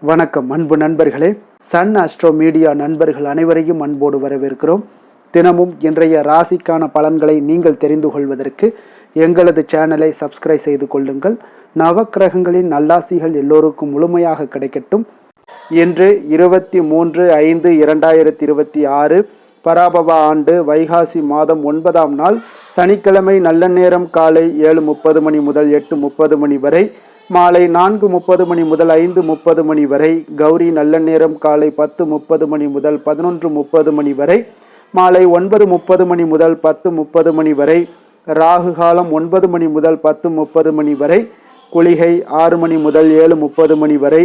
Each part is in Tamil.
வணக்கம் அன்பு நண்பர்களே. சன் அஸ்ட்ரோ மீடியா நண்பர்கள் அனைவரையும் அன்போடு வரவேற்கிறோம். தினமும் இன்றைய ராசிக்கான பலன்களை நீங்கள் தெரிந்து கொள்வதற்கு எங்களது சேனலை சப்ஸ்கிரைப் செய்து கொள்ளுங்கள். நவக்கிரகங்களின் நல்லாசிகள் எல்லோருக்கும் முழுமையாக கிடைக்கட்டும். இன்று 23/5/2026 பராபவ ஆண்டு வைகாசி மாதம் 9ஆம் நாள் சனிக்கிழமை. நல்ல நேரம் காலை 7:30 மணி முதல் 8:30 மணி வரை, மாலை 4:30 மணி முதல் 5:30 மணி வரை. கௌரி நல்ல நேரம் காலை 10:30 மணி முதல் 11:30 மணி வரை, மாலை 9:30 மணி முதல் 10:30 மணி வரை. ராகு காலம் 9 மணி முதல் 10:30 மணி வரை. குளிகை 6 மணி முதல் 7:30 மணி வரை.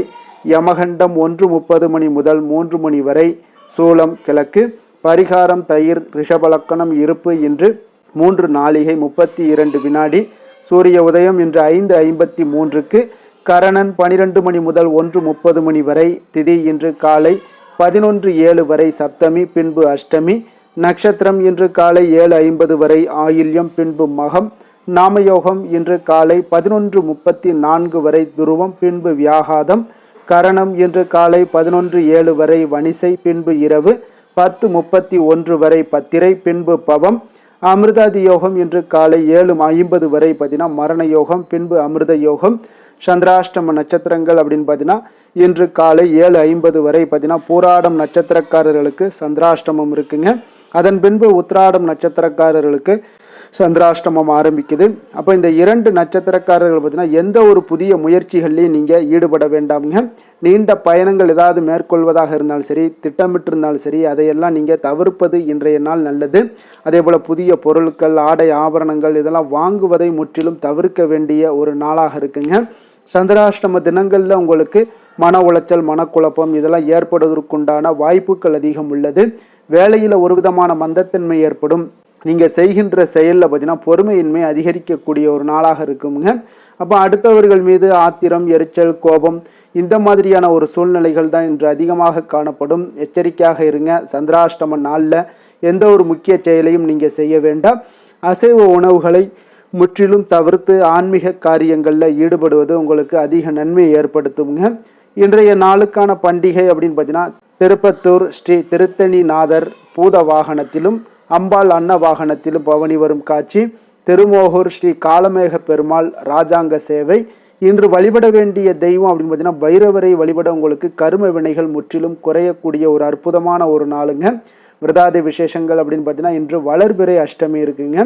யமகண்டம் 1:30 மணி முதல் 3 மணி வரை. சூலம் கிழக்கு. பரிகாரம் தயிர். ரிஷபலக்கணம் இருப்பு. இன்று 3 நாழிகை 32 வினாடி. சூரிய உதயம் இன்று 5:53க்கு. கரணன் 12 மணி முதல் 1:30 மணி வரை. திதி இன்று காலை 11:07 வரை சப்தமி, பின்பு அஷ்டமி. நட்சத்திரம் இன்று காலை 7:50 வரை ஆயில்யம், பின்பு மகம். நாமயோகம் இன்று காலை 11:34 வரை துருவம், பின்பு வியாகாதம். கரணம் இன்று காலை 11:07 வரை வணிசை, பின்பு இரவு 10:31 வரை பத்திரை, பின்பு பவம். அமிர்தாதி யோகம் இன்று காலை 7:50 வரை மரண யோகம், பின்பு அமிர்த யோகம். சந்திராஷ்டம நட்சத்திரங்கள் அப்படின்னு பார்த்தீங்கன்னா இன்று காலை 7:50 வரை பூராடம் நட்சத்திரக்காரர்களுக்கு சந்திராஷ்டமம் இருக்குங்க. அதன் பின்பு உத்திராடம் நட்சத்திரக்காரர்களுக்கு சந்திராஷ்டமம் ஆரம்பிக்குது. அப்போ இந்த 2 நட்சத்திரக்காரர்கள் பார்த்தீங்கன்னா எந்த ஒரு புதிய முயற்சிகள்லையும் நீங்கள் ஈடுபட வேண்டாமுங்க. நீண்ட பயணங்கள் ஏதாவது மேற்கொள்வதாக இருந்தாலும் சரி, திட்டமிட்டு இருந்தாலும் சரி, அதையெல்லாம் நீங்கள் தவிர்ப்பது இன்றைய நாள் நல்லது. அதே போல் புதிய பொருட்கள், ஆடை, ஆபரணங்கள் இதெல்லாம் வாங்குவதை முற்றிலும் தவிர்க்க வேண்டிய ஒரு நாளாக இருக்குங்க. சந்திராஷ்டம தினங்களில் உங்களுக்கு மன உளைச்சல், மனக்குழப்பம் இதெல்லாம் ஏற்படுவதற்குண்டான வாய்ப்புகள் அதிகம் உள்ளது. வேலையில் ஒரு விதமான மந்தத்தன்மை ஏற்படும். நீங்கள் செய்கின்ற செயலில் பார்த்தீங்கன்னா பொறுமையின்மை அதிகரிக்கக்கூடிய ஒரு நாளாக இருக்குங்க. அப்போ அடுத்தவர்கள் மீது ஆத்திரம், எரிச்சல், கோபம் இந்த மாதிரியான ஒரு சூழ்நிலைகள் தான் இன்று அதிகமாக காணப்படும். எச்சரிக்கையாக இருங்க. சந்திராஷ்டம நாளில் எந்த ஒரு முக்கிய செயலையும் நீங்கள் செய்ய வேண்டாம். அசைவ உணவுகளை முற்றிலும் தவிர்த்து ஆன்மீக காரியங்களில் ஈடுபடுவது உங்களுக்கு அதிக நன்மை ஏற்படுத்துங்க. இன்றைய நாளுக்கான பண்டிகை அப்படின்னு பார்த்தீங்கன்னா திருப்பத்தூர் ஸ்ரீ திருத்தணிநாதர் பூத வாகனத்திலும் அம்பாள் அன்ன வாகனத்திலும் பவனி வரும் காட்சி. திருமோகூர் ஸ்ரீ காலமேக பெருமாள் ராஜாங்க சேவை. இன்று வழிபட வேண்டிய தெய்வம் அப்படின்னு பார்த்தீங்கன்னா பைரவரை வழிபட உங்களுக்கு கரும வினைகள் முற்றிலும் குறையக்கூடிய ஒரு அற்புதமான ஒரு நாளுங்க. விரதாதி விசேஷங்கள் அப்படின்னு பார்த்தீங்கன்னா இன்று வளர்பிறை அஷ்டமி இருக்குங்க.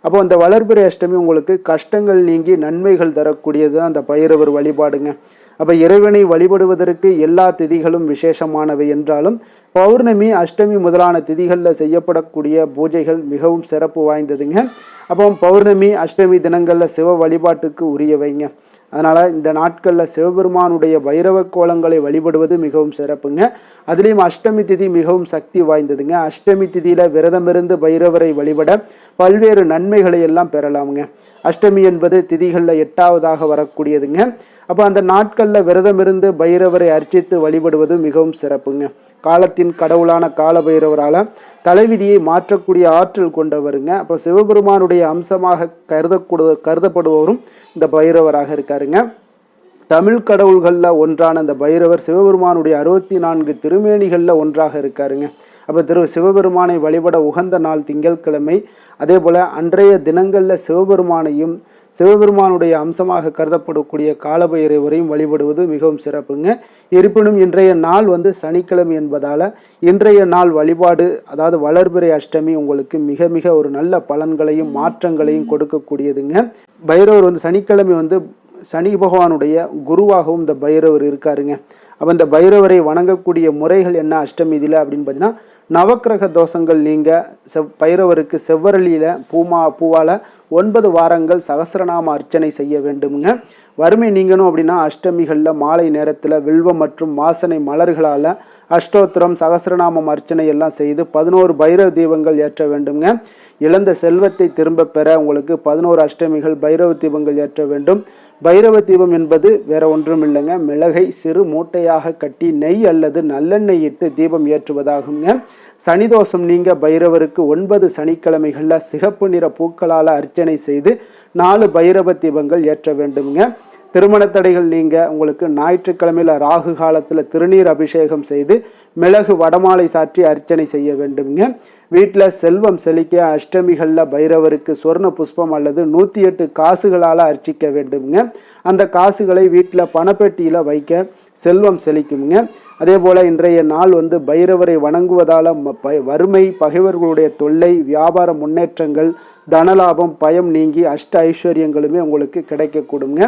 அப்போ அந்த வளர்பிறை அஷ்டமி உங்களுக்கு கஷ்டங்கள் நீங்கி நன்மைகள் தரக்கூடியது தான் அந்த பைரவர் வழிபாடுங்க. அப்போ இறைவனை வழிபடுவதற்கு எல்லா திதிகளும் விசேஷமானவை என்றாலும் பௌர்ணமி, அஷ்டமி முதலான திதிகளில் செய்யப்படக்கூடிய பூஜைகள் மிகவும் சிறப்பு வாய்ந்ததுங்க. அப்போ பௌர்ணமி, அஷ்டமி தினங்களில் சிவ வழிபாட்டுக்கு உரியவைங்க. அதனால் இந்த நாட்களில் சிவபெருமானுடைய பைரவ கோலங்களை வழிபடுவது மிகவும் சிறப்புங்க. அதுலேயும் அஷ்டமி திதி மிகவும் சக்தி வாய்ந்ததுங்க. அஷ்டமி திதியில் விரதமிருந்து பைரவரை வழிபட பல்வேறு நன்மைகளை எல்லாம் பெறலாமுங்க. அஷ்டமி என்பது திதிகளில் 8ஆவதாக வரக்கூடியதுங்க. அப்போ அந்த நாட்களில் விரதமிருந்து பைரவரை அர்ச்சித்து வழிபடுவது மிகவும் சிறப்புங்க. காலத்தின் கடவுளான கால பைரவரால் தலைவிதியை மாற்றக்கூடிய ஆற்றல் கொண்டவருங்க. அப்போ சிவபெருமானுடைய அம்சமாக கருதப்படுபவரும் இந்த பைரவராக இருக்காருங்க. தமிழ் கடவுள்களில் ஒன்றான இந்த பைரவர் சிவபெருமானுடைய 64 திருமேனிகளில் ஒன்றாக இருக்காருங்க. அப்போ சிவபெருமானை வழிபட உகந்த நாள் திங்கட்கிழமை. அதே போல் அன்றைய தினங்களில் சிவபெருமானையும் சிவபெருமானுடைய அம்சமாக கருதப்படக்கூடிய காலபைரவரையும் வழிபடுவது மிகவும் சிறப்புங்க. இருப்பினும் இன்றைய நாள் சனிக்கிழமை என்பதால் இன்றைய நாள் வழிபாடு, அதாவது வளர்பிறை அஷ்டமி உங்களுக்கு மிக மிக ஒரு நல்ல பலன்களையும் மாற்றங்களையும் கொடுக்கக்கூடியதுங்க. பைரவர் சனிக்கிழமை சனி பகவானுடைய குருவாகவும் இந்த பைரவர் இருக்காருங்க. அப்போ இந்த பைரவரை வணங்கக்கூடிய முறைகள் என்ன அஷ்டமிதியில் அப்படின்னு பார்த்தீங்கன்னா நவக்கிரக தோஷங்கள் நீங்க பைரவருக்கு செவ்வரளியில் பூவால் 9 வாரங்கள் சகசிரநாம அர்ச்சனை செய்ய வேண்டுமுங்க. வறுமை நீங்கணும் அப்படின்னா அஷ்டமிகளில் மாலை நேரத்தில் வில்வம் மற்றும் வாசனை மலர்களால் அஷ்டோத்திரம், சகசிரநாமம் அர்ச்சனை எல்லாம் செய்து 11 பைரவ தீபங்கள் ஏற்ற வேண்டுங்க. இழந்த செல்வத்தை திரும்ப பெற உங்களுக்கு 11 அஷ்டமிகள் பைரவ தீபங்கள் ஏற்ற வேண்டும். பைரவ தீபம் என்பது வேற ஒன்றும் இல்லைங்க, மிளகை சிறு மூட்டையாக கட்டி நெய் அல்லது நல்லெண்ணெய் இட்டு தீபம் ஏற்றுவதாகுங்க. சனிதோஷம் நீங்க பைரவருக்கு 9 சனிக்கிழமைகளில் சிகப்பு நிற பூக்களால் அர்ச்சனை செய்து 4 பைரவ தீபங்கள் ஏற்ற வேண்டுங்க. திருமண தடைகள் நீங்க உங்களுக்கு ஞாயிற்றுக்கிழமையில் ராகு காலத்தில் திருநீர் அபிஷேகம் செய்து மிளகு வடமாலை சாற்றி அர்ச்சனை செய்ய வேண்டுங்க. வீட்டில் செல்வம் செழிக்க அஷ்டமிகளில் பைரவருக்கு சொர்ண புஷ்பம் அல்லது 108 காசுகளால் அர்ச்சிக்க வேண்டுங்க. அந்த காசுகளை வீட்டில் பணப்பெட்டியில் வைக்க செல்வம் செழிக்குங்க. அதே போல் இன்றைய நாள் பைரவரை வணங்குவதால் வறுமை, பகைவர்களுடைய தொல்லை, வியாபார முன்னேற்றங்கள், தனலாபம், பயம் நீங்கி அஷ்ட ஐஸ்வர்யங்களுமே உங்களுக்கு கிடைக்கக்கூடுங்க.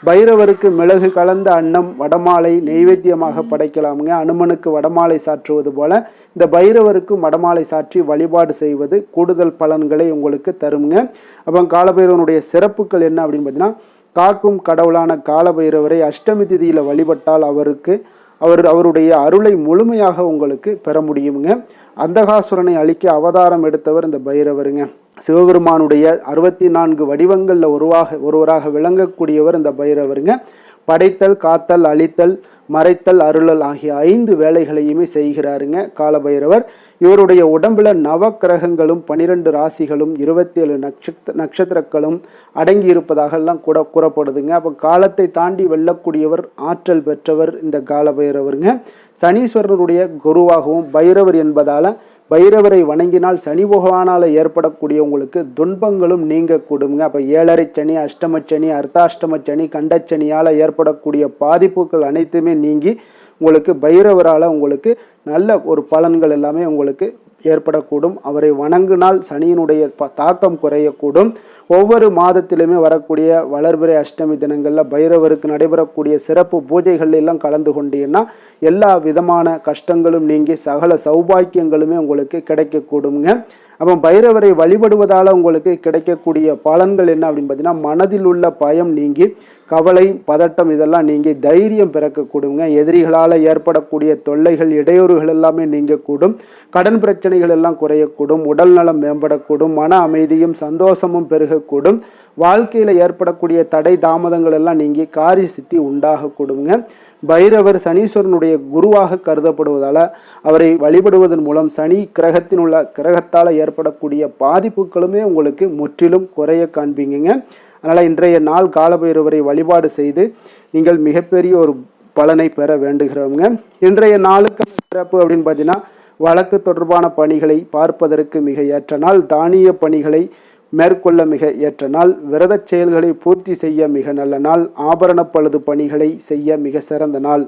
பைரவருக்கு மிளகு கலந்த அன்னம் வடமாலை நெய்வேத்தியமாக படைக்கலாமுங்க. அனுமனுக்கு வடமாலை சாற்றுவது போல இந்த பைரவருக்கும் வடமாலை சாற்றி வழிபாடு செய்வது கூடுதல் பலன்களை உங்களுக்கு தருங்க. அப்போ காலபைரவனுடைய சிறப்புகள் என்ன அப்படின்னு பார்த்தீங்கன்னா, காக்கும் கடவுளான காலபைரவரை அஷ்டமி திதியில் வழிபட்டால் அவருடைய அருளை முழுமையாக உங்களுக்கு பெற முடியுங்க. அந்தகாசுரனை அழிக்க அவதாரம் எடுத்தவர் இந்த பைரவருங்க. சிவபெருமானுடைய 64 வடிவங்களில் ஒருவராக விளங்கக்கூடியவர் இந்த பைரவருங்க. படைத்தல், காத்தல், அழித்தல், மறைத்தல், அருளல் ஆகிய 5 வேலைகளையுமே செய்கிறாருங்க காலபைரவர். இவருடைய உடம்புல நவ கிரகங்களும் 12 ராசிகளும் 27 நட்சத்திரங்களும் அடங்கி இருப்பதாக எல்லாம் கூட கூறப்படுதுங்க. அப்போ காலத்தை தாண்டி வெல்லக்கூடியவர், ஆற்றல் பெற்றவர் இந்த காலபைரவருங்க. சனீஸ்வரனுடைய குருவாகவும் பைரவர் என்பதால பைரவரை வணங்கினால் சனி பகவானால் ஏற்படக்கூடிய உங்களுக்கு துன்பங்களும் நீங்க கூடுங்க. அப்போ 7.5 சனி, அஷ்டமச்சனி, அர்த்தாஷ்டம சனி, கண்டச்சனியால் ஏற்படக்கூடிய பாதிப்புகள் அனைத்துமே நீங்கி உங்களுக்கு பைரவரால் உங்களுக்கு நல்ல ஒரு பலன்கள் எல்லாமே உங்களுக்கு ஏற்படக்கூடும். அவரை வணங்கினால் சனியினுடைய தாக்கம் குறையக்கூடும். ஒவ்வொரு மாதத்திலுமே வரக்கூடிய வளர்பிறை அஷ்டமி தினங்களில் பைரவருக்கு நடைபெறக்கூடிய சிறப்பு பூஜைகள் எல்லாம் கலந்து கொண்டீங்கன்னா எல்லா விதமான கஷ்டங்களும் நீங்கி சகல சௌபாக்கியங்களுமே உங்களுக்கு கிடைக்கக்கூடுங்க. அப்போ பைரவரை வழிபடுவதால் உங்களுக்கு கிடைக்கக்கூடிய பலன்கள் என்ன அப்படின்னு பார்த்தீங்கன்னா, மனதில் உள்ள பயம் நீங்கி கவலை, பதட்டம் இதெல்லாம் நீங்கி தைரியம் பிறக்கக்கூடுங்க. எதிரிகளால் ஏற்படக்கூடிய தொல்லைகள், இடையூறுகள் எல்லாமே நீங்கக்கூடும். கடன் பிரச்சனைகள் எல்லாம் குறையக்கூடும். உடல் நலம் மேம்படக்கூடும். மன அமைதியும் சந்தோஷமும் பெருகக்கூடும். வாழ்க்கையில் ஏற்படக்கூடிய தடை தாமதங்கள் எல்லாம் நீங்கி காரிய சித்தி உண்டாகக்கூடுங்க. பைரவர் சனீஸ்வரனுடைய குருவாக கருதப்படுவதால் அவரை வழிபடுவதன் மூலம் சனி கிரகத்தால் ஏற்படக்கூடிய பாதிப்புகளுமே உங்களுக்கு முற்றிலும் குறைய காண்பீங்க. அதனால் இன்றைய நாள் காலபைரவரை வழிபாடு செய்து நீங்கள் மிகப்பெரிய ஒரு பலனை பெற வேண்டுகிறவங்க. இன்றைய நாளுக்கான சிறப்பு அப்படின்னு பார்த்தீங்கன்னா, வழக்கு தொடர்பான பணிகளை பார்ப்பதற்கு மிக ஏற்ற நாள், தானிய பணிகளை மேற்கொள்ள மிக ஏற்ற நாள், விரத செயல்களை பூர்த்தி செய்ய மிக நல்ல நாள், ஆபரண பழுது பணிகளை செய்ய மிக சிறந்த நாள்.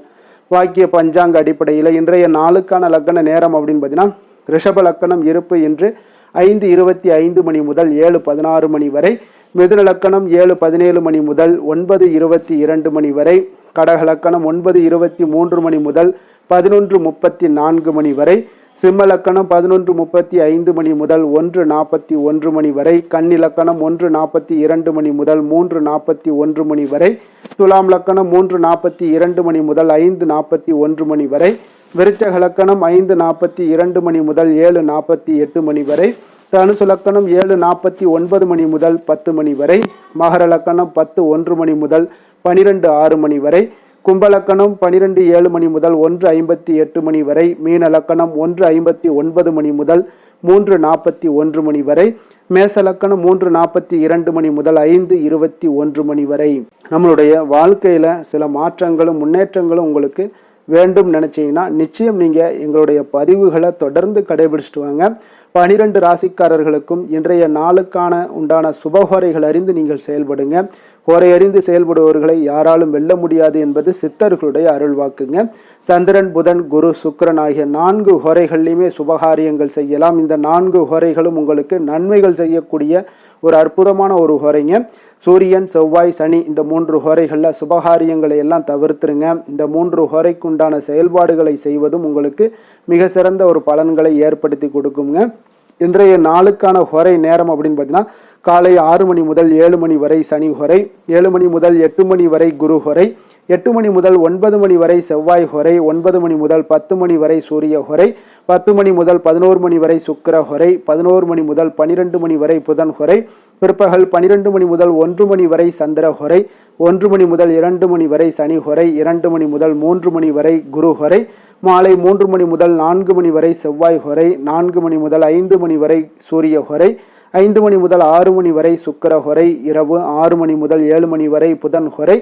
வாக்கிய பஞ்சாங்க அடிப்படையில் இன்றைய நாளுக்கான லக்கண நேரம் அப்படின்னு பார்த்தீங்கன்னா, ரிஷப லக்கணம் இருப்பு இன்று 5:25 மணி முதல் 7:16 மணி வரை, மிதுன லக்கணம் 7:17 மணி முதல் 9:22 மணி வரை, கடக லக்கணம் 9:23 மணி முதல் 11:34 மணி வரை, சிம்ம லக்கணம் 11:35 மணி முதல் 1:41 மணி வரை, கன்னி லக்கணம் 1:42 மணி முதல் 3:41 மணி வரை, துலாம் லக்கணம் 3:42 மணி முதல் 5:41 மணி வரை, விருச்சக லக்கணம் 5:42 மணி முதல் 7:48 மணி வரை, தனுசு லக்கணம் 7:49 மணி முதல் 10 மணி வரை, மகர லக்கணம் 10:1 மணி முதல் 12:06 மணி வரை, கும்பலக்கணம் 12:07 மணி முதல் 1:58 மணி வரை, மீன லக்கணம் 1:59 மணி முதல் 3:41 மணி வரை, மேச லக்கணம் 3:42 மணி முதல் 5:21 மணி வரை. நம்மளுடைய வாழ்க்கையில் சில மாற்றங்களும் முன்னேற்றங்களும் உங்களுக்கு வேண்டும் நினச்சிங்கன்னா நிச்சயம் நீங்கள் எங்களுடைய பதிவுகளை தொடர்ந்து கடைபிடிச்சிட்டு வாங்க. 12 ராசிக்காரர்களுக்கும் இன்றைய நாளுக்கான உண்டான சுபஹோரைகள் அறிந்து நீங்கள் செயல்படுங்க. ஹோரை அறிந்து செயல்படுபவர்களை யாராலும் வெல்ல முடியாது என்பது சித்தர்களுடைய அருள்வாக்குங்க. சந்திரன், புதன், குரு, சுக்கிரன் ஆகிய 4 ஹோரைகள்லையுமே சுபகாரியங்கள் செய்யலாம். இந்த 4 ஹோரைகளும் உங்களுக்கு நன்மைகள் செய்யக்கூடிய ஒரு அற்புதமான ஒரு ஹோரைங்க. சூரியன், செவ்வாய், சனி இந்த 3 ஹோரைகளில் சுபகாரியங்களை எல்லாம் தவிர்த்துருங்க. இந்த 3 ஹோரைக்கு உண்டான செயல்பாடுகளை செய்வதும் உங்களுக்கு மிக சிறந்த ஒரு பலன்களை ஏற்படுத்தி கொடுக்குங்க. இன்றைய நாளுக்கான ஹோரை நேரம் அப்படின்னு பார்த்தீங்கன்னா, காலை 6 மணி முதல் 7 மணி வரை சனி ஹோரை, 7 மணி முதல் 8 மணி வரை குரு ஹோரை, 8 மணி முதல் 9 மணி வரை செவ்வாய் ஹோரை, 9 மணி முதல் 10 மணி வரை சூரிய ஹோரை, 10 மணி முதல் 11 மணி வரை சுக்கிர ஹோரை, 11 மணி முதல் 12 மணி வரை புதன் ஹோரை, பிற்பகல் 12 மணி முதல் 1 மணி வரை சந்திர ஹோரை, 1 மணி முதல் 2 மணி வரை சனி ஹோரை, 2 மணி முதல் 3 மணி வரை குரு ஹோரை, மாலை 3 மணி முதல் 4 மணி வரை செவ்வாய் ஹோரை, 4 மணி முதல் 5 மணி வரை சூரிய ஹோரை, 5 மணி முதல் 6 மணி வரை சுக்கிர ஹோரை, இரவு 6 மணி முதல் 7 மணி வரை புதன் ஹோரை,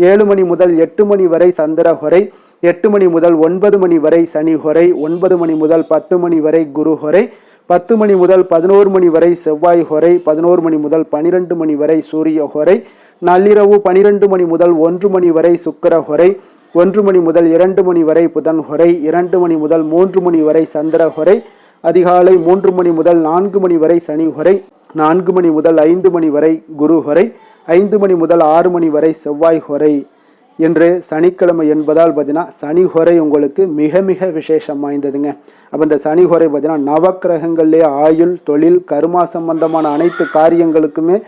7 மணி முதல் 8 மணி வரை சந்திரஹொரை, 8 மணி முதல் 9 மணி வரை சனிஹொரை, 9 மணி முதல் 10 மணி வரை குருஹொரை, 10 மணி முதல் 11 மணி வரை செவ்வாய் ஹொரை, 11 மணி முதல் 12 மணி வரை சூரிய ஹொரை, நள்ளிரவு 12 மணி முதல் 1 மணி வரை சுக்கிர ஹொரை, 1 மணி முதல் 2 மணி வரை புதன் ஹொரை, 2 மணி முதல் 3 மணி வரை சந்திர ஹொரை, அதிகாலை 3 மணி முதல் 4 மணி வரை சனி ஹொரை, 4 மணி முதல் 5 மணி வரை குரு ஹொரை, 5 மணி முதல் 6 மணி வரை செவ்வாய் ஹொரை. இன்று சனிக்கிழமை என்பதால் பார்த்தீங்கன்னா சனி ஹொரை உங்களுக்கு மிக மிக விசேஷம் வாய்ந்ததுங்க. அப்போ இந்த சனி ஹொரை பார்த்தீங்கன்னா நவக்கிரகங்கள்லேயே ஆயுள், தொழில், கர்மா சம்பந்தமான அனைத்து காரியங்களுக்குமே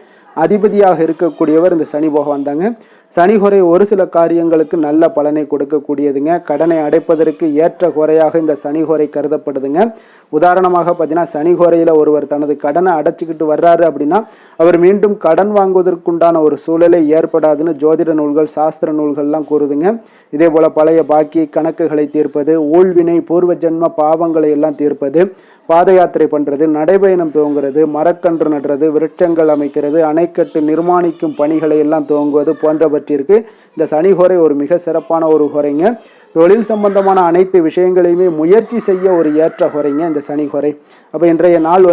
அதிபதியாக இருக்கக்கூடியவர் இந்த சனி பகவான் தாங்க. சனி ஹொரை ஒரு சில காரியங்களுக்கு நல்ல பலனை கொடுக்கக்கூடியதுங்க. கடனை அடைப்பதற்கு ஏற்ற குறையாக இந்த சனி ஹொரை கருதப்படுதுங்க. உதாரணமாக பார்த்தீங்கன்னா சனி ஹொரையில் ஒருவர் தனது கடனை அடைச்சிக்கிட்டு வர்றாரு அப்படின்னா அவர் மீண்டும் கடன் வாங்குவதற்குண்டான ஒரு சூழலை ஏற்படாதுன்னு ஜோதிட நூல்கள், சாஸ்திர நூல்கள்லாம் கூறுதுங்க. இதே போல பழைய பாக்கி கணக்குகளை தீர்ப்பது, ஊழ்வினை, பூர்வ ஜென்ம பாவங்களை எல்லாம் தீர்ப்பது, பாத யாத்திரை பண்ணுறது, நடைபயணம் துவங்குறது, மரக்கன்று நடுறது, விருட்சங்கள் அமைக்கிறது, அணைக்கட்டு நிர்மாணிக்கும் பணிகளை எல்லாம் துவங்குவது போன்றவற்றிற்கு இந்த சனி ஹொரை ஒரு மிக சிறப்பான ஒரு ஹொரைங்க. தொழில் சம்பந்தமான அனைத்து விஷயங்களையுமே முயற்சி செய்ய ஒரு ஏற்ற ஹொரைங்க இந்த சனி ஹொரை. அப்போ இன்றைய நாள்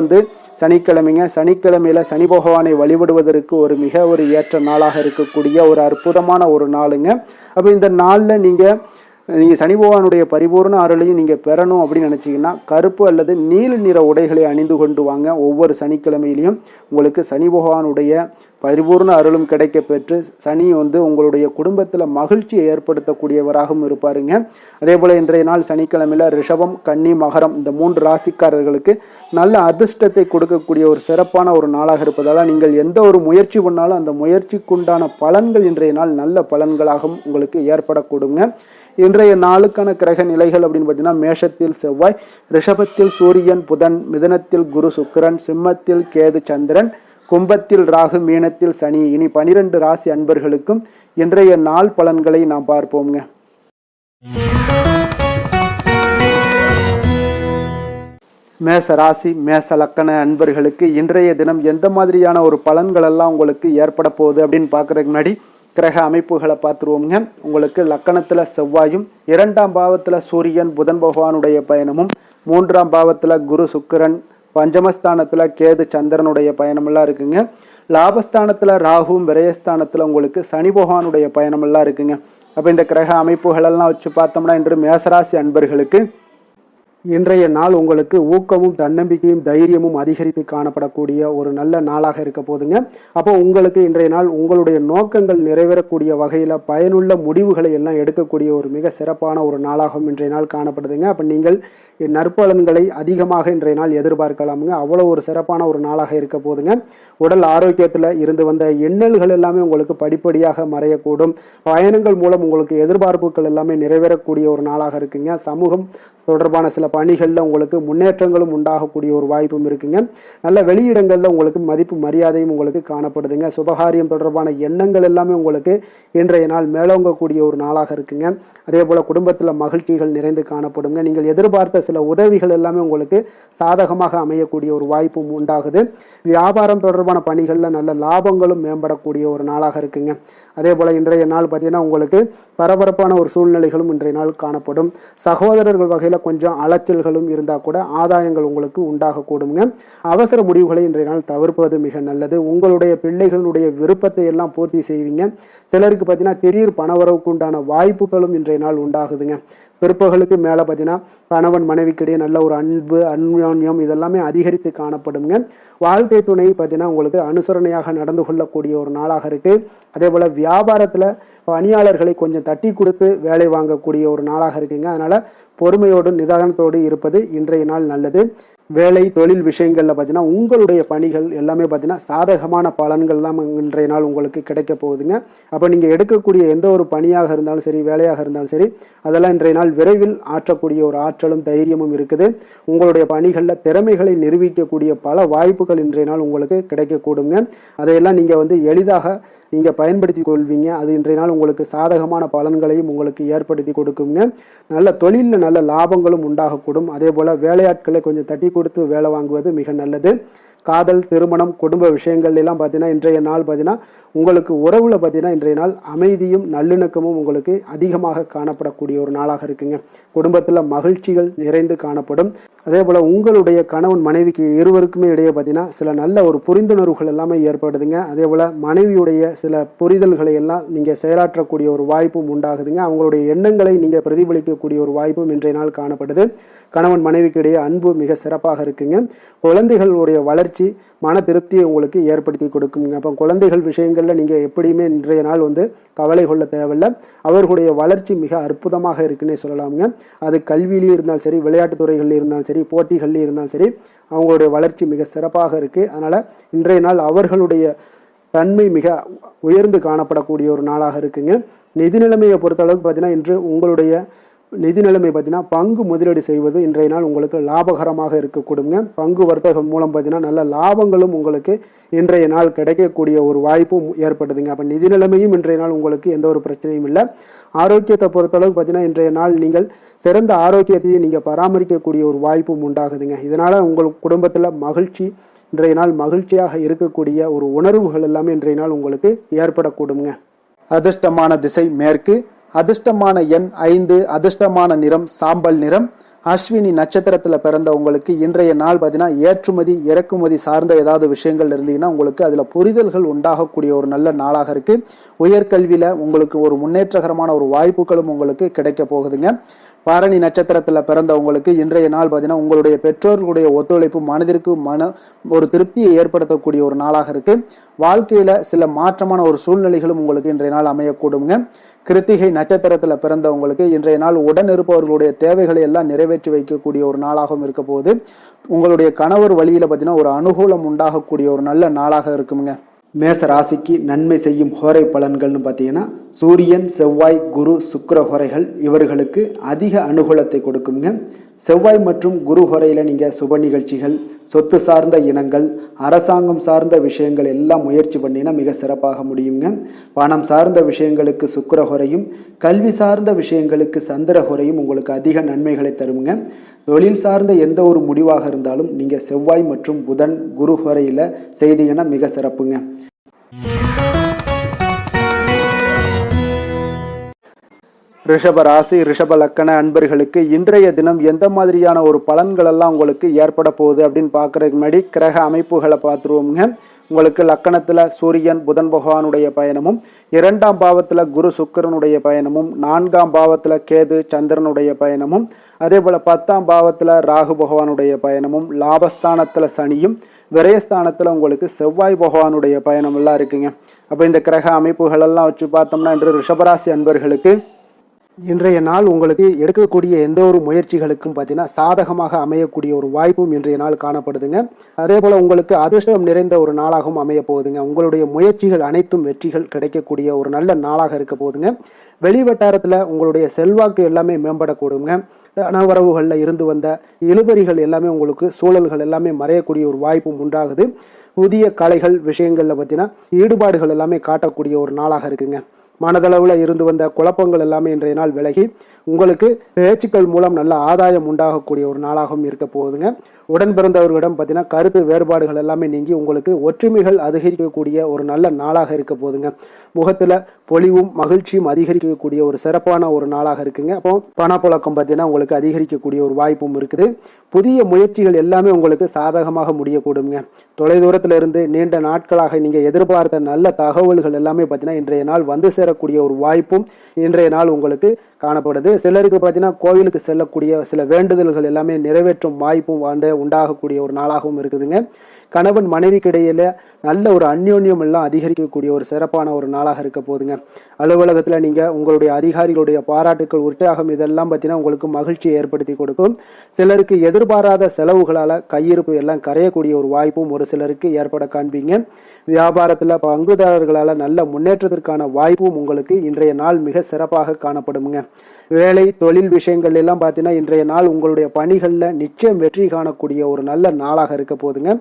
சனிக்கிழமைங்க. சனிக்கிழமையில சனி பகவானை வழிபடுவதற்கு ஒரு ஏற்ற நாளாக இருக்கக்கூடிய ஒரு அற்புதமான ஒரு நாளுங்க. அப்போ இந்த நாளில் நீங்கள் சனி பகவானுடைய பரிபூர்ண அருளையும் நீங்கள் பெறணும் அப்படின்னு நினச்சிங்கன்னா கருப்பு அல்லது நீல நிற உடைகளை அணிந்து கொண்டு வாங்க. ஒவ்வொரு சனிக்கிழமையிலையும் உங்களுக்கு சனி பகவானுடைய பரிபூர்ண அருளும் கிடைக்க பெற்று சனி உங்களுடைய குடும்பத்தில் மகிழ்ச்சியை ஏற்படுத்தக்கூடியவராகவும் இருப்பாருங்க. அதே போல் இன்றைய நாள் சனிக்கிழமையில் ரிஷபம், கன்னி, மகரம் இந்த 3 ராசிக்காரர்களுக்கு நல்ல அதிர்ஷ்டத்தை கொடுக்கக்கூடிய ஒரு சிறப்பான ஒரு நாளாக இருப்பதால் நீங்கள் எந்த ஒரு முயற்சி பண்ணாலும் அந்த முயற்சிக்குண்டான பலன்கள் இன்றைய நாள் நல்ல பலன்களாகவும் உங்களுக்கு ஏற்படக்கூடுங்க. இன்றைய நாளுக்கான கிரக நிலைகள் அப்படின்னு பார்த்தீங்கன்னா மேஷத்தில் செவ்வாய், ரிஷபத்தில் சூரியன், புதன், மிதுனத்தில் குரு, சுக்கிரன், சிம்மத்தில் கேது, சந்திரன், கும்பத்தில் ராகு, மீனத்தில் சனி. இனி 12 ராசி அன்பர்களுக்கும் இன்றைய நாள் பலன்களை நாம் பார்ப்போங்க. மேச ராசி, மேச லக்கண அன்பர்களுக்கு இன்றைய தினம் எந்த மாதிரியான ஒரு பலன்கள் எல்லாம் உங்களுக்கு ஏற்பட போகுது அப்படின்னு பார்க்கறதுக்கு முன்னாடி கிரக அமைப்புகளை பார்த்துருவோங்க. உங்களுக்கு லக்கணத்தில் செவ்வாயும், 2ஆம் பாவத்தில் சூரியன் புதன் பகவானுடைய பயணமும், 3ஆம் பாவத்தில் குரு சுக்கிரன், பஞ்சமஸ்தானத்தில் கேது சந்திரனுடைய பயணமெல்லாம் இருக்குங்க. லாபஸ்தானத்தில் ராகுவும், விரயஸ்தானத்தில் உங்களுக்கு சனி பகவானுடைய பயணமெல்லாம் இருக்குங்க. அப்போ இந்த கிரக அமைப்புகளெல்லாம் வச்சு பார்த்தோம்னா இன்று மேசராசி அன்பர்களுக்கு இன்றைய நாள் உங்களுக்கு ஊக்கமும், தன்னம்பிக்கையும், தைரியமும் அதிகரித்து காணப்படக்கூடிய ஒரு நல்ல நாளாக இருக்க போதுங்க. அப்போ உங்களுக்கு இன்றைய நாள் உங்களுடைய நோக்கங்கள் நிறைவேறக்கூடிய வகையில் பயனுள்ள முடிவுகளை எல்லாம் எடுக்கக்கூடிய ஒரு மிக சிறப்பான ஒரு நாளாகவும் இன்றைய நாள் காணப்படுதுங்க. அப்போ நீங்கள் நற்பலன்களை அதிகமாக இன்றைய நாள் எதிர்பார்க்கலாமுங்க. அவ்வளோ ஒரு சிறப்பான ஒரு நாளாக இருக்க போதுங்க. உடல் ஆரோக்கியத்தில் இருந்து வந்த எண்ணல்கள் எல்லாமே உங்களுக்கு படிப்படியாக மறையக்கூடும். பயணங்கள் மூலம் உங்களுக்கு எதிர்பார்ப்புகள் எல்லாமே நிறைவேறக்கூடிய ஒரு நாளாக இருக்குங்க. சமூகம் தொடர்பான சில பணிகளில் உங்களுக்கு முன்னேற்றங்களும் உண்டாகக்கூடிய ஒரு வாய்ப்பும் இருக்குங்க. நல்ல வெளியிடங்களில் உங்களுக்கு மதிப்பு மரியாதையும் உங்களுக்கு காணப்படுதுங்க. சுபகாரியம் தொடர்பான எண்ணங்கள் எல்லாமே உங்களுக்கு இன்றைய நாள் மேலோங்கக்கூடிய ஒரு நாளாக இருக்குங்க. அதே போல் குடும்பத்தில் மகிழ்ச்சிகள் நிறைந்து காணப்படுங்க. நீங்கள் எதிர்பார்த்த சில உதவிகள் எல்லாமே உங்களுக்கு சாதகமாக அமையக்கூடிய ஒரு வாய்ப்பும் உண்டாகுது. வியாபாரம் தொடர்பான பணிகளில் நல்ல லாபங்களும் மேம்படக்கூடிய ஒரு நாளாக இருக்குங்க. அதே போல் இன்றைய நாள் பார்த்தீங்கன்னா உங்களுக்கு பரபரப்பான ஒரு சூழ்நிலைகளும் இன்றைய நாள் காணப்படும். சகோதரர்கள் வகையில் கொஞ்சம் அலைச்சல்களும் இருந்தால் கூட ஆதாயங்கள் உங்களுக்கு உண்டாகக்கூடுங்க. அவசர முடிவுகளை இன்றைய நாள் தவிர்ப்பது மிக நல்லது. உங்களுடைய பிள்ளைகளுடைய விருப்பத்தை எல்லாம் பூர்த்தி செய்வீங்க. சிலருக்கு பார்த்தீங்கன்னா திடீர் பணவரவுக்கு உண்டான வாய்ப்புகளும் இன்றைய நாள் உண்டாகுதுங்க. பிற்பகலுக்கு மேலே பார்த்தீங்கன்னா கணவன் மனைவிக்கிடையே நல்ல ஒரு அன்பு, அந்யோன்யம் இதெல்லாமே அதிகரித்து காணப்படுங்க. வாழ்க்கை துணை பார்த்தீங்கன்னா உங்களுக்கு அனுசரணையாக நடந்து கொள்ளக்கூடிய ஒரு நாளாக இருக்குது. அதே போல் வியாபாரத்தில் பணியாளர்களை கொஞ்சம் தட்டி கொடுத்து வேலை வாங்கக்கூடிய ஒரு நாளாக இருக்குங்க. அதனால் பொறுமையோடு நிதானத்தோடு இருப்பது இன்றைய நாள் நல்லது. வேலை தொழில் விஷயங்களில் பார்த்தீங்கன்னா உங்களுடைய பணிகள் எல்லாமே பார்த்தீங்கன்னா சாதகமான பலன்கள் தான் இன்றைய நாள் உங்களுக்கு கிடைக்க போகுதுங்க. அப்போ நீங்கள் எடுக்கக்கூடிய எந்த ஒரு பணியாக இருந்தாலும் சரி, வேலையாக இருந்தாலும் சரி, அதெல்லாம் இன்றைய நாள் விரைவில் ஆற்றக்கூடிய ஒரு ஆற்றலும் தைரியமும் இருக்குது. உங்களுடைய பணிகளில் திறமைகளை நிரூபிக்கக்கூடிய பல வாய்ப்புகள் இன்றைய நாள் உங்களுக்கு கிடைக்கக்கூடுங்க. அதையெல்லாம் நீங்கள் எளிதாக நீங்கள் பயன்படுத்தி கொள்வீங்க. அது இன்றைய நாள் உங்களுக்கு சாதகமான பலன்களையும் உங்களுக்கு ஏற்படுத்தி கொடுக்குங்க. நல்ல தொழிலில் நல்ல லாபங்களும் உண்டாகக்கூடும். அதே போல் வேலையாட்களை கொஞ்சம் தட்டி கொடுத்து வேலை வாங்குவது மிக நல்லது. காதல், திருமணம், குடும்ப விஷயங்கள் எல்லாம் பார்த்தீங்கன்னா இன்றைய நாள் பார்த்தீங்கன்னா உங்களுக்கு உறவில் பார்த்தீங்கன்னா இன்றைய நாள் அமைதியும் நல்லிணக்கமும் உங்களுக்கு அதிகமாக காணப்படக்கூடிய ஒரு நாளாக இருக்குங்க. குடும்பத்தில் மகிழ்ச்சிகள் நிறைந்து காணப்படும். அதே போல் உங்களுடைய கணவன் மனைவிக்கு இருவருக்குமே இடையே பார்த்தீங்கன்னா சில நல்ல ஒரு புரிந்துணர்வுகள் எல்லாமே ஏற்படுதுங்க. அதே போல் மனைவியுடைய சில புரிதல்களை எல்லாம் நீங்கள் செயலாற்றக்கூடிய ஒரு வாய்ப்பும் உண்டாகுதுங்க. அவங்களுடைய எண்ணங்களை நீங்கள் பிரதிபலிக்கக்கூடிய ஒரு வாய்ப்பும் இன்றைய நாள் காணப்படுது. கணவன் மனைவிக்கு இடையே அன்பு மிக சிறப்பாக இருக்குங்க. குழந்தைகளுடைய வளர்ச்சி மன திருப்தியை உங்களுக்கு ஏற்படுத்தி கொடுக்குங்க. அப்போ குழந்தைகள் விஷயங்களில் நீங்கள் எப்படியுமே இன்றைய நாள் கவலை கொள்ள தேவையில்லை. அவர்களுடைய வளர்ச்சி மிக அற்புதமாக இருக்குன்னே சொல்லலாமுங்க. அது கல்வியிலையும் இருந்தாலும் சரி, விளையாட்டுத் துறைகளில் இருந்தாலும் சரி, போட்டிகளில் இருந்தாலும் சரி, அவங்களுடைய வளர்ச்சி மிக சிறப்பாக இருக்குது. அதனால் இன்றைய நாள் அவர்களுடைய தன்மை மிக உயர்ந்து காணப்படக்கூடிய ஒரு நாளாக இருக்குங்க. நிதி நிலைமையை பொறுத்தளவுக்கு பார்த்தீங்கன்னா இன்று உங்களுடைய நிதி நிலைமை பார்த்தீங்கன்னா பங்கு முதலீடு செய்வது இன்றைய நாள் உங்களுக்கு லாபகரமாக இருக்கக்கூடுங்க. பங்கு வர்த்தகம் மூலம் பார்த்தீங்கன்னா நல்ல லாபங்களும் உங்களுக்கு இன்றைய நாள் கிடைக்கக்கூடிய ஒரு வாய்ப்பும் ஏற்படுதுங்க. அப்போ நிதி நிலைமையும் இன்றைய நாள் உங்களுக்கு எந்த ஒரு பிரச்சனையும் இல்லை. ஆரோக்கியத்தை பொறுத்தளவுக்கு பார்த்தீங்கன்னா இன்றைய நாள் நீங்கள் சிறந்த ஆரோக்கியத்தையும் நீங்கள் பராமரிக்கக்கூடிய ஒரு வாய்ப்பும் உண்டாகுதுங்க. இதனால் உங்கள் குடும்பத்தில் மகிழ்ச்சி இன்றைய நாள் மகிழ்ச்சியாக இருக்கக்கூடிய ஒரு உணர்வுகள் எல்லாமே இன்றைய நாள் உங்களுக்கு ஏற்படக்கூடுங்க. அதிர்ஷ்டமான திசை மேற்கு, அதிர்ஷ்டமான எண் 5, அதிர்ஷ்டமான நிறம் சாம்பல் நிறம். அஸ்வினி நட்சத்திரத்தில் பிறந்த உங்களுக்கு இன்றைய நாள் பார்த்தீங்கன்னா ஏற்றுமதி இறக்குமதி சார்ந்த ஏதாவது விஷயங்கள் இருந்தீங்கன்னா உங்களுக்கு அதில் புரிதல்கள் உண்டாகக்கூடிய ஒரு நல்ல நாளாக இருக்குது. உயர்கல்வியில் உங்களுக்கு ஒரு முன்னேற்றகரமான ஒரு வாய்ப்புகளும் உங்களுக்கு கிடைக்க போகுதுங்க. பரணி நட்சத்திரத்தில் பிறந்தவங்களுக்கு இன்றைய நாள் பார்த்தீங்கன்னா உங்களுடைய பெற்றோர்களுடைய ஒத்துழைப்பு மனதிற்கு ஒரு திருப்தியை ஏற்படுத்தக்கூடிய ஒரு நாளாக இருக்குது. வாழ்க்கையில் சில மாற்றமான ஒரு சூழ்நிலைகளும் உங்களுக்கு இன்றைய நாள் அமையக்கூடுங்க. கிருத்திகை நட்சத்திரத்தில் பிறந்தவங்களுக்கு இன்றைய நாள் உடன் இருப்பவர்களுடைய தேவைகளை எல்லாம் நிறைவேற்றி வைக்கக்கூடிய ஒரு நாளாகவும் இருக்க போகுது. உங்களுடைய கணவர் வழியில் பார்த்தீங்கன்னா ஒரு அனுகூலம் உண்டாகக்கூடிய ஒரு நல்ல நாளாக இருக்குங்க. மேச ராசிக்கு நன்மை செய்யும் ஹோரை பலன்கள்னு பார்த்தீங்கன்னா சூரியன், செவ்வாய், குரு, சுக்கிர ஹோரைகள் இவர்களுக்கு அதிக அனுகூலத்தை கொடுக்குங்க. செவ்வாய் மற்றும் குரு ஹோரையில் நீங்கள் சுப நிகழ்ச்சிகள், சொத்து சார்ந்த இனங்கள், அரசாங்கம் சார்ந்த விஷயங்கள் எல்லாம் முயற்சி பண்ணினா மிக சிறப்பாக முடியுங்க. பணம் சார்ந்த விஷயங்களுக்கு சுக்கிர ஹோரையும், கல்வி சார்ந்த விஷயங்களுக்கு சந்திர ஹோரையும் உங்களுக்கு அதிக நன்மைகளை தருங்க. தொழில் சார்ந்த எந்த ஒரு முடிவாக இருந்தாலும் நீங்கள் செவ்வாய் மற்றும் புதன், குரு ஹோரையில் செய்தீங்கன்னா மிக சிறப்புங்க. ரிஷப ராசி, ரிஷப லக்கண அன்பர்களுக்கு இன்றைய தினம் எந்த மாதிரியான ஒரு பலன்கள் எல்லாம் உங்களுக்கு ஏற்பட போகுது அப்படின்னு பார்க்கறதுக்கு முன்னாடி கிரக அமைப்புகளை பார்த்துருவோங்க. உங்களுக்கு லக்கணத்தில் சூரியன் புதன் பகவானுடைய பயணமும், 2ஆம் பாவத்தில் குரு சுக்கிரனுடைய பயணமும், 4ஆம் பாவத்தில் கேது சந்திரனுடைய பயணமும், அதே போல் 10ஆம் பாவத்தில் ராகு பகவானுடைய பயணமும், லாபஸ்தானத்தில் சனியும், விரயஸ்தானத்தில் உங்களுக்கு செவ்வாய் பகவானுடைய பயணம் எல்லாம் இருக்குங்க. அப்போ இந்த கிரக அமைப்புகளெல்லாம் வச்சு பார்த்தோம்னா இன்று ரிஷபராசி அன்பர்களுக்கு இன்றைய நாள் உங்களுக்கு எடுக்கக்கூடிய எந்த ஒரு முயற்சிகளுக்கும் பார்த்தீங்கன்னா சாதகமாக அமையக்கூடிய ஒரு வாய்ப்பும் இன்றைய நாள் காணப்படுதுங்க. அதே போல் உங்களுக்கு அதிர்ஷ்டம் நிறைந்த ஒரு நாளாகவும் அமைய போகுதுங்க. உங்களுடைய முயற்சிகள் அனைத்தும் வெற்றிகள் கிடைக்கக்கூடிய ஒரு நல்ல நாளாக இருக்க போகுதுங்க. வெளி வட்டாரத்தில் உங்களுடைய செல்வாக்கு எல்லாமே மேம்படக்கூடுங்க. தனவரவுகளில் இருந்து வந்த இழுபறிகள் எல்லாமே உங்களுக்கு சூழல்கள் எல்லாமே மறையக்கூடிய ஒரு வாய்ப்பும் உண்டாகுது. புதிய கலைகள் விஷயங்களில் பார்த்தீங்கன்னா ஈடுபாடுகள் எல்லாமே காட்டக்கூடிய ஒரு நாளாக இருக்குங்க. மனதளவில் இருந்து வந்த குழப்பங்கள் எல்லாமே இன்றைய நாள் விலகி உங்களுக்கு பேச்சுக்கள் மூலம் நல்ல ஆதாயம் உண்டாகக்கூடிய ஒரு நாளாகவும் இருக்க போகுதுங்க. உடன் பிறந்தவர்களிடம் பார்த்தீங்கன்னா கருத்து வேறுபாடுகள் எல்லாமே நீங்கி உங்களுக்கு ஒற்றுமைகள் அதிகரிக்கக்கூடிய ஒரு நல்ல நாளாக இருக்க போகுதுங்க. முகத்தில் பொலிவும் மகிழ்ச்சியும் அதிகரிக்கக்கூடிய ஒரு சிறப்பான ஒரு நாளாக இருக்குங்க. அப்போ பணப்புழக்கம் பார்த்தீங்கன்னா உங்களுக்கு அதிகரிக்கக்கூடிய ஒரு வாய்ப்பும் இருக்குது. புதிய முயற்சிகள் எல்லாமே உங்களுக்கு சாதகமாக முடியக்கூடுங்க. தொலைதூரத்தில் இருந்து நீண்ட நாட்களாக நீங்கள் எதிர்பார்த்த நல்ல தகவல்கள் எல்லாமே பார்த்தீங்கன்னா இன்றைய நாள் வந்து சேரக்கூடிய ஒரு வாய்ப்பும் இன்றைய நாள் உங்களுக்கு காணப்படுது. சிலருக்கு பார்த்தீங்கன்னா கோவிலுக்கு செல்லக்கூடிய சில வேண்டுதல்கள் எல்லாமே நிறைவேற்றும் வாய்ப்பும் உண்டாகக்கூடிய ஒரு நாளாகவும் இருக்குதுங்க. கணவன் மனைவிக்கு இடையில நல்ல ஒரு அந்யோன்யம் எல்லாம் அதிகரிக்கக்கூடிய ஒரு சிறப்பான ஒரு நாளாக இருக்க போகுதுங்க. அலுவலகத்தில் நீங்கள் உங்களுடைய அதிகாரிகளுடைய பாராட்டுக்கள், உற்சாகம் இதெல்லாம் பார்த்தீங்கன்னா உங்களுக்கு மகிழ்ச்சியை ஏற்படுத்தி கொடுக்கும். சிலருக்கு எதிர்பாராத செலவுகளால் கையிருப்பு எல்லாம் கரையக்கூடிய ஒரு வாய்ப்பும் ஒரு சிலருக்கு ஏற்பட காண்பீங்க. வியாபாரத்தில் பங்குதாரர்களால் நல்ல முன்னேற்றத்திற்கான வாய்ப்பும் உங்களுக்கு இன்றைய நாள் மிக சிறப்பாக காணப்படுங்க. வேலை தொழில் விஷயங்கள் எல்லாம் பார்த்தீங்கன்னா இன்றைய நாள் உங்களுடைய பணிகளில் நிச்சயம் வெற்றி காணக்கூடிய ஒரு நல்ல நாளாக இருக்க போகுதுங்க.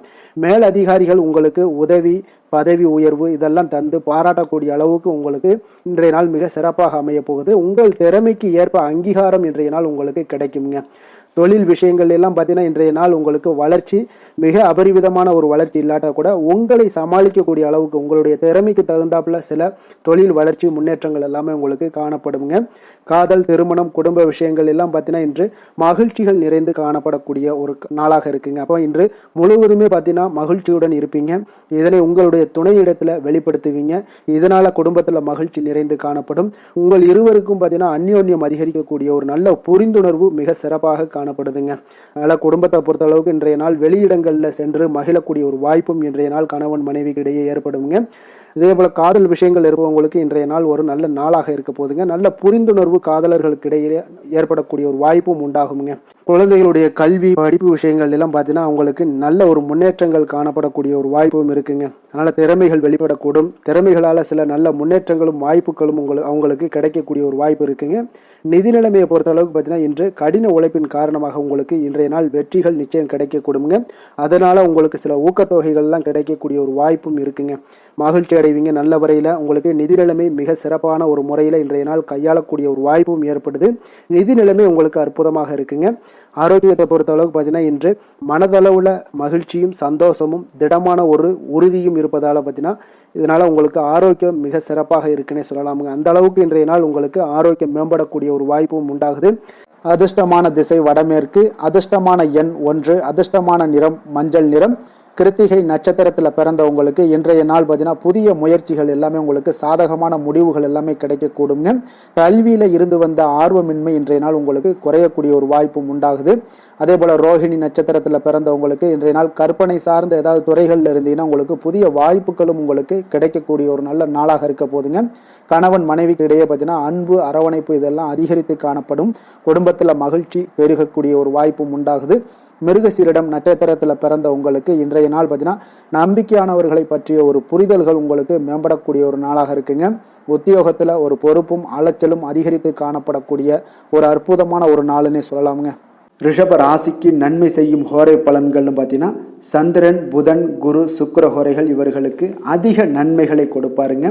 மேலதிகாரிகள் உங்களுக்கு உதவி, பதவி உயர்வு இதெல்லாம் தந்து பாராட்டக்கூடிய அளவுக்கு உங்களுக்கு இன்றைய நாள் மிக சிறப்பாக அமைய போகுது. உங்கள் திறமைக்கு ஏற்ப அங்கீகாரம் இன்றைய நாள் உங்களுக்கு கிடைக்குங்க. தொழில் விஷயங்கள் எல்லாம் பார்த்தீங்கன்னா இன்றைய நாள் உங்களுக்கு வளர்ச்சி மிக அபரிவிதமான ஒரு வளர்ச்சி இல்லாட்டா கூட உங்களை சமாளிக்கக்கூடிய அளவுக்கு உங்களுடைய திறமைக்கு தகுந்தாப்புல சில தொழில் வளர்ச்சி முன்னேற்றங்கள் எல்லாமே உங்களுக்கு காணப்படுங்க. காதல், திருமணம், குடும்ப விஷயங்கள் எல்லாம் பார்த்தீங்கன்னா இன்று மகிழ்ச்சிகள் நிறைந்து காணப்படக்கூடிய ஒரு நாளாக இருக்குங்க. அப்போ இன்று முழுவதுமே பார்த்தீங்கன்னா மகிழ்ச்சியுடன் இருப்பீங்க. இதனை உங்களுடைய துணையிடத்துல வெளிப்படுத்துவீங்க. இதனால குடும்பத்துல மகிழ்ச்சி நிறைந்து காணப்படும். உங்கள் இருவருக்கும் பார்த்தீங்கன்னா அந்யோன்யம் அதிகரிக்கக்கூடிய ஒரு நல்ல புரிந்துணர்வு மிக சிறப்பாக காணப்படுதுங்க. அதனால குடும்பத்தை பொறுத்த அளவுக்கு இன்றைய நாள் வெளியிடங்கள்ல சென்று மகிழக்கூடிய ஒரு வாய்ப்பும் இன்றைய நாள் கணவன் மனைவிக்கு இடையே ஏற்படுங்க. இதே போல காதல் விஷயங்கள் இருப்பவங்களுக்கு இன்றைய நாள் ஒரு நல்ல நாளாக இருக்க போதுங்க. நல்ல புரிந்துணர்வு காதலர்களுக்கு இடையே ஏற்படக்கூடிய ஒரு வாய்ப்பும் உண்டாகுங்க. குழந்தைகளுடைய கல்வி படிப்பு விஷயங்கள் எல்லாம் பார்த்தீங்கன்னா அவங்களுக்கு நல்ல ஒரு முன்னேற்றங்கள் காணப்படக்கூடிய ஒரு வாய்ப்பும் இருக்குங்க. அதனால திறமைகள் வெளிப்படக்கூடும். திறமைகளால சில நல்ல முன்னேற்றங்களும் வாய்ப்புகளும் அவங்களுக்கு கிடைக்கக்கூடிய ஒரு வாய்ப்பு இருக்குங்க. நிதி நிலைமையை பொறுத்த அளவுக்கு பார்த்தீங்கன்னா இன்று கடின உழைப்பின் காரணமாக உங்களுக்கு இன்றைய நாள் வெற்றிகள் நிச்சயம் கிடைக்கக்கூடுங்க. அதனால உங்களுக்கு சில ஊக்கத்தொகைகள்லாம் கிடைக்கக்கூடிய ஒரு வாய்ப்பும் இருக்குங்க. மகிழ்ச்சி அடைவீங்க. நல்ல வரையில் உங்களுக்கு நிதி நிலைமை மிக சிறப்பான ஒரு முறையில் இன்றைய நாள் கையாளக்கூடிய ஒரு வாய்ப்பும் ஏற்படுது. நிதி நிலைமை உங்களுக்கு அற்புதமாக இருக்குங்க. ஆரோக்கியத்தை பொறுத்த அளவுக்கு பார்த்தீங்கன்னா இன்று மனதளவுல மகிழ்ச்சியும் சந்தோஷமும் திடமான ஒரு உறுதியும் இருப்பதால பார்த்தீங்கன்னா இதனால உங்களுக்கு ஆரோக்கியம் மிக சிறப்பாக இருக்குன்னே சொல்லலாமுங்க. அந்த அளவுக்கு இன்றைய நாள் உங்களுக்கு ஆரோக்கியம் மேம்படக்கூடிய ஒரு வாய்ப்பும் உண்டாகுது. அதிர்ஷ்டமான திசை வடமேற்கு, அதிர்ஷ்டமான எண் 1, அதிர்ஷ்டமான நிறம் மஞ்சள் நிறம். கிருத்திகை நட்சத்திரத்தில் பிறந்தவங்களுக்கு இன்றைய நாள் பார்த்தீங்கன்னா புதிய முயற்சிகள் எல்லாமே உங்களுக்கு சாதகமான முடிவுகள் எல்லாமே கிடைக்கக்கூடுங்க. கல்வியில இருந்து வந்த ஆர்வமின்மை இன்றைய நாள் உங்களுக்கு குறையக்கூடிய ஒரு வாய்ப்பும் உண்டாகுது. அதே போல ரோஹிணி நட்சத்திரத்தில் பிறந்தவங்களுக்கு இன்றைய நாள் கற்பனை சார்ந்த ஏதாவது துறைகளில் இருந்தீங்கன்னா உங்களுக்கு புதிய வாய்ப்புகளும் உங்களுக்கு கிடைக்கக்கூடிய ஒரு நல்ல நாளாக இருக்க போதுங்க. கணவன் மனைவிக்கு இடையே பார்த்தீங்கன்னா அன்பு, அரவணைப்பு இதெல்லாம் அதிகரித்து காணப்படும். குடும்பத்தில் மகிழ்ச்சி பெருகக்கூடிய ஒரு வாய்ப்பும் உண்டாகுது. மிருகசீரிடம் நட்சத்திரத்தில் பிறந்த உங்களுக்கு இன்றைய நாள் பார்த்தீங்கன்னா நம்பிக்கையானவர்களை பற்றிய ஒரு புரிதல்கள் உங்களுக்கு மேம்படக்கூடிய ஒரு நாளாக இருக்குங்க. உத்தியோகத்தில் ஒரு பொறுப்பும் அலைச்சலும் அதிகரித்து காணப்படக்கூடிய ஒரு அற்புதமான ஒரு நாளுன்னே சொல்லலாமுங்க. ரிஷப ராசிக்கு நன்மை செய்யும் ஹோரை பலன்கள்னு பார்த்தீங்கன்னா சந்திரன், புதன், குரு, சுக்கிர ஹோரைகள் இவர்களுக்கு அதிக நன்மைகளை கொடுப்பாருங்க.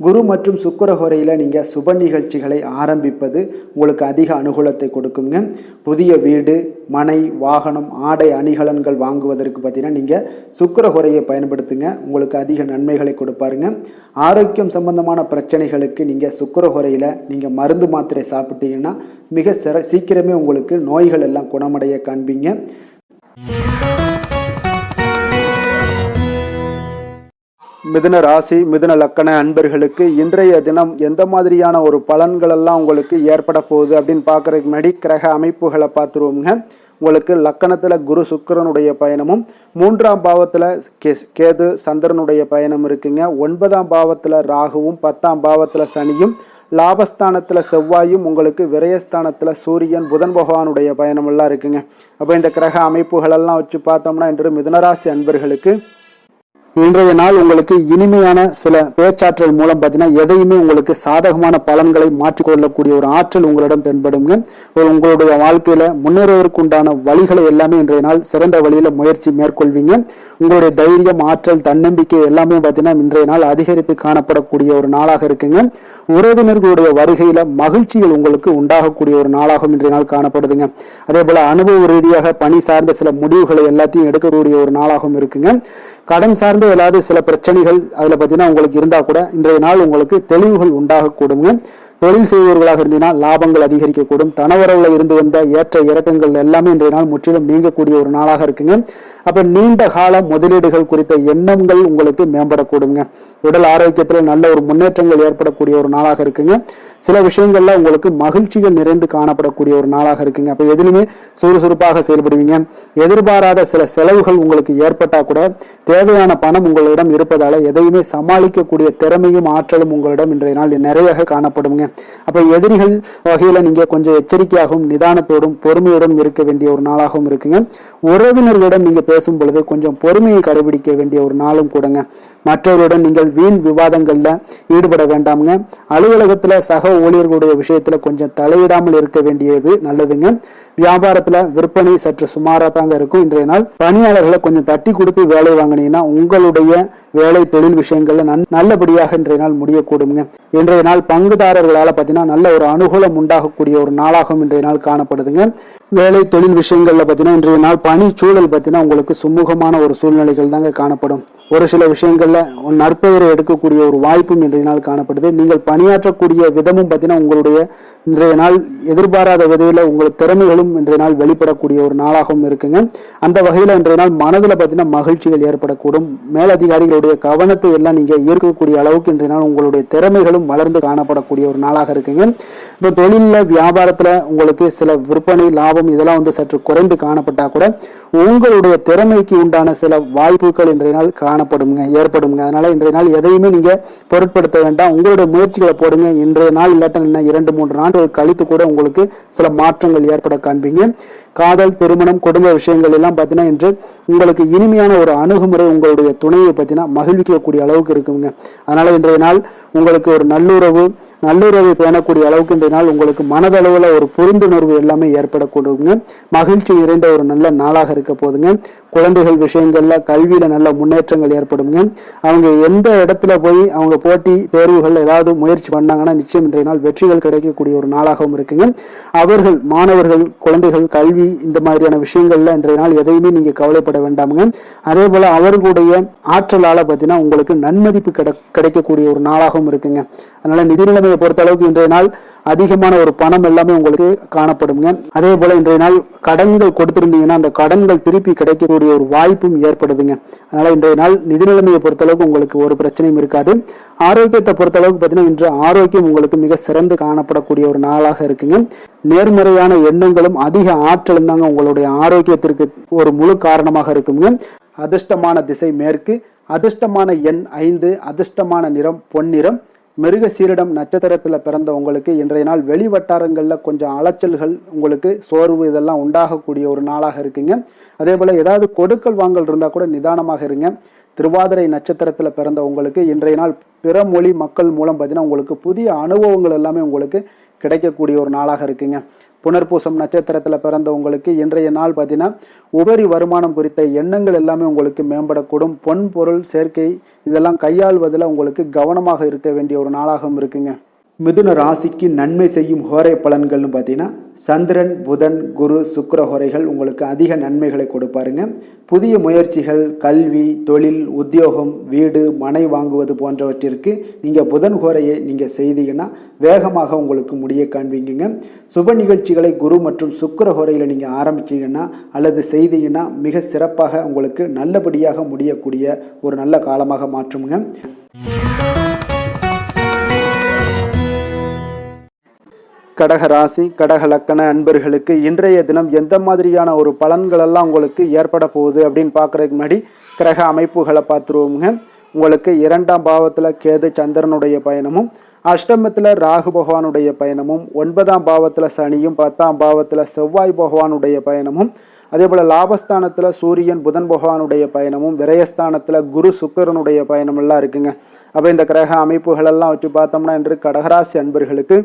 குரு மற்றும் சுக்கிர ஹோரையில் நீங்கள் சுப நிகழ்ச்சிகளை ஆரம்பிப்பது உங்களுக்கு அதிக அனுகூலத்தை கொடுக்குங்க. புதிய வீடு, மனை, வாகனம், ஆடை அணிகலன்கள் வாங்குவதற்கு பார்த்தீங்கன்னா நீங்கள் சுக்கிர ஹோரையை பயன்படுத்துங்க. உங்களுக்கு அதிக நன்மைகளை கொடுப்பாருங்க. ஆரோக்கியம் சம்பந்தமான பிரச்சனைகளுக்கு நீங்கள் சுக்கிர ஹோரையில் நீங்கள் மருந்து மாத்திரை சாப்பிட்டீங்கன்னா மிக சீக்கிரமே உங்களுக்கு நோய்கள் எல்லாம் குணமடைய காண்பீங்க. மிதுன ராசி, மிதுன லக்கண அன்பர்களுக்கு இன்றைய தினம் எந்த மாதிரியான ஒரு பலன்கள் எல்லாம் உங்களுக்கு ஏற்பட போகுது அப்படின்னு பார்க்கறதுக்கு முன்னாடி கிரக அமைப்புகளை பார்த்துருவோங்க. உங்களுக்கு லக்கணத்தில் குரு சுக்கிரனுடைய பயணமும், 3ஆம் பாவத்தில் கேது சந்திரனுடைய பயணம் இருக்குங்க. 9ஆம் பாவத்தில் ராகுவும், 10ஆம் பாவத்தில் சனியும், லாபஸ்தானத்தில் செவ்வாயும், உங்களுக்கு விரயஸ்தானத்தில் சூரியன், புதன் பகவானுடைய பயணம் எல்லாம் இருக்குங்க. அப்போ இந்த கிரக அமைப்புகளெல்லாம் வச்சு பார்த்தோம்னா இன்று மிதுனராசி அன்பர்களுக்கு இன்றைய நாள் உங்களுக்கு இனிமையான சில பேச்சாற்றல் மூலம் பார்த்தீங்கன்னா எதையுமே உங்களுக்கு சாதகமான பலன்களை மாற்றிக்கொள்ளக்கூடிய ஒரு ஆற்றல் உங்களிடம் தென்படுங்க. உங்களுடைய வாழ்க்கையில முன்னேறுவதற்கு உண்டான வழிகளை எல்லாமே இன்றைய நாள் சிறந்த வழியில முயற்சி மேற்கொள்வீங்க. உங்களுடைய தைரியம், ஆற்றல், தன்னம்பிக்கை எல்லாமே பார்த்தீங்கன்னா இன்றைய நாள் அதிகரித்து காணப்படக்கூடிய ஒரு நாளாக இருக்குங்க. உறவினர்களுடைய வருகையில மகிழ்ச்சிகள் உங்களுக்கு உண்டாகக்கூடிய ஒரு நாளாகவும் இன்றைய நாள் காணப்படுதுங்க. அதே போல அனுபவ ரீதியாக பணி சார்ந்த சில முடிவுகளை எல்லாத்தையும் எடுக்கக்கூடிய ஒரு நாளாகவும் இருக்குங்க. கடன் சார்ந்த ஏதாவது சில பிரச்சனைகள் அதுல பார்த்தீங்கன்னா உங்களுக்கு இருந்தா கூட இன்றைய நாள் உங்களுக்கு தெளிவுகள் உண்டாகக்கூடுங்க. தொழில் செய்பவர்களாக இருந்தீங்கன்னா லாபங்கள் அதிகரிக்கக்கூடும். தனவரவுல இருந்து வந்த ஏற்ற இறக்கங்கள் எல்லாமே இன்றைய நாள் முற்றிலும் நீங்கக்கூடிய ஒரு நாளாக இருக்குங்க. அப்ப நீண்ட கால முதலீடுகள் குறித்த எண்ணங்கள் உங்களுக்கு மேம்படக்கூடுங்க. உடல் ஆரோக்கியத்தில் நல்ல ஒரு முன்னேற்றங்கள் ஏற்படக்கூடிய ஒரு நாளாக இருக்குங்க. சில விஷயங்கள்ல உங்களுக்கு மகிழ்ச்சிகள் நிறைந்து காணப்படக்கூடிய ஒரு நாளாக இருக்குங்க. அப்ப எதிலுமே சுறுசுறுப்பாக செயல்படுவீங்க. எதிர்பாராத சில செலவுகள் உங்களுக்கு ஏற்பட்டா கூட தேவையான பணம் உங்களிடம் இருப்பதால எதையுமே சமாளிக்கக்கூடிய திறமையும் ஆற்றலும் உங்களிடம் இன்றைய நாள் நிறைய காணப்படுங்க. அப்ப எதிரிகள் வகையில நீங்க கொஞ்சம் எச்சரிக்கையாகவும் நிதானத்தோடும் பொறுமையோடும் இருக்க வேண்டிய ஒரு நாளாகவும் இருக்குங்க. உறவினர்களிடம் நீங்க பேசும் பொழுது கொஞ்சம் பொறுமையை கடைபிடிக்க வேண்டிய ஒரு நாளும் கூடங்க. மற்றவருடன் நீங்கள் வீண் விவாதங்கள்ல ஈடுபட வேண்டாமுங்க. அலுவலகத்துல சக ஊழியர்களுடைய விஷயத்துல கொஞ்சம் தலையிடாமல் இருக்க வேண்டியது நல்லதுங்க. வியாபாரத்துல விற்பனை சற்று சுமாரா தாங்க இருக்கும். இன்றைய நாள் பணியாளர்களை கொஞ்சம் தட்டி கொடுத்து வேலை வாங்கினீங்கன்னா உங்களுடைய வேலை தொழில் விஷயங்கள்ல நல்லபடியாக இன்றைய நாள் முடியக்கூடுங்க. இன்றைய நாள் பங்குதாரர்களால பார்த்தீங்கன்னா நல்ல ஒரு அனுகூலம் உண்டாகக்கூடிய ஒரு நாளாகவும் இன்றைய நாள் காணப்படுதுங்க. வேலை தொழில் விஷயங்கள்ல பார்த்தீங்கன்னா இன்றைய நாள் பணி சூழல் பார்த்தீங்கன்னா உங்களுக்கு சுமூகமான ஒரு சூழ்நிலைகள் தாங்க காணப்படும். ஒரு சில விஷயங்கள்ல நற்பெயரை எடுக்கக்கூடிய ஒரு வாய்ப்பும் இன்றைய நாள் காணப்படுது. நீங்கள் பணியாற்றக்கூடிய விதமும் பார்த்தீங்கன்னா உங்களுடைய இன்றைய நாள் எதிர்பாராத விதையில உங்கள் திறமைகளும் இன்றைய நாள் வெளிப்படக்கூடிய ஒரு நாளாகவும் இருக்குங்க. அந்த வகையில இன்றைய நாள் மனதில் பார்த்தீங்கன்னா மகிழ்ச்சிகள் ஏற்படக்கூடும். மேலதிகாரிகளுடைய கவனத்தை எல்லாம் நீங்க ஈர்க்கக்கூடிய அளவுக்கு இன்றைய நாள் உங்களுடைய திறமைகளும் வளர்ந்து காணப்படக்கூடிய ஒரு நாளாக இருக்குங்க. இப்போ தொழில வியாபாரத்துல உங்களுக்கு சில விற்பனை லாபம் இதெல்லாம் சற்று குறைந்து காணப்பட்டா கூட உங்களுடைய திறமைக்கு உண்டான சில வாய்ப்புகள் இன்றைய நாள் ஏற்படுங்க. அதனால இன்றைய நாள் எதையுமே நீங்க பொருட்படுத்த வேண்டாம். உங்களுடைய முயற்சிகளை போடுங்க. இன்றைய நாள் இல்லாட்ட 2-3 நாட்கள் கழித்து கூட உங்களுக்கு சில மாற்றங்கள் ஏற்பட காண்பீங்க. காதல், திருமணம், குடும்ப விஷயங்கள் எல்லாம் பார்த்தீங்கன்னா இன்று உங்களுக்கு இனிமையான ஒரு அணுகுமுறை உங்களுடைய துணையை பார்த்தீங்கன்னா மகிழ்விக்கக்கூடிய அளவுக்கு இருக்குங்க. அதனால இன்றைய நாள் உங்களுக்கு ஒரு நல்லுறவை பேணக்கூடிய அளவுக்கு இன்றைய நாள் உங்களுக்கு மனதளவுல ஒரு புரிந்துணர்வு எல்லாமே ஏற்படக்கூடுங்க. மகிழ்ச்சி நிறைந்த ஒரு நல்ல நாளாக இருக்க போதுங்க. குழந்தைகள் விஷயங்கள்ல கல்வியில நல்ல முன்னேற்றங்கள் ஏற்படுங்க. அவங்க எந்த இடத்துல போய் அவங்க போட்டி தேர்வுகள் ஏதாவது முயற்சி பண்ணாங்கன்னா நிச்சயம் இன்றைய நாள் வெற்றிகள் கிடைக்கக்கூடிய ஒரு நாளாகவும் இருக்குங்க. அவர்கள் மாணவர்கள் குழந்தைகள் கல்வி இந்த மாதிரியான விஷயங்கள்ல இன்றைய நாள் எதையுமே நீங்க கவலைப்பட வேண்டாமுங்க. அதே போல அவர்களுடைய ஆற்றலால பார்த்தீங்கன்னா உங்களுக்கு நன்மதிப்பு கிடைக்கக்கூடிய ஒரு நாளாகவும் இருக்குங்க. அதனால நிதி நிலைமையை பொறுத்த அளவுக்கு இன்றைய நாள் அதிகமான ஒரு பணம் எல்லாமே உங்களுக்கு காணப்படுங்க. அதே போல இன்றைய நாள் கடன்கள் கொடுத்திருந்தீங்கன்னா அந்த கடன்கள் திருப்பி கிடைக்கக்கூடிய ஒரு வாய்ப்பும் ஏற்படுதுங்க. அதனால இன்றைய நாள் நிதி நிலைமையை பொறுத்த அளவுக்கு உங்களுக்கு ஒரு பிரச்சனையும் இருக்காது. ஆரோக்கியத்தை பொறுத்த அளவுக்கு பார்த்தீங்கன்னா இன்று ஆரோக்கியம் உங்களுக்கு மிக சிறந்து காணப்படக்கூடிய ஒரு நாளாக இருக்குங்க. நேர்மறையான எண்ணங்களும் அதிக ஆற்றலும் தாங்க உங்களுடைய ஆரோக்கியத்திற்கு ஒரு முழு காரணமாக இருக்குங்க. அதிர்ஷ்டமான திசை மேற்கு, அதிர்ஷ்டமான எண் 5, அதிர்ஷ்டமான நிறம் பொன்னிறம். மிருக சீரிடம் நட்சத்திரத்துல பிறந்த உங்களுக்கு இன்றைய நாள் வெளி வட்டாரங்கள்ல கொஞ்சம் அலைச்சல்கள் உங்களுக்கு சோர்வு இதெல்லாம் உண்டாகக்கூடிய ஒரு நாளாக இருக்குங்க. அதே போல ஏதாவது கொடுக்கல் வாங்கல் இருந்தா கூட நிதானமாக இருங்க. திருவாதிரை நட்சத்திரத்துல பிறந்த உங்களுக்கு இன்றைய நாள் பிற மொழி மக்கள் மூலம் பார்த்தீங்கன்னா உங்களுக்கு புதிய அனுபவங்கள் எல்லாமே உங்களுக்கு கிடைக்கக்கூடிய ஒரு நாளாக இருக்குங்க. புனர்பூசம் நட்சத்திரத்துல பிறந்த உங்களுக்கு இன்றைய நாள் பார்த்தீங்கன்னா உபரி வருமானம் குறித்த எண்ணங்கள் எல்லாமே உங்களுக்கு மேம்படக்கூடும். பொன் பொருள் சேர்க்கை இதெல்லாம் கையாள்வதில் உங்களுக்கு கவனமாக இருக்க வேண்டிய ஒரு நாளாகவும் இருக்குங்க. மிதுன ராசிக்கு நன்மை செய்யும் ஹோரை பலன்கள்னு பார்த்தீங்கன்னா சந்திரன், புதன், குரு, சுக்கிர ஹோரைகள் உங்களுக்கு அதிக நன்மைகளை கொடுப்பாருங்க. புதிய முயற்சிகள், கல்வி, தொழில், உத்தியோகம், வீடு, மனை வாங்குவது போன்றவற்றிற்கு நீங்கள் புதன் ஹோரையை நீங்கள் செய்தீங்கன்னா வேகமாக உங்களுக்கு முடிய காண்பீங்க. சுப நிகழ்ச்சிகளை குரு மற்றும் சுக்கிர ஹோரையில் நீங்கள் ஆரம்பிச்சீங்கன்னா அல்லது செய்தீங்கன்னா மிக சிறப்பாக உங்களுக்கு நல்லபடியாக முடியக்கூடிய ஒரு நல்ல காலமாக மாற்றுங்க. கடக ராசி, கடக லக்கண அன்பர்களுக்கு இன்றைய தினம் எந்த மாதிரியான ஒரு பலன்கள் எல்லாம் உங்களுக்கு ஏற்பட போகுது அப்படின்னு பார்க்கறதுக்கு முன்னாடி கிரக அமைப்புகளை பார்த்துருவோங்க. உங்களுக்கு 2ஆம் பாவத்தில் கேது சந்திரனுடைய பயணமும், அஷ்டமத்தில் ராகு பகவானுடைய பயணமும், 9ஆம் பாவத்தில் சனியும், 10ஆம் பாவத்தில் செவ்வாய் பகவானுடைய பயணமும், அதே போல் லாபஸ்தானத்தில் சூரியன் புதன் பகவானுடைய பயணமும், விரயஸ்தானத்தில் குரு சுக்கிரனுடைய பயணம் எல்லாம் இருக்குங்க. அப்போ இந்த கிரக அமைப்புகளெல்லாம் வச்சு பார்த்தோம்னா இன்று கடகராசி அன்பர்களுக்கு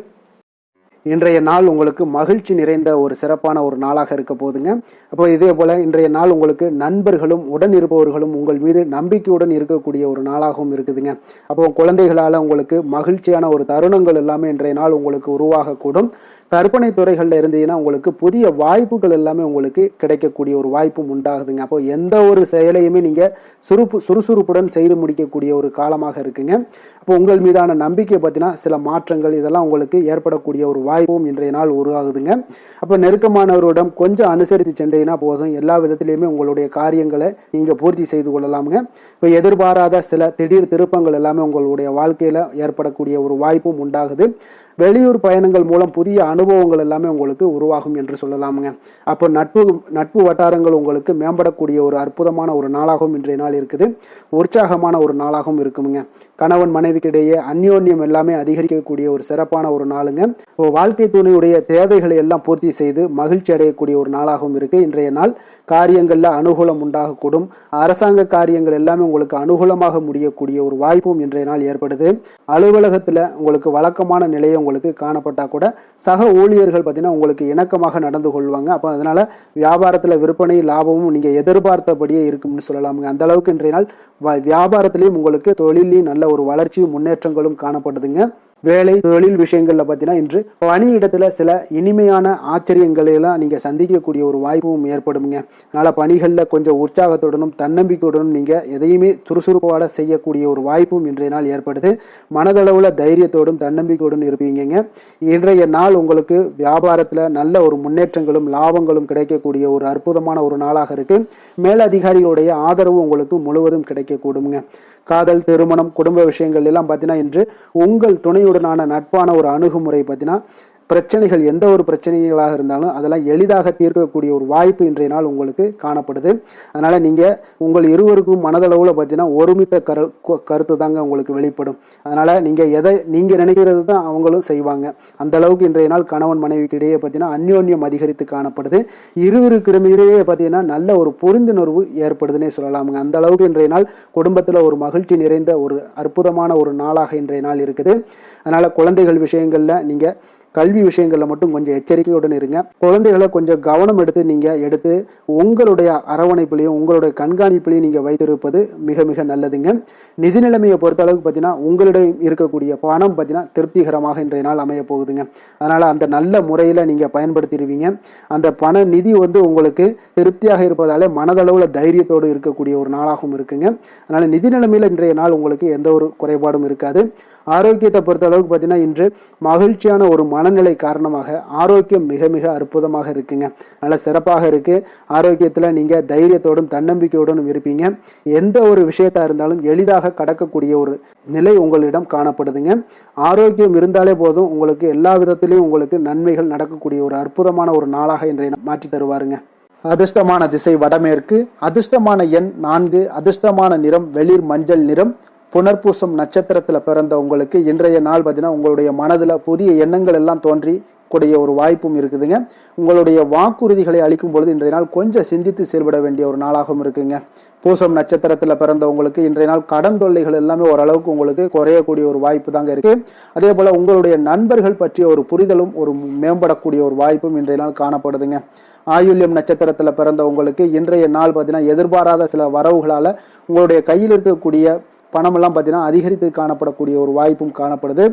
இன்றைய நாள் உங்களுக்கு மகிழ்ச்சி நிறைந்த ஒரு சிறப்பான ஒரு நாளாக இருக்க போதுங்க. அப்போ இதே போல் இன்றைய நாள் உங்களுக்கு நண்பர்களும் உடன் இருப்பவர்களும் உங்கள் மீது நம்பிக்கையுடன் இருக்கக்கூடிய ஒரு நாளாகவும் இருக்குதுங்க. அப்போ குழந்தைகளால் உங்களுக்கு மகிழ்ச்சியான ஒரு தருணங்கள் எல்லாமே இன்றைய நாள் உங்களுக்கு உருவாகக்கூடும். கற்பனை துறைகளில் இருந்தீங்கன்னா உங்களுக்கு புதிய வாய்ப்புகள் எல்லாமே உங்களுக்கு கிடைக்கக்கூடிய ஒரு வாய்ப்பும் உண்டாகுதுங்க. அப்போ எந்த ஒரு செயலையுமே நீங்கள் சுறுசுறுப்புடன் செய்து முடிக்கக்கூடிய ஒரு காலமாக இருக்குங்க. அப்போ உங்கள் மீதான நம்பிக்கை பார்த்தீங்கன்னா சில மாற்றங்கள் இதெல்லாம் உங்களுக்கு ஏற்படக்கூடிய ஒரு வாய்ப்பும் இன்றைய நாள் உருவாகுதுங்க. அப்போ நெருக்கமானவரிடம் கொஞ்சம் அனுசரித்து சென்றீங்கன்னா போதும், எல்லா விதத்திலையுமே உங்களுடைய காரியங்களை நீங்கள் பூர்த்தி செய்து கொள்ளலாமுங்க. இப்போ எதிர்பாராத சில திடீர் திருப்பங்கள் எல்லாமே உங்களுடைய வாழ்க்கையில் ஏற்படக்கூடிய ஒரு வாய்ப்பும் உண்டாகுது. வெளியூர் பயணங்கள் மூலம் புதிய அனுபவங்கள் எல்லாமே உங்களுக்கு உருவாகும் என்று சொல்லலாமுங்க. அப்போ நட்பு வட்டாரங்கள் உங்களுக்கு மேம்படக்கூடிய ஒரு அற்புதமான ஒரு நாளாகவும் இன்றைய நாள் இருக்குது. உற்சாகமான ஒரு நாளாகவும் இருக்குமுங்க. கணவன் மனைவிக்கிடையே அந்யோன்யம் எல்லாமே அதிகரிக்கக்கூடிய ஒரு சிறப்பான ஒரு நாளுங்க. வாழ்க்கை துணையுடைய தேவைகளை எல்லாம் பூர்த்தி செய்து மகிழ்ச்சி அடையக்கூடிய ஒரு நாளாகவும் இருக்கு இன்றைய நாள். காரியங்கள்ல அனுகூலம் உண்டாகக்கூடும். அரசாங்க காரியங்கள் எல்லாமே உங்களுக்கு அனுகூலமாக முடியக்கூடிய ஒரு வாய்ப்பும் இன்றைய நாள் ஏற்படுது. அலுவலகத்துல உங்களுக்கு வழக்கமான நிலையை உங்களுக்கு காணப்பட்டால் கூட சக ஊழியர்கள் பார்த்தீங்கன்னா உங்களுக்கு இணக்கமாக நடந்து கொள்வாங்க. அப்போ அதனால் வியாபாரத்தில் விற்பனை லாபமும் நீங்கள் எதிர்பார்த்தபடியே இருக்கும்னு சொல்லலாமுங்க. அந்த அளவுக்கு இன்றைய நாள் வியாபாரத்திலையும் உங்களுக்கு தொழிலையும் நல்ல ஒரு வளர்ச்சியும் முன்னேற்றங்களும் காணப்படுதுங்க. வேலை தொழில் விஷயங்கள்ல பார்த்தீங்கன்னா இன்று பணியிடத்துல சில இனிமையான ஆச்சரியங்களை எல்லாம் நீங்க சந்திக்கக்கூடிய ஒரு வாய்ப்பும் ஏற்படுங்க. அதனால பணிகள்ல கொஞ்சம் உற்சாகத்துடனும் தன்னம்பிக்கையுடனும் நீங்க எதையுமே சுறுசுறுப்போட செய்யக்கூடிய ஒரு வாய்ப்பும் இன்றைய நாள் ஏற்படுது. மனதளவுல தைரியத்தோடும் தன்னம்பிக்கையுடன் இருப்பீங்க. இன்றைய நாள் உங்களுக்கு வியாபாரத்துல நல்ல ஒரு முன்னேற்றங்களும் லாபங்களும் கிடைக்கக்கூடிய ஒரு அற்புதமான ஒரு நாளாக இருக்கு. மேலதிகாரிகளுடைய ஆதரவு உங்களுக்கு முழுவதும் கிடைக்கக்கூடுங்க. காதல், திருமணம், குடும்ப விஷயங்கள் எல்லாம் பார்த்தீங்கன்னா இன்று உங்கள் துணையுடனான நட்பான ஒரு அணுகுமுறை பார்த்தீங்கன்னா பிரச்சனைகள் எந்த ஒரு பிரச்சனைகளாக இருந்தாலும் அதெல்லாம் எளிதாக தீர்க்கக்கூடிய ஒரு வாய்ப்பு இன்றைய நாள் உங்களுக்கு காணப்படுது. அதனால் நீங்கள் உங்கள் இருவருக்கும் மனதளவில் பார்த்தீங்கன்னா ஒருமித்த கருத்து தாங்க உங்களுக்கு வெளிப்படும். அதனால் நீங்கள் எதை நீங்கள் நினைக்கிறது தான் அவங்களும் செய்வாங்க. அந்த அளவுக்கு இன்றைய நாள் கணவன் மனைவிக்கு இடையே பார்த்தீங்கன்னா அந்யோன்யம் அதிகரித்து காணப்படுது. இருவருக்கிடமிடையே பார்த்தீங்கன்னா நல்ல ஒரு புரிந்துணர்வு ஏற்படுதுன்னே சொல்லலாமுங்க. அந்த அளவுக்கு இன்றைய நாள் குடும்பத்தில் ஒரு மகிழ்ச்சி நிறைந்த ஒரு அற்புதமான ஒரு நாளாக இன்றைய நாள் இருக்குது. அதனால் குழந்தைகள் விஷயங்களில் நீங்கள் கல்வி விஷயங்களில் மட்டும் கொஞ்சம் எச்சரிக்கையுடன் இருங்க. குழந்தைகளை கொஞ்சம் கவனம் எடுத்து உங்களுடைய அரவணைப்பிலையும் உங்களுடைய கண்காணிப்பிலையும் நீங்கள் வைத்திருப்பது மிக மிக நல்லதுங்க. நிதி நிலைமையை பொறுத்த அளவுக்கு பார்த்தீங்கன்னா உங்களிடம் இருக்கக்கூடிய பணம் பார்த்தீங்கன்னா திருப்திகரமாக இன்றைய நாள் அமைய போகுதுங்க. அதனால் அந்த நல்ல முறையில் நீங்கள் பயன்படுத்திடுவீங்க. அந்த பண நிதி உங்களுக்கு திருப்தியாக இருப்பதாலே மனதளவில் தைரியத்தோடு இருக்கக்கூடிய ஒரு நாளாகவும் இருக்குங்க. அதனால் நிதி நிலைமையில் இன்றைய நாள் உங்களுக்கு எந்த ஒரு குறைபாடும் இருக்காது. ஆரோக்கியத்தை பொறுத்த அளவுக்கு பார்த்தீங்கன்னா இன்று மகிழ்ச்சியான ஒரு மனநிலை காரணமாக ஆரோக்கியம் மிக மிக அற்புதமாக இருக்குங்க. நல்ல சிறப்பாக இருக்கு. ஆரோக்கியத்தில் நீங்கள் தைரியத்தோடும் தன்னம்பிக்கையோடும் இருப்பீங்க. எந்த ஒரு விஷயத்தா இருந்தாலும் எளிதாக கடக்கக்கூடிய ஒரு நிலை உங்களிடம் காணப்படுதுங்க. ஆரோக்கியம் இருந்தாலே போதும் உங்களுக்கு எல்லா விதத்திலையும் உங்களுக்கு நன்மைகள் நடக்கக்கூடிய ஒரு அற்புதமான ஒரு நாளாக இன்றைய மாற்றி தருவாருங்க. அதிர்ஷ்டமான திசை வடமேற்கு, அதிர்ஷ்டமான எண் 4, அதிர்ஷ்டமான நிறம் வெளிர் மஞ்சள் நிறம். புனர்பூசம் நட்சத்திரத்தில் பிறந்த உங்களுக்கு இன்றைய நாள் பார்த்தீங்கன்னா உங்களுடைய மனதில் புதிய எண்ணங்கள் எல்லாம் தோன்றி கூடிய ஒரு வாய்ப்பும் இருக்குதுங்க. உங்களுடைய வாக்குறுதிகளை அளிக்கும் பொழுது இன்றைய நாள் கொஞ்சம் சிந்தித்து செயல்பட வேண்டிய ஒரு நாளாகவும் இருக்குங்க. பூசம் நட்சத்திரத்தில் பிறந்தவங்களுக்கு இன்றைய நாள் கடன் தொல்லைகள் எல்லாமே ஓரளவுக்கு உங்களுக்கு குறையக்கூடிய ஒரு வாய்ப்பு தாங்க இருக்கு. அதே போல உங்களுடைய நண்பர்கள் பற்றிய ஒரு புரிதலும் ஒரு மேம்படக்கூடிய ஒரு வாய்ப்பும் இன்றைய நாள் காணப்படுதுங்க. ஆயுள்யம் நட்சத்திரத்தில் பிறந்தவங்களுக்கு இன்றைய நாள் பார்த்தீங்கன்னா எதிர்பாராத சில வரவுகளால் உங்களுடைய கையில் இருக்கக்கூடிய பணமெல்லாம் பார்த்தீங்கன்னா அதிகரித்து காணப்படக்கூடிய ஒரு வாய்ப்பும் காணப்படுது.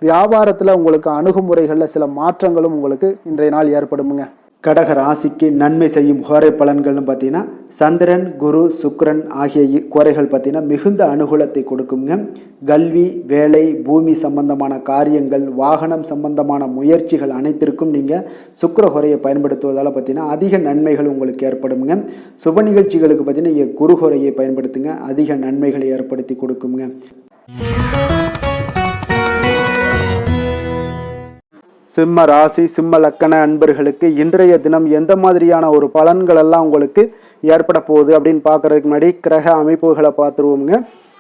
வியாபாரத்தில் உங்களுக்கு அணுகுமுறைகளில் சில மாற்றங்களும் உங்களுக்கு இன்றைய நாள் ஏற்படுமுங்க. கடக ராசிக்கு நன்மை செய்யும் கோரை பலன்கள்னு பார்த்தீங்கன்னா சந்திரன், குரு, சுக்கிரன் ஆகிய கோரைகள் பார்த்தீங்கன்னா மிகுந்த அனுகூலத்தை கொடுக்குங்க. கல்வி, வேலை, பூமி சம்பந்தமான காரியங்கள், வாகனம் சம்பந்தமான முயற்சிகள் அனைத்திற்கும் நீங்கள் சுக்கிர கோரையை பயன்படுத்துவதால் பார்த்தீங்கன்னா அதிக நன்மைகள் உங்களுக்கு ஏற்படுங்க. சுப நிகழ்ச்சிகளுக்கு பார்த்தீங்கன்னா நீங்கள் குரு கோரையை பயன்படுத்துங்க, அதிக நன்மைகளை ஏற்படுத்தி கொடுக்குங்க. சிம்ம ராசி, சிம்ம லக்கண அன்பர்களுக்கு இன்றைய தினம் எந்த மாதிரியான ஒரு பலன்கள் எல்லாம் உங்களுக்கு ஏற்பட போகுது அப்படின்னு பார்க்கறதுக்கு முன்னாடி கிரக அமைப்புகளை பார்த்துருவோங்க.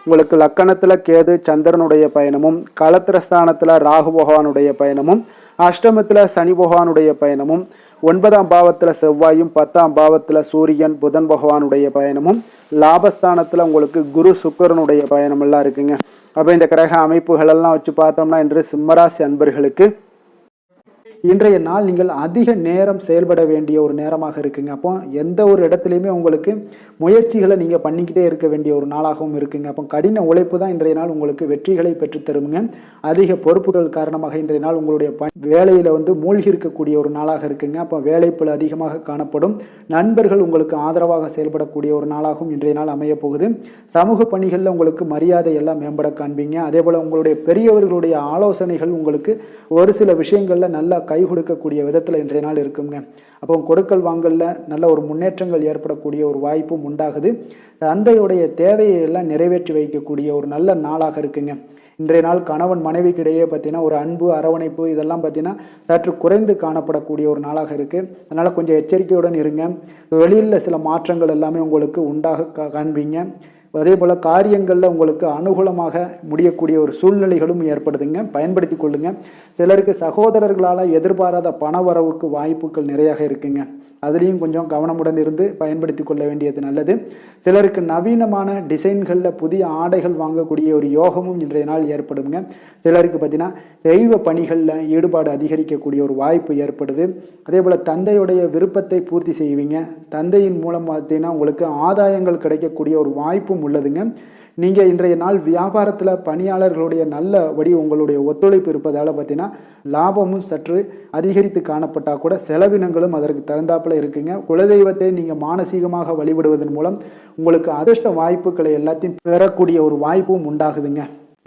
உங்களுக்கு லக்கணத்தில் கேது சந்திரனுடைய பயணமும், களத்திரஸ்தானத்தில் ராகு பகவானுடைய பயணமும், அஷ்டமத்தில் சனி பகவானுடைய பயணமும், 9ஆம் பாவத்தில் செவ்வாயும், 10ஆம் பாவத்தில் சூரியன் புதன் பகவானுடைய பயணமும், லாபஸ்தானத்தில் உங்களுக்கு குரு சுக்கிரனுடைய பயணம் எல்லாம் இருக்குங்க. அப்போ இந்த கிரக அமைப்புகள் எல்லாம் வச்சு பார்த்தோம்னா இன்று சிம்மராசி அன்பர்களுக்கு இன்றைய நாள் நீங்கள் அதிக நேரம் செயல்பட வேண்டிய ஒரு நேரமாக இருக்குங்க. அப்போ எந்த ஒரு இடத்துலையுமே உங்களுக்கு முயற்சிகளை நீங்கள் பண்ணிக்கிட்டே இருக்க வேண்டிய ஒரு நாளாகவும் இருக்குங்க. அப்போ கடின உழைப்பு தான் இன்றைய நாள் உங்களுக்கு வெற்றிகளை பெற்றுத்தருங்க. அதிக பொறுப்புகள் காரணமாக இன்றைய நாள் உங்களுடைய வேலையில் மூழ்கி இருக்கக்கூடிய ஒரு நாளாக இருக்குங்க. அப்போ வேலைப்பளு அதிகமாக காணப்படும். நண்பர்கள் உங்களுக்கு ஆதரவாக செயல்படக்கூடிய ஒரு நாளாகவும் இன்றைய நாள் அமைய போகுது. சமூக பணிகளில் உங்களுக்கு மரியாதை எல்லாம் மேம்பட காண்பீங்க. அதே போல் உங்களுடைய பெரியவர்களுடைய ஆலோசனைகள் உங்களுக்கு ஒரு சில விஷயங்களில் நல்ல கை கொடுக்கக்கூடிய விதத்தில் இன்றைய நாள் இருக்குங்க. அப்போ கொடுக்கல் வாங்கல்ல நல்ல ஒரு முன்னேற்றங்கள் ஏற்படக்கூடிய ஒரு வாய்ப்பும் உண்டாகுது. தந்தையுடைய தேவையை எல்லாம் நிறைவேற்றி வைக்கக்கூடிய ஒரு நல்ல நாளாக இருக்குங்க. இன்றைய நாள் கணவன் மனைவிக்கு இடையே பார்த்தீங்கன்னா ஒரு அன்பு, அரவணைப்பு இதெல்லாம் பார்த்தீங்கன்னா சற்று குறைந்து காணப்படக்கூடிய ஒரு நாளாக இருக்குது. அதனால் கொஞ்சம் எச்சரிக்கையுடன் இருங்க. வெளியில் சில மாற்றங்கள் எல்லாமே உங்களுக்கு உண்டாக காண்பீங்க. அதே போல் காரியங்களில் உங்களுக்கு அனுகூலமாக முடியக்கூடிய ஒரு சூழ்நிலைகளும் ஏற்படுதுங்க, பயன்படுத்தி கொள்ளுங்க. சிலருக்கு சகோதரர்களால் எதிர்பாராத பண வரவுக்கு வாய்ப்புகள் நிறையாக இருக்குங்க, அதுலேயும் கொஞ்சம் கவனமுடன் இருந்து பயன்படுத்தி கொள்ள வேண்டியது நல்லது. சிலருக்கு நவீனமான டிசைன்களில் புதிய ஆடைகள் வாங்கக்கூடிய ஒரு யோகமும் இன்றைய நாள் ஏற்படுங்க. சிலருக்கு பார்த்தீங்கன்னா தெய்வ பணிகளில் ஈடுபாடு அதிகரிக்கக்கூடிய ஒரு வாய்ப்பு ஏற்படுது. அதே போல் தந்தையுடைய விருப்பத்தை பூர்த்தி செய்வீங்க. தந்தையின் மூலம் பார்த்தீங்கன்னா உங்களுக்கு ஆதாயங்கள் கிடைக்கக்கூடிய ஒரு வாய்ப்பும் உள்ளதுங்க. நீங்கள் இன்றைய நாள் வியாபாரத்தில் பணியாளர்களுடைய நல்லபடி உங்களுடைய ஒத்துழைப்பு இருப்பதால் பார்த்தீங்கன்னா லாபமும் சற்று அதிகரித்து காணப்பட்டால் கூட செலவினங்களும் அதற்கு தகுந்தாப்பில் இருக்குங்க. குலதெய்வத்தை நீங்கள் மானசீகமாக வழிபடுவதன் மூலம் உங்களுக்கு அதிர்ஷ்ட வாய்ப்புகளை எல்லாத்தையும் பெறக்கூடிய ஒரு வாய்ப்பும் உண்டாகுதுங்க.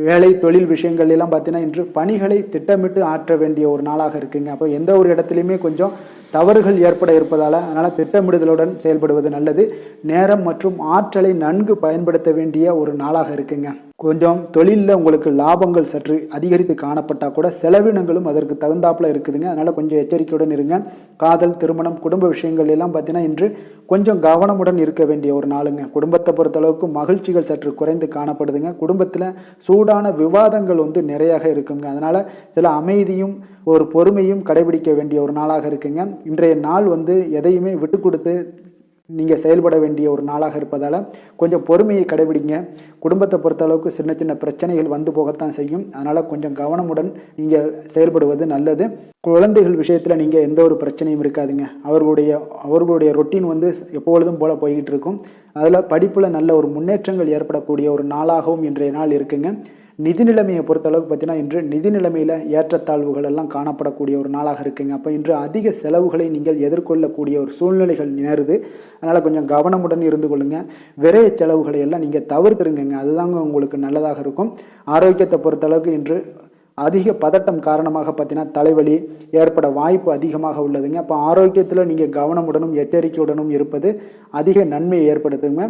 வேலை தொழில் விஷயங்கள் எல்லாம் பார்த்தீங்கன்னா இன்று பணிகளை திட்டமிட்டு ஆற்ற வேண்டிய ஒரு நாளாக இருக்குங்க. அப்போ எந்த ஒரு இடத்துலையுமே கொஞ்சம் தவறுகள் ஏற்பட இருப்பதால் அதனால் திட்டமிடுதலுடன் செயல்படுவது நல்லது. நேரம் மற்றும் ஆற்றலை நன்கு பயன்படுத்த வேண்டிய ஒரு நாளாக இருக்குங்க. கொஞ்சம் தொழிலில் உங்களுக்கு லாபங்கள் சற்று அதிகரித்து காணப்பட்டால் கூட செலவினங்களும் அதற்கு தகுந்தாப்பில் இருக்குதுங்க. அதனால் கொஞ்சம் எச்சரிக்கையுடன் இருங்க. காதல், திருமணம், குடும்ப விஷயங்கள் எல்லாம் பார்த்தீங்கன்னா இன்று கொஞ்சம் கவனமுடன் இருக்க வேண்டிய ஒரு நாளுங்க. குடும்பத்தை பொறுத்தளவுக்கு மகிழ்ச்சிகள் சற்று குறைந்து காணப்படுதுங்க. குடும்பத்தில் சூடான விவாதங்கள் நிறையாக இருக்குங்க. அதனால் சில அமைதியும் ஒரு பொறுமையும் கடைபிடிக்க வேண்டிய ஒரு நாளாக இருக்குங்க. இன்றைய நாள் எதையுமே விட்டு கொடுத்து நீங்கள் செயல்பட வேண்டிய ஒரு நாளாக இருப்பதால் கொஞ்சம் பொறுமையை கடைபிடிங்க. குடும்பத்தை பொறுத்தளவுக்கு சின்ன சின்ன பிரச்சனைகள் வந்து போகத்தான் செய்யும். அதனால் கொஞ்சம் கவனமுடன் நீங்கள் செயல்படுவது நல்லது. குழந்தைகள் விஷயத்தில் நீங்கள் எந்த ஒரு பிரச்சனையும் இருக்காதுங்க. அவர்களுடைய ரொட்டீன் எப்பொழுதும் போல் போய்கிட்டு இருக்கும். அதில் படிப்பில் நல்ல ஒரு முன்னேற்றங்கள் ஏற்படக்கூடிய ஒரு நாளாகவும் இன்றைய நாள் இருக்குங்க. நிதி நிலைமையை பொறுத்தளவுக்கு பார்த்தீங்கன்னா இன்று நிதி நிலைமையில் ஏற்றத்தாழ்வுகள் எல்லாம் காணப்படக்கூடிய ஒரு நாளாக இருக்குங்க. அப்போ இன்று அதிக செலவுகளை நீங்கள் எதிர்கொள்ளக்கூடிய ஒரு சூழ்நிலைகள் நேருது. அதனால் கொஞ்சம் கவனமுடன் இருந்து கொள்ளுங்க. விரைய செலவுகளை எல்லாம் நீங்கள் தவிர்த்துருங்க, அதுதாங்க உங்களுக்கு நல்லதாக இருக்கும். ஆரோக்கியத்தை பொறுத்தளவுக்கு இன்று அதிக பதட்டம் காரணமாக பார்த்தீங்கன்னா தலைவலி ஏற்பட வாய்ப்பு அதிகமாக உள்ளதுங்க. அப்போ ஆரோக்கியத்தில் நீங்கள் கவனமுடனும் எச்சரிக்கையுடனும் இருப்பது அதிக நன்மையை ஏற்படுத்துங்க.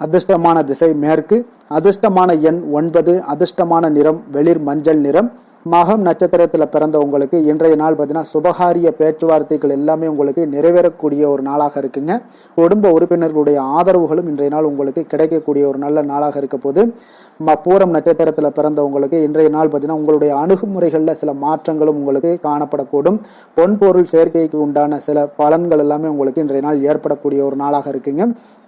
அதிர்ஷ்டமான திசை மேற்கு, அதிர்ஷ்டமான எண் 9, அதிர்ஷ்டமான நிறம் வெளிர் மஞ்சள் நிறம். மகம் நட்சத்திரத்தில் பிறந்த உங்களுக்கு இன்றைய நாள் பார்த்தீங்கன்னா சுபகாரிய பேச்சுவார்த்தைகள் எல்லாமே உங்களுக்கு நிறைவேறக்கூடிய ஒரு நாளாக இருக்குங்க. குடும்ப உறுப்பினர்களுடைய ஆதரவுகளும் இன்றைய நாள் உங்களுக்கு கிடைக்கக்கூடிய ஒரு நல்ல நாளாக இருக்க போது. பூரம் நட்சத்திரத்தில் பிறந்தவங்களுக்கு இன்றைய நாள் பார்த்தீங்கன்னா உங்களுடைய அணுகுமுறைகளில் சில மாற்றங்களும் உங்களுக்கு காணப்படக்கூடும். பொன்பொருள் சேர்க்கைக்கு உண்டான சில பலன்கள் எல்லாமே உங்களுக்கு இன்றைய நாள் ஏற்படக்கூடிய ஒரு நாளாக இருக்குங்க.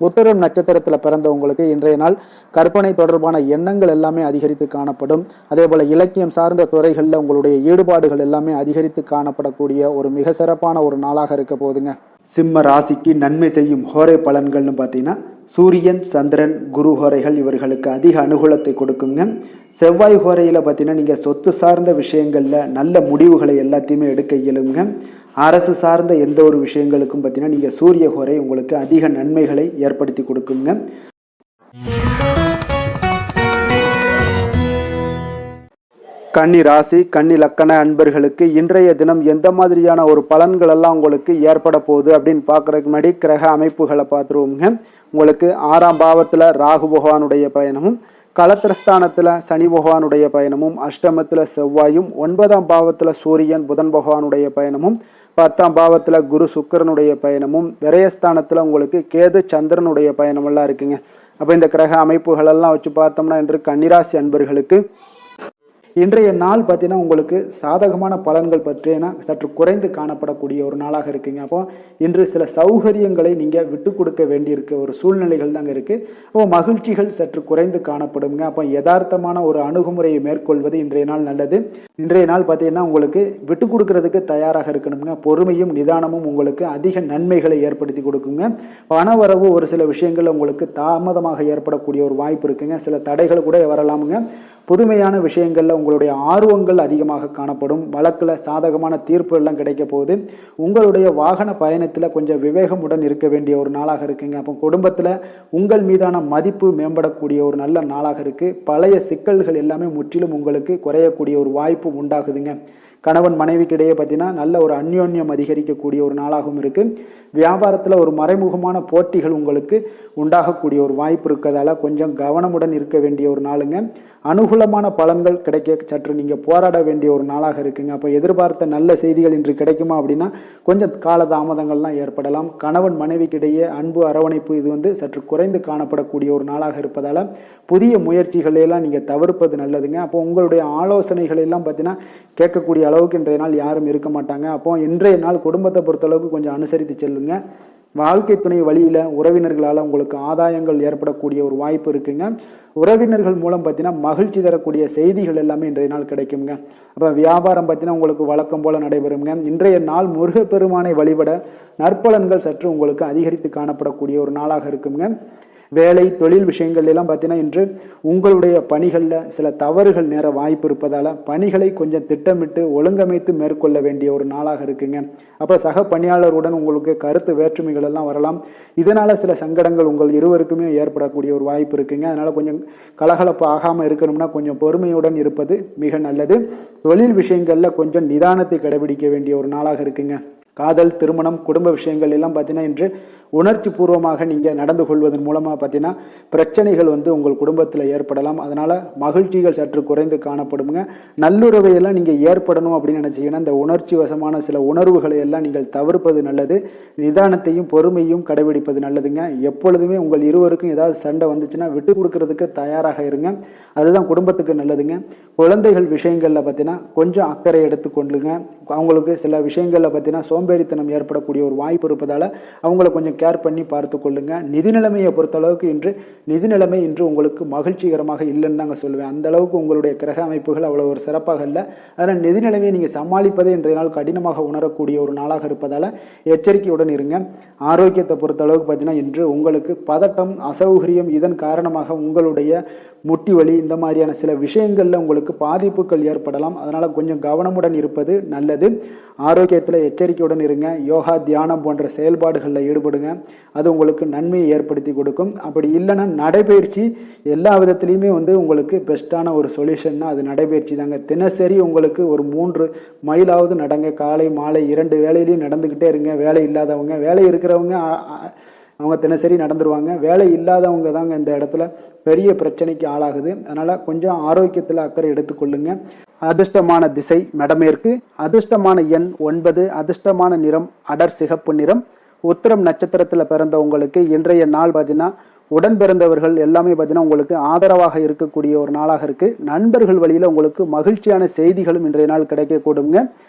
உத்திரம் நட்சத்திரத்தில் பிறந்தவங்களுக்கு இன்றைய நாள் கற்பனை தொடர்பான எண்ணங்கள் எல்லாமே அதிகரித்து காணப்படும். அதே போல இலக்கியம் சார்ந்த துறைகளில் உங்களுடைய ஈடுபாடுகள் எல்லாமே அதிகரித்து காணப்படக்கூடிய ஒரு மிக சிறப்பான ஒரு நாளாக இருக்க போதுங்க. சிம்ம ராசிக்கு நன்மை செய்யும் ஹோரை பலன்கள்னு பார்த்தீங்கன்னா சூரியன், சந்திரன், குரு ஹோரைகள் இவர்களுக்கு அதிக அனுகூலத்தை கொடுக்குங்க. செவ்வாய் ஹோரையில் பார்த்தீங்கன்னா நீங்கள் சொத்து சார்ந்த விஷயங்களில் நல்ல முடிவுகளை எல்லாத்தையுமே எடுக்க இயலுங்க. அரசு சார்ந்த எந்த ஒரு விஷயங்களுக்கும் பார்த்தீங்கன்னா நீங்கள் சூரிய ஹோரை உங்களுக்கு அதிக நன்மைகளை ஏற்படுத்தி கொடுக்குங்க. கன்னி ராசி, கன்னி லக்கண அன்பர்களுக்கு இன்றைய தினம் எந்த மாதிரியான ஒரு பலன்கள் எல்லாம் உங்களுக்கு ஏற்பட போகுது அப்படின்னு பார்க்குறதுக்கு முன்னாடி கிரக அமைப்புகளை பார்த்துருவோங்க. உங்களுக்கு 6ஆம் பாவத்தில் ராகு பகவானுடைய பயணமும், களத்திரஸ்தானத்தில் சனி பகவானுடைய பயணமும், அஷ்டமத்தில் செவ்வாயும், 9ஆம் பாவத்தில் சூரியன் புதன் பகவானுடைய பயணமும், 10ஆம் பாவத்தில் குரு சுக்கிரனுடைய பயணமும், விரயஸ்தானத்தில் உங்களுக்கு கேது சந்திரனுடைய பயணமெல்லாம் இருக்குங்க. அப்போ இந்த கிரக அமைப்புகளெல்லாம் வச்சு பார்த்தோம்னா இன்று கன்னிராசி அன்பர்களுக்கு இன்றைய நாள் பார்த்தீங்கன்னா உங்களுக்கு சாதகமான பலன்கள் பற்றினா சற்று குறைந்து காணப்படக்கூடிய ஒரு நாளாக இருக்குங்க. அப்போ இன்று சில சௌகரியங்களை நீங்கள் விட்டு கொடுக்க வேண்டியிருக்க ஒரு சூழ்நிலைகள் தாங்க இருக்குது. அப்போ மகிழ்ச்சிகள் சற்று குறைந்து காணப்படுங்க. அப்போ யதார்த்தமான ஒரு அணுகுமுறையை மேற்கொள்வது இன்றைய நாள் நல்லது. இன்றைய நாள் பார்த்தீங்கன்னா உங்களுக்கு விட்டு கொடுக்கறதுக்கு தயாராக இருக்கணுங்க. பொறுமையும் நிதானமும் உங்களுக்கு அதிக நன்மைகளை ஏற்படுத்தி கொடுக்குங்க. பணவரவு ஒரு சில விஷயங்கள் உங்களுக்கு தாமதமாக ஏற்படக்கூடிய ஒரு வாய்ப்பு இருக்குங்க. சில தடைகள் கூட வரலாமுங்க. புதுமையான விஷயங்களில் உங்களுடைய ஆர்வங்கள் அதிகமாக காணப்படும். வழக்கில் சாதகமான தீர்ப்பு எல்லாம் கிடைக்க போகுது. உங்களுடைய வாகன பயணத்தில் கொஞ்சம் விவேகமுடன் இருக்க வேண்டிய ஒரு நாளாக இருக்குங்க. அப்போ குடும்பத்தில் உங்கள் மீதான மதிப்பு மேம்படக்கூடிய ஒரு நல்ல நாளாக இருக்குது. பழைய சிக்கல்கள் எல்லாமே முற்றிலும் உங்களுக்கு குறையக்கூடிய ஒரு வாய்ப்பு உண்டாகுதுங்க. கணவன் மனைவிக்கிடையே பார்த்தீங்கன்னா நல்ல ஒரு அந்யோன்யம் அதிகரிக்கக்கூடிய ஒரு நாளாகவும் இருக்குது. வியாபாரத்தில் ஒரு மறைமுகமான போட்டிகள் உங்களுக்கு உண்டாகக்கூடிய ஒரு வாய்ப்பு இருக்கிறதால கொஞ்சம் கவனமுடன் இருக்க வேண்டிய ஒரு நாளுங்க. அனுகூலமான பலன்கள் கிடைக்க சற்று நீங்கள் போராட வேண்டிய ஒரு நாளாக இருக்குங்க. அப்போ எதிர்பார்த்த நல்ல செய்திகள் இன்று கிடைக்குமா அப்படின்னா கொஞ்சம் காலதாமதங்கள்லாம் ஏற்படலாம். கணவன் மனைவிக்கிடையே அன்பு அரவணைப்பு இது சற்று குறைந்து காணப்படக்கூடிய ஒரு நாளாக இருப்பதால் புதிய முயற்சிகளெல்லாம் நீங்கள் தவிர்ப்பது நல்லதுங்க. அப்போ உங்களுடைய ஆலோசனைகள் எல்லாம் பார்த்தீங்கன்னா கேட்கக்கூடிய அளவுக்கு இன்றைய நாள் யாரும் இருக்க மாட்டாங்க. அப்போ இன்றைய நாள் குடும்பத்தை பொறுத்தளவுக்கு கொஞ்சம் அனுசரித்து செல்லுங்க. வாழ்க்கை துணை வழியில் உறவினர்களால் உங்களுக்கு ஆதாயங்கள் ஏற்படக்கூடிய ஒரு வாய்ப்பு இருக்குங்க. உறவினர்கள் மூலம் பார்த்தீங்கன்னா மகிழ்ச்சி தரக்கூடிய செய்திகள் எல்லாமே இன்றைய நாள் கிடைக்குங்க. அப்போ வியாபாரம் பார்த்தீங்கன்னா உங்களுக்கு வழக்கம் போல நடைபெறுங்க. இன்றைய நாள் முருகப்பெருமானை வழிபட நற்பலன்கள் சற்று உங்களுக்கு அதிகரித்து காணப்படக்கூடிய ஒரு நாளாக இருக்குங்க. வேலை தொழில் விஷயங்கள் எல்லாம் பார்த்தீங்கன்னா இன்று உங்களுடைய பணிகளில் சில தவறுகள் நேர வாய்ப்பு இருப்பதால் பணிகளை கொஞ்சம் திட்டமிட்டு ஒழுங்கமைத்து மேற்கொள்ள வேண்டிய ஒரு நாளாக இருக்குங்க. அப்போ சக பணியாளருடன் உங்களுக்கு கருத்து வேற்றுமைகள் எல்லாம் வரலாம். இதனால் சில சங்கடங்கள் உங்கள் இருவருக்குமே ஏற்படக்கூடிய ஒரு வாய்ப்பு இருக்குங்க. அதனால் கொஞ்சம் கலகலப்பு ஆகாமல் இருக்கணும்னா கொஞ்சம் பொறுமையுடன் இருப்பது மிக நல்லது. தொழில் விஷயங்களில் கொஞ்சம் நிதானத்தை கடைபிடிக்க வேண்டிய ஒரு நாளாக இருக்குங்க. காதல், திருமணம், குடும்ப விஷயங்கள் எல்லாம் பார்த்தீங்கன்னா இன்று உணர்ச்சி பூர்வமாக நீங்கள் நடந்து கொள்வதன் மூலமாக பார்த்தீங்கன்னா பிரச்சனைகள் உங்கள் குடும்பத்தில் ஏற்படலாம். அதனால் மகிழ்ச்சிகள் சற்று குறைந்து காணப்படுங்க. நல்லுறவையெல்லாம் நீங்கள் ஏற்படணும் அப்படின்னு நினச்சிங்கன்னா இந்த உணர்ச்சி வசமான சில உணர்வுகளை எல்லாம் நீங்கள் தவிர்ப்பது நல்லது. நிதானத்தையும் பொறுமையும் கடைபிடிப்பது நல்லதுங்க. எப்பொழுதுமே உங்கள் இருவருக்கும் ஏதாவது சண்டை வந்துச்சுன்னா விட்டு கொடுக்கறதுக்கு தயாராக இருங்க. அதுதான் குடும்பத்துக்கு நல்லதுங்க. குழந்தைகள் விஷயங்களில் பார்த்தீங்கன்னா கொஞ்சம் அக்கறை எடுத்துக்கொள்ளுங்க. அவங்களுக்கு சில விஷயங்களில் பார்த்தீங்கன்னா சோம்பேறித்தனம் ஏற்படக்கூடிய ஒரு வாய்ப்பு இருப்பதால் அவங்கள கொஞ்சம் கேர் பண்ணி பார்த்து கொள்ளுங்க. நிதி நிலைமையை பொறுத்தளவுக்கு நிதி நிலைமை இன்று உங்களுக்கு மகிழ்ச்சிகரமாக இல்லைன்னு தாங்க சொல்லுவேன். அந்த அளவுக்கு உங்களுடைய கிரக அமைப்புகள் அவ்வளோ ஒரு சிறப்பாக இல்லை. அதனால் நிதி நிலைமையை நீங்கள் சமாளிப்பதே இன்றைய நாள் கடினமாக உணரக்கூடிய ஒரு நாளாக இருப்பதால் எச்சரிக்கையுடன் இருங்க. ஆரோக்கியத்தை பொறுத்தளவுக்கு பார்த்தீங்கன்னா இன்று உங்களுக்கு பதட்டம், அசௌகரியம் இதன் காரணமாக உங்களுடைய முட்டி வலி இந்த மாதிரியான சில விஷயங்களில் உங்களுக்கு பாதிப்புகள் ஏற்படலாம். அதனால் கொஞ்சம் கவனமுடன் இருப்பது நல்லது. ஆரோக்கியத்தில் எச்சரிக்கையுடன் இருங்க. யோகா, தியானம் போன்ற செயல்பாடுகளில் ஈடுபடுங்க. அது உங்களுக்கு நன்மையை ஏற்படுத்தி கொடுக்கும். அப்படி இல்லைன்னா நடைபயிற்சி எல்லா விதத்துலையுமே உங்களுக்கு பெஸ்ட்டான ஒரு சொல்யூஷன்னா அது நடைபயிற்சி தாங்க. தினசரி உங்களுக்கு ஒரு 3 மைலாவது நடங்க. காலை மாலை 2 வேலையிலையும் நடந்துக்கிட்டே இருங்க. வேலை இல்லாதவங்க, வேலை இருக்கிறவங்க அவங்க தினசரி நடந்துருவாங்க. வேலை இல்லாதவங்க தாங்க இந்த இடத்துல பெரிய பிரச்சனைக்கு ஆளாகுது. அதனால் கொஞ்சம் ஆரோக்கியத்தில் அக்கறை எடுத்துக்கொள்ளுங்க. அதிர்ஷ்டமான திசை வடமேற்கு, அதிர்ஷ்டமான எண் 9, அதிர்ஷ்டமான நிறம் அடர் சிகப்பு நிறம். உத்திரம் நட்சத்திரத்தில் பிறந்தவங்களுக்கு இன்றைய நாள் பார்த்தீங்கன்னா உடன் பிறந்தவர்கள் எல்லாமே பார்த்தீங்கன்னா உங்களுக்கு ஆதரவாக இருக்கக்கூடிய ஒரு நாளாக இருக்குது. நண்பர்கள் வழியில் உங்களுக்கு மகிழ்ச்சியான செய்திகளும் இன்றைய நாள் கிடைக்கக்கூடுங்க.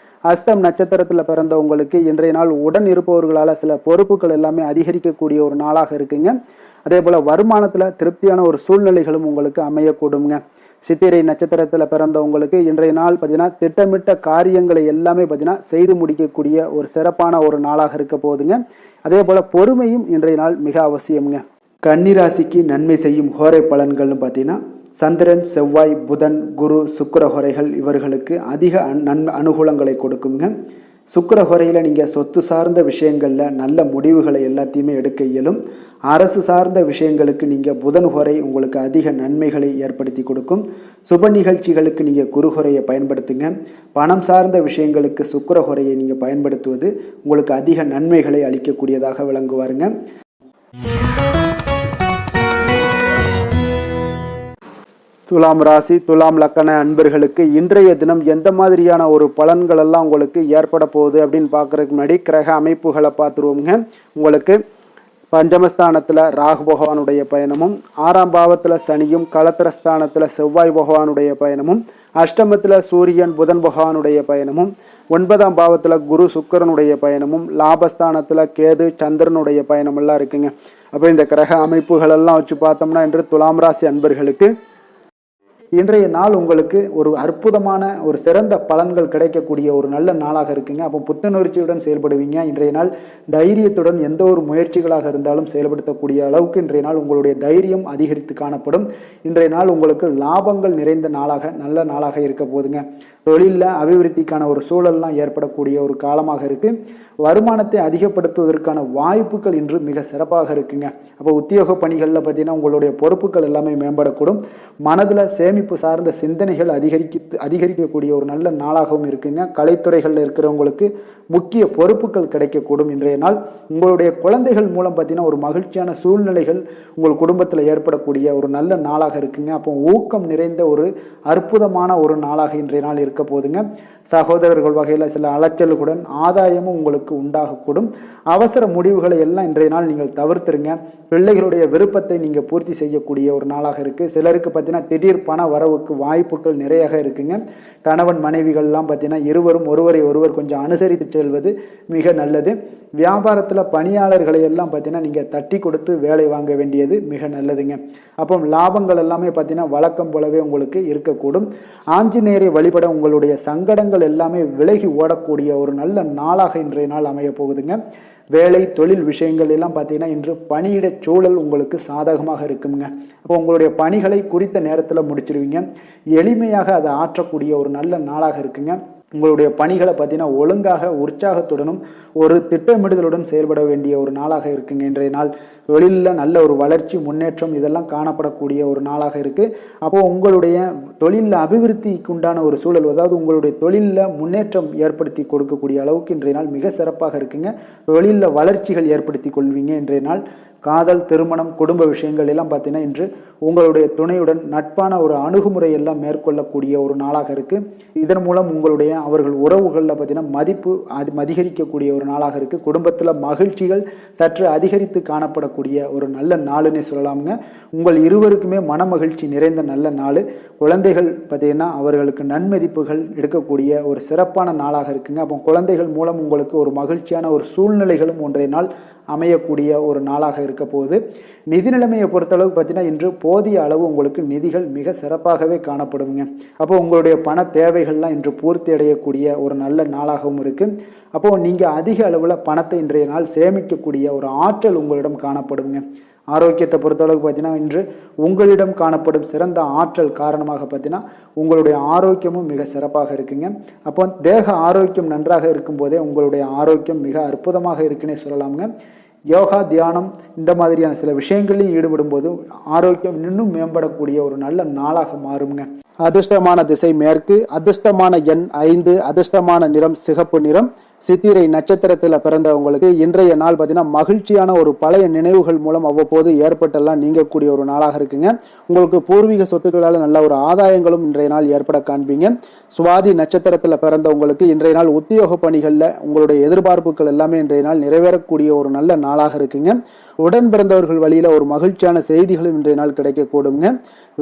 அஸ்தம் நட்சத்திரத்தில் பிறந்தவங்களுக்கு இன்றைய நாள் உடன் இருப்பவர்களால் சில பொறுப்புகள் எல்லாமே அதிகரிக்கக்கூடிய ஒரு நாளாக இருக்குங்க. அதே போல் வருமானத்தில் திருப்தியான ஒரு சூழ்நிலைகளும் உங்களுக்கு அமையக்கூடுங்க. சித்திரை நட்சத்திரத்தில் பிறந்தவங்களுக்கு இன்றைய நாள் பார்த்தீங்கன்னா திட்டமிட்ட காரியங்களை எல்லாமே பார்த்தீங்கன்னா செய்து முடிக்கக்கூடிய ஒரு சிறப்பான ஒரு நாளாக இருக்க போகுதுங்க. அதே போல் பொறுமையும் இன்றைய நாள் மிக அவசியம்ங்க. கன்னிராசிக்கு நன்மை செய்யும் ஹோரை பலன்கள்னு பார்த்தீங்கன்னா சந்திரன், செவ்வாய், புதன், குரு, சுக்கிர ஹோரைகள் இவர்களுக்கு அதிக அனுகூலங்களை கொடுக்குங்க. சுக்கிர ஹோரையில் நீங்கள் சொத்து சார்ந்த விஷயங்களில் நல்ல முடிவுகளை எல்லாத்தையுமே எடுக்க இயலும். அரசு சார்ந்த விஷயங்களுக்கு நீங்கள் புதன் ஹோரை உங்களுக்கு அதிக நன்மைகளை ஏற்படுத்தி கொடுக்கும். சுப நிகழ்ச்சிகளுக்கு நீங்கள் குரு ஹோரையை பயன்படுத்துங்க. பணம் சார்ந்த விஷயங்களுக்கு சுக்கிர ஹோரையை நீங்கள் பயன்படுத்துவது உங்களுக்கு அதிக நன்மைகளை அளிக்கக்கூடியதாக விளங்குவாருங்க. துலாம் ராசி, துலாம் லக்கண அன்பர்களுக்கு இன்றைய தினம் எந்த மாதிரியான ஒரு பலன்கள் எல்லாம் உங்களுக்கு ஏற்பட போகுது அப்படின்னு பார்க்கறதுக்கு முன்னாடி கிரக அமைப்புகளை பார்த்துருவோங்க. உங்களுக்கு பஞ்சமஸ்தானத்தில் ராகு பகவானுடைய பயணமும், 6ஆம் பாவத்தில் சனியும், களத்திரஸ்தானத்தில் செவ்வாய் பகவானுடைய பயணமும், அஷ்டமத்தில் சூரியன் புதன் பகவானுடைய பயணமும், 9ஆம் பாவத்தில் குரு சுக்கிரனுடைய பயணமும், லாபஸ்தானத்தில் கேது சந்திரனுடைய பயணமெல்லாம் இருக்குங்க. அப்போ இந்த கிரக அமைப்புகளெல்லாம் வச்சு பார்த்தோம்னா இன்று துலாம் ராசி அன்பர்களுக்கு இன்றைய நாள் உங்களுக்கு ஒரு அற்புதமான ஒரு சிறந்த பலன்கள் கிடைக்கக்கூடிய ஒரு நல்ல நாளாக இருக்குங்க. அப்போ புத்துணர்ச்சியுடன் செயல்படுவீங்க. இன்றைய நாள் தைரியத்துடன் எந்த ஒரு முயற்சிகளாக இருந்தாலும் செயல்படுத்தக்கூடிய அளவுக்கு இன்றைய நாள் உங்களுடைய தைரியம் அதிகரித்து காணப்படும். இன்றைய நாள் உங்களுக்கு லாபங்கள் நிறைந்த நாளாக நல்ல நாளாக இருக்க போதுங்க. தொழிலில் அபிவிருத்திக்கான ஒரு சூழல்லாம் ஏற்படக்கூடிய ஒரு காலமாக இருக்குது. வருமானத்தை அதிகப்படுத்துவதற்கான வாய்ப்புகள் இன்று மிக சிறப்பாக இருக்குங்க. அப்போ உத்தியோக பணிகளில் பார்த்தீங்கன்னா உங்களுடைய பொறுப்புகள் எல்லாமே மேம்படக்கூடும். மனதில் சேமிப்பு சேமிப்பு சார்ந்த சிந்தனைகள் அதிகரிக்கக்கூடிய ஒரு நல்ல நாளாகவும் இருக்குங்க. கலைத்துறைகளில் இருக்கிறவங்களுக்கு முக்கிய பொறுப்புகள் கிடைக்கக்கூடும் இன்றைய நாள். உங்களுடைய குழந்தைகள் மூலம் பார்த்தீங்கன்னா ஒரு மகிழ்ச்சியான சூழ்நிலைகள் உங்கள் குடும்பத்தில் ஏற்படக்கூடிய ஒரு நல்ல நாளாக இருக்குங்க. அப்போ ஊக்கம் நிறைந்த ஒரு அற்புதமான ஒரு நாளாக இன்றைய நாள் இருக்க போதுங்க. சகோதரர்கள் வகையில் சில அலைச்சல்களுடன் ஆதாயமும் உங்களுக்கு உண்டாகக்கூடும். அவசர முடிவுகளை எல்லாம் இன்றைய நாள் நீங்கள் தவிர்த்துருங்க. பிள்ளைகளுடைய விருப்பத்தை நீங்கள் பூர்த்தி செய்யக்கூடிய ஒரு நாளாக இருக்குது. சிலருக்கு பார்த்தீங்கன்னா திடீர் பண வரவுக்கு வாய்ப்புகள் நிறைய இருக்குங்க. கணவன் மனைவிகள்லாம் பார்த்தீங்கன்னா இருவரும் ஒருவர் கொஞ்சம் அனுசரித்து செல்வது மிக நல்லது. வியாபாரத்தில் பணியாளர்களை எல்லாம் பார்த்தீங்கன்னா நீங்கள் தட்டி கொடுத்து வேலை வாங்க வேண்டியது மிக நல்லதுங்க. அப்போ லாபங்கள் எல்லாமே பார்த்தீங்கன்னா வழக்கம் போலவே உங்களுக்கு இருக்கக்கூடும். ஆஞ்சநேயரை வழிபட உங்களுடைய சங்கடங்கள் எல்லாமே விலகி ஓடக்கூடிய ஒரு நல்ல நாளாக இன்றைய நாள் அமைய போகுதுங்க. வேலை தொழில் விஷயங்கள் எல்லாம் பார்த்தீங்கன்னா இன்று பணியிட சூழல் உங்களுக்கு சாதகமாக இருக்குங்க. அப்போ உங்களுடைய பணிகளை குறித்த நேரத்தில் முடிச்சிருவீங்க. எளிமையாக அதை ஆற்றக்கூடிய ஒரு நல்ல நாளாக இருக்குங்க. உங்களுடைய பணிகளை பார்த்தீங்கன்னா ஒழுங்காக உற்சாகத்துடனும் ஒரு திட்டமிடுதலுடன் செயல்பட வேண்டிய ஒரு நாளாக இருக்குங்க. இன்றைய நாள் தொழிலில் நல்ல ஒரு வளர்ச்சி முன்னேற்றம் இதெல்லாம் காணப்படக்கூடிய ஒரு நாளாக இருக்குது. அப்போது உங்களுடைய தொழிலில் அபிவிருத்திக்கு உண்டான ஒரு சூழல், அதாவது உங்களுடைய தொழிலில் முன்னேற்றம் ஏற்படுத்தி கொடுக்கக்கூடிய அளவுக்கு இன்றைய நாள் மிக சிறப்பாக இருக்குங்க. தொழிலில் வளர்ச்சிகள் ஏற்படுத்தி கொள்வீங்க இன்றைய நாள். காதல், திருமணம், குடும்ப விஷயங்கள் எல்லாம் பார்த்தீங்கன்னா இன்று உங்களுடைய துணையுடன் நட்பான ஒரு அணுகுமுறை எல்லாம் மேற்கொள்ளக்கூடிய ஒரு நாளாக இருக்குது. இதன் மூலம் உங்களுடைய அவர்கள் உறவுகளில் பார்த்தீங்கன்னா மதிப்பு அதிகரிக்கக்கூடிய ஒரு நாளாக இருக்குது. குடும்பத்தில் மகிழ்ச்சிகள் சற்று அதிகரித்து காணப்படக்கூடிய ஒரு நல்ல நாளுன்னே சொல்லலாமுங்க. உங்கள் இருவருக்குமே மன மகிழ்ச்சி நிறைந்த நல்ல நாள். குழந்தைகள் பார்த்தீங்கன்னா அவர்களுக்கு நன்மதிப்புகள் எடுக்கக்கூடிய ஒரு சிறப்பான நாளாக இருக்குங்க. அப்போ குழந்தைகள் மூலம் உங்களுக்கு ஒரு மகிழ்ச்சியான ஒரு சூழ்நிலைகளும் ஒன்றைய நாள் அமையக்கூடிய ஒரு நாளாக இருக்க போகுது. நிதி நிலைமையை பொறுத்தளவுக்கு பார்த்தீங்கன்னா இன்று போதிய அளவு உங்களுக்கு நிதிகள் மிக சிறப்பாகவே காணப்படுங்க. அப்போ உங்களுடைய பண தேவைகள்லாம் இன்று பூர்த்தி அடையக்கூடிய ஒரு நல்ல நாளாகவும் இருக்குது. அப்போது நீங்கள் அதிக அளவில் பணத்தை இன்றைய நாள் சேமிக்கக்கூடிய ஒரு ஆற்றல் உங்களிடம் காணப்படுங்க. ஆரோக்கியத்தை பொறுத்தளவுக்கு பார்த்தீங்கன்னா இன்று உங்களிடம் காணப்படும் சிறந்த ஆற்றல் காரணமாக பார்த்தீங்கன்னா உங்களுடைய ஆரோக்கியமும் மிக சிறப்பாக இருக்குங்க. அப்போ தேக ஆரோக்கியம் நன்றாக இருக்கும்போதே உங்களுடைய ஆரோக்கியம் மிக அற்புதமாக இருக்குன்னே சொல்லலாமுங்க. யோகா, தியானம் இந்த மாதிரியான சில விஷயங்களையும் ஈடுபடும் போது ஆரோக்கியம் இன்னும் மேம்படக்கூடிய ஒரு நல்ல நாளாக மாறுங்க. அதிர்ஷ்டமான திசை மேற்கு, அதிர்ஷ்டமான எண் 5, அதிர்ஷ்டமான நிறம் சிகப்பு நிறம். சித்திரை நட்சத்திரத்தில் பிறந்தவங்களுக்கு இன்றைய நாள் பார்த்தீங்கன்னா மகிழ்ச்சியான ஒரு பழைய நினைவுகள் மூலம் அவ்வப்போது ஏற்பட்டெல்லாம் நீங்கக்கூடிய ஒரு நாளாக இருக்குங்க. உங்களுக்கு பூர்வீக சொத்துக்களால் நல்ல ஒரு ஆதாயங்களும் இன்றைய நாள் ஏற்பட காண்பீங்க. சுவாதி நட்சத்திரத்தில் பிறந்தவங்களுக்கு இன்றைய நாள் உத்தியோக பணிகளில் உங்களுடைய எதிர்பார்ப்புகள் எல்லாமே இன்றைய நாள் நிறைவேறக்கூடிய ஒரு நல்ல நாளாக இருக்குங்க. உடன் பிறந்தவர்கள் வழியில் ஒரு மகிழ்ச்சியான செய்திகளும் இன்றைய நாள் கிடைக்கக்கூடுங்க.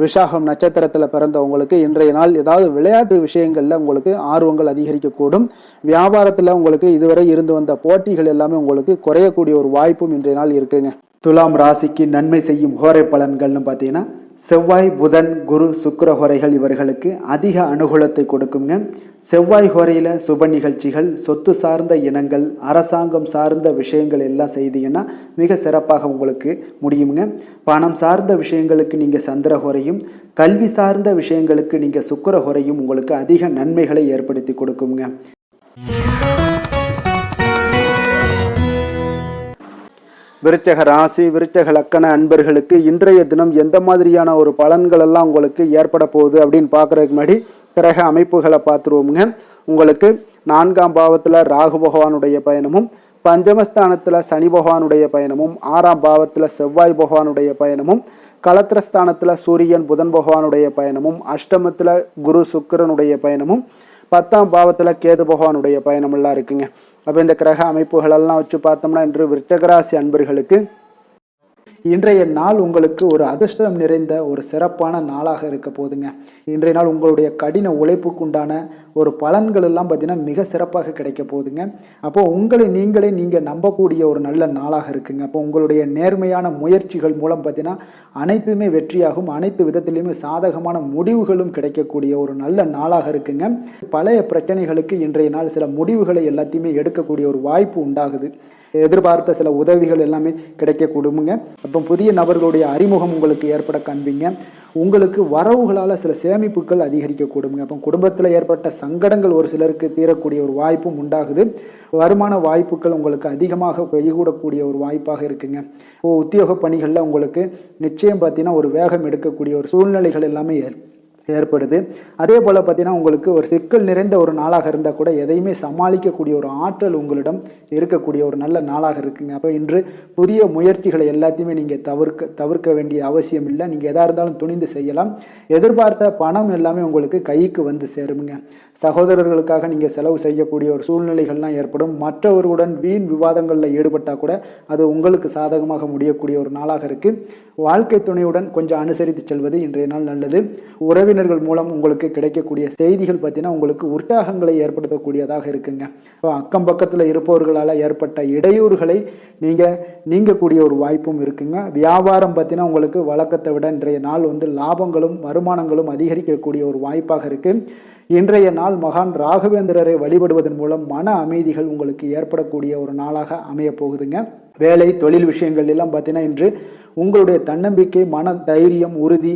விசாகம் நட்சத்திரத்தில் பிறந்தவங்களுக்கு இன்றைய நாள் ஏதாவது விளையாட்டு விஷயங்களில் உங்களுக்கு ஆர்வங்கள் அதிகரிக்கக்கூடும். வியாபாரத்தில் உங்களுக்கு இதுவரை இருந்து வந்த போட்டிகள் எல்லாமே உங்களுக்கு குறையக்கூடிய ஒரு வாய்ப்பும் இன்றைய நாள் இருக்குங்க. துலாம் ராசிக்கு நன்மை செய்யும் ஹோரை பலன்கள்னு பார்த்தீங்கன்னா செவ்வாய், புதன், குரு, சுக்கிர ஹோரைகள் இவர்களுக்கு அதிக அனுகூலத்தை கொடுக்குங்க. செவ்வாய் ஹோரையில் சுப நிகழ்ச்சிகள், சொத்து சார்ந்த இனங்கள், அரசாங்கம் சார்ந்த விஷயங்கள் எல்லாம் செய்தீங்கன்னா மிக சிறப்பாக உங்களுக்கு முடியுங்க. பணம் சார்ந்த விஷயங்களுக்கு நீங்கள் சந்திர ஹோரையும், கல்வி சார்ந்த விஷயங்களுக்கு நீங்கள் சுக்கிர ஹோரையும் உங்களுக்கு அதிக நன்மைகளை ஏற்படுத்தி கொடுக்குங்க. விருச்சக ராசி, விருச்சக லக்கண அன்பர்களுக்கு இன்றைய தினம் எந்த மாதிரியான ஒரு பலன்கள் எல்லாம் உங்களுக்கு ஏற்பட போகுது அப்படின்னு பார்க்குறதுக்கு முன்னாடி கிரக அமைப்புகளை பார்த்துருவோமுங்க. உங்களுக்கு 4ஆம் பாவத்தில் ராகு பகவானுடைய பயணமும், பஞ்சமஸ்தானத்தில் சனி பகவானுடைய பயணமும், 6ஆம் பாவத்தில் செவ்வாய் பகவானுடைய பயணமும், களத்திரஸ்தானத்தில் சூரியன் புதன் பகவானுடைய பயணமும், அஷ்டமத்தில் குரு சுக்கிரனுடைய பயணமும், 10ஆம் பாவத்தில் கேது பகவானுடைய பயணமெல்லாம் இருக்குங்க. அப்போ இந்த கிரக அமைப்புகளெல்லாம் வச்சு பார்த்தோம்னா இன்று விருச்சகராசி அன்பர்களுக்கு இன்றைய நாள் உங்களுக்கு ஒரு அதிர்ஷ்டம் நிறைந்த ஒரு சிறப்பான நாளாக இருக்க போதுங்க. இன்றைய நாள் உங்களுடைய கடின உழைப்புக்குண்டான ஒரு பலன்கள் எல்லாம் பார்த்தீங்கன்னா மிக சிறப்பாக கிடைக்க போகுதுங்க. அப்போது உங்களை நீங்கள் நம்பக்கூடிய ஒரு நல்ல நாளாக இருக்குங்க. அப்போ உங்களுடைய நேர்மையான முயற்சிகள் மூலம் பார்த்தீங்கன்னா அனைத்துமே வெற்றியாகும். அனைத்து விதத்திலையுமே சாதகமான முடிவுகளும் கிடைக்கக்கூடிய ஒரு நல்ல நாளாக இருக்குங்க. பழைய பிரச்சனைகளுக்கு இன்றைய நாள் சில முடிவுகளை எல்லாத்தையுமே எடுக்கக்கூடிய ஒரு வாய்ப்பு உண்டாகுது. எதிர்பார்த்த சில உதவிகள் எல்லாமே கிடைக்கக்கூடுமுங்க. அப்போ புதிய நபர்களுடைய அறிமுகம் உங்களுக்கு ஏற்பட காண்பீங்க. உங்களுக்கு வரவுகளால் சில சேமிப்புகள் அதிகரிக்கக்கூடுங்க. அப்போ குடும்பத்தில் ஏற்பட்ட சங்கடங்கள் ஒரு சிலருக்கு தீரக்கூடிய ஒரு வாய்ப்பும் உண்டாகுது. வருமான வாய்ப்புகள் உங்களுக்கு அதிகமாக கைகூடக்கூடிய ஒரு வாய்ப்பாக இருக்குங்க. உத்தியோக பணிகளில் உங்களுக்கு நிச்சயம் பார்த்தீங்கன்னா ஒரு வேகம் எடுக்கக்கூடிய ஒரு சூழ்நிலைகள் எல்லாமே ஏற்படுது. அதே போல் பார்த்தீங்கன்னா உங்களுக்கு ஒரு சிக்கல் நிறைந்த ஒரு நாளாக இருந்தால் கூட எதையுமே சமாளிக்கக்கூடிய ஒரு ஆற்றல் உங்களிடம் இருக்கக்கூடிய ஒரு நல்ல நாளாக இருக்குங்க. அப்போ இன்று புதிய முயற்சிகளை எல்லாத்தையுமே நீங்கள் தவிர்க்க வேண்டிய அவசியம் இல்லை. நீங்கள் எதாக இருந்தாலும் துணிந்து செய்யலாம். எதிர்பார்த்த பணம் எல்லாமே உங்களுக்கு கைக்கு வந்து சேருங்க. சகோதரர்களுக்காக நீங்கள் செலவு செய்யக்கூடிய ஒரு சூழ்நிலைகள்லாம் ஏற்படும். மற்றவர்களுடன் வீண் விவாதங்களில் ஈடுபட்டால் கூட அது உங்களுக்கு சாதகமாக முடியக்கூடிய ஒரு நாளாக இருக்குது. வாழ்க்கை துணையுடன் கொஞ்சம் அனுசரித்து செல்வது இன்றைய நாள் நல்லது. உறவினர்கள் மூலம் உங்களுக்கு கிடைக்கக்கூடிய செய்திகள் பார்த்தீங்கன்னா உங்களுக்கு உற்சாகங்களை ஏற்படுத்தக்கூடியதாக இருக்குங்க. இப்போ அக்கம் பக்கத்தில் இருப்பவர்களால் ஏற்பட்ட இடையூறுகளை நீங்கக்கூடிய ஒரு வாய்ப்பும் இருக்குங்க. வியாபாரம் பார்த்தீங்கன்னா உங்களுக்கு வழக்கத்தை விட இன்றைய நாள் லாபங்களும் வருமானங்களும் அதிகரிக்கக்கூடிய ஒரு வாய்ப்பாக இருக்குது. இன்றைய நாள் மகான் ராகவேந்திரரை வழிபடுவதன் மூலம் மன அமைதிகள் உங்களுக்கு ஏற்படக்கூடிய ஒரு நாளாக அமைய போகுதுங்க. வேலை தொழில் விஷயங்கள் எல்லாம் பார்த்தீங்கன்னா இன்று உங்களுடைய தன்னம்பிக்கை, மன தைரியம், உறுதி,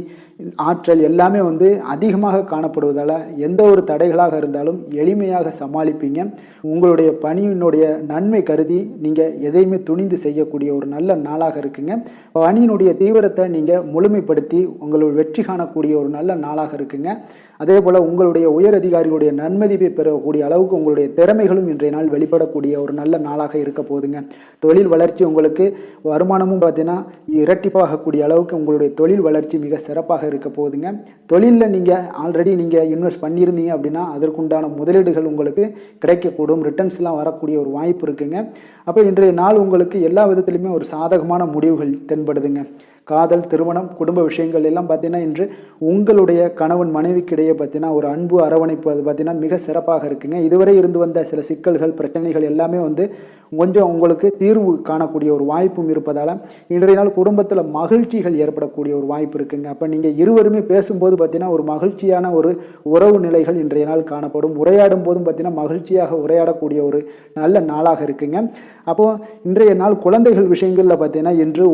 ஆற்றல் எல்லாமே அதிகமாக காணப்படுவதால் எந்த ஒரு தடைகளாக இருந்தாலும் எளிமையாக சமாளிப்பீங்க. உங்களுடைய பணியினுடைய நன்மை கருதி நீங்கள் எதையுமே துணிந்து செய்யக்கூடிய ஒரு நல்ல நாளாக இருக்குங்க. பணியினுடைய தீவிரத்தை நீங்கள் முழுமைப்படுத்தி உங்களுடைய வெற்றி காணக்கூடிய ஒரு நல்ல நாளாக இருக்குங்க. அதே போல் உங்களுடைய உயர் அதிகாரிகளுடைய நன்மதிப்பை பெறக்கூடிய அளவுக்கு உங்களுடைய திறமைகளும் இன்றைய நாள் வெளிப்படக்கூடிய ஒரு நல்ல நாளாக இருக்க போகுதுங்க. தொழில் வளர்ச்சி உங்களுக்கு வருமானமும் பார்த்தீங்கன்னா இரட்டிப்பாகக்கூடிய அளவுக்கு உங்களுடைய தொழில் வளர்ச்சி மிக சிறப்பாக இருக்க போகுதுங்க. தொழிலில் நீங்கள் ஆல்ரெடி இன்வெஸ்ட் பண்ணியிருந்தீங்க அப்படின்னா அதற்குண்டான முதலீடுகள் உங்களுக்கு கிடைக்கக்கூடும். ரிட்டர்ன்ஸ்லாம் வரக்கூடிய ஒரு வாய்ப்பு இருக்குங்க. அப்போ இன்றைய நாள் உங்களுக்கு எல்லா விதத்திலுமே ஒரு சாதகமான முடிவுகள் தென்படுதுங்க. காதல், திருமணம், குடும்ப விஷயங்கள் எல்லாம் பார்த்தீங்கன்னா இன்று உங்களுடைய கணவன் மனைவிக்கிடையே பார்த்தீங்கன்னா ஒரு அன்பு அரவணைப்பு அது பார்த்தீங்கன்னா மிக சிறப்பாக இருக்குங்க. இதுவரை இருந்து வந்த சில சிக்கல்கள், பிரச்சனைகள் எல்லாமே கொஞ்சம் உங்களுக்கு தீர்வு காணக்கூடிய ஒரு வாய்ப்பும் இருப்பதால் இன்றைய நாள் குடும்பத்தில் மகிழ்ச்சிகள் ஏற்படக்கூடிய ஒரு வாய்ப்பு இருக்குங்க. அப்போ நீங்கள் இருவருமே பேசும்போது பார்த்தீங்கன்னா ஒரு மகிழ்ச்சியான ஒரு உறவு நிலைகள் இன்றைய நாள் காணப்படும். உரையாடும் போதும் பார்த்தீங்கன்னா மகிழ்ச்சியாக உரையாடக்கூடிய ஒரு நல்ல நாளாக இருக்குங்க. அப்போது இன்றைய நாள் குழந்தைகள் விஷயங்களில் பார்த்தீங்கன்னா இன்று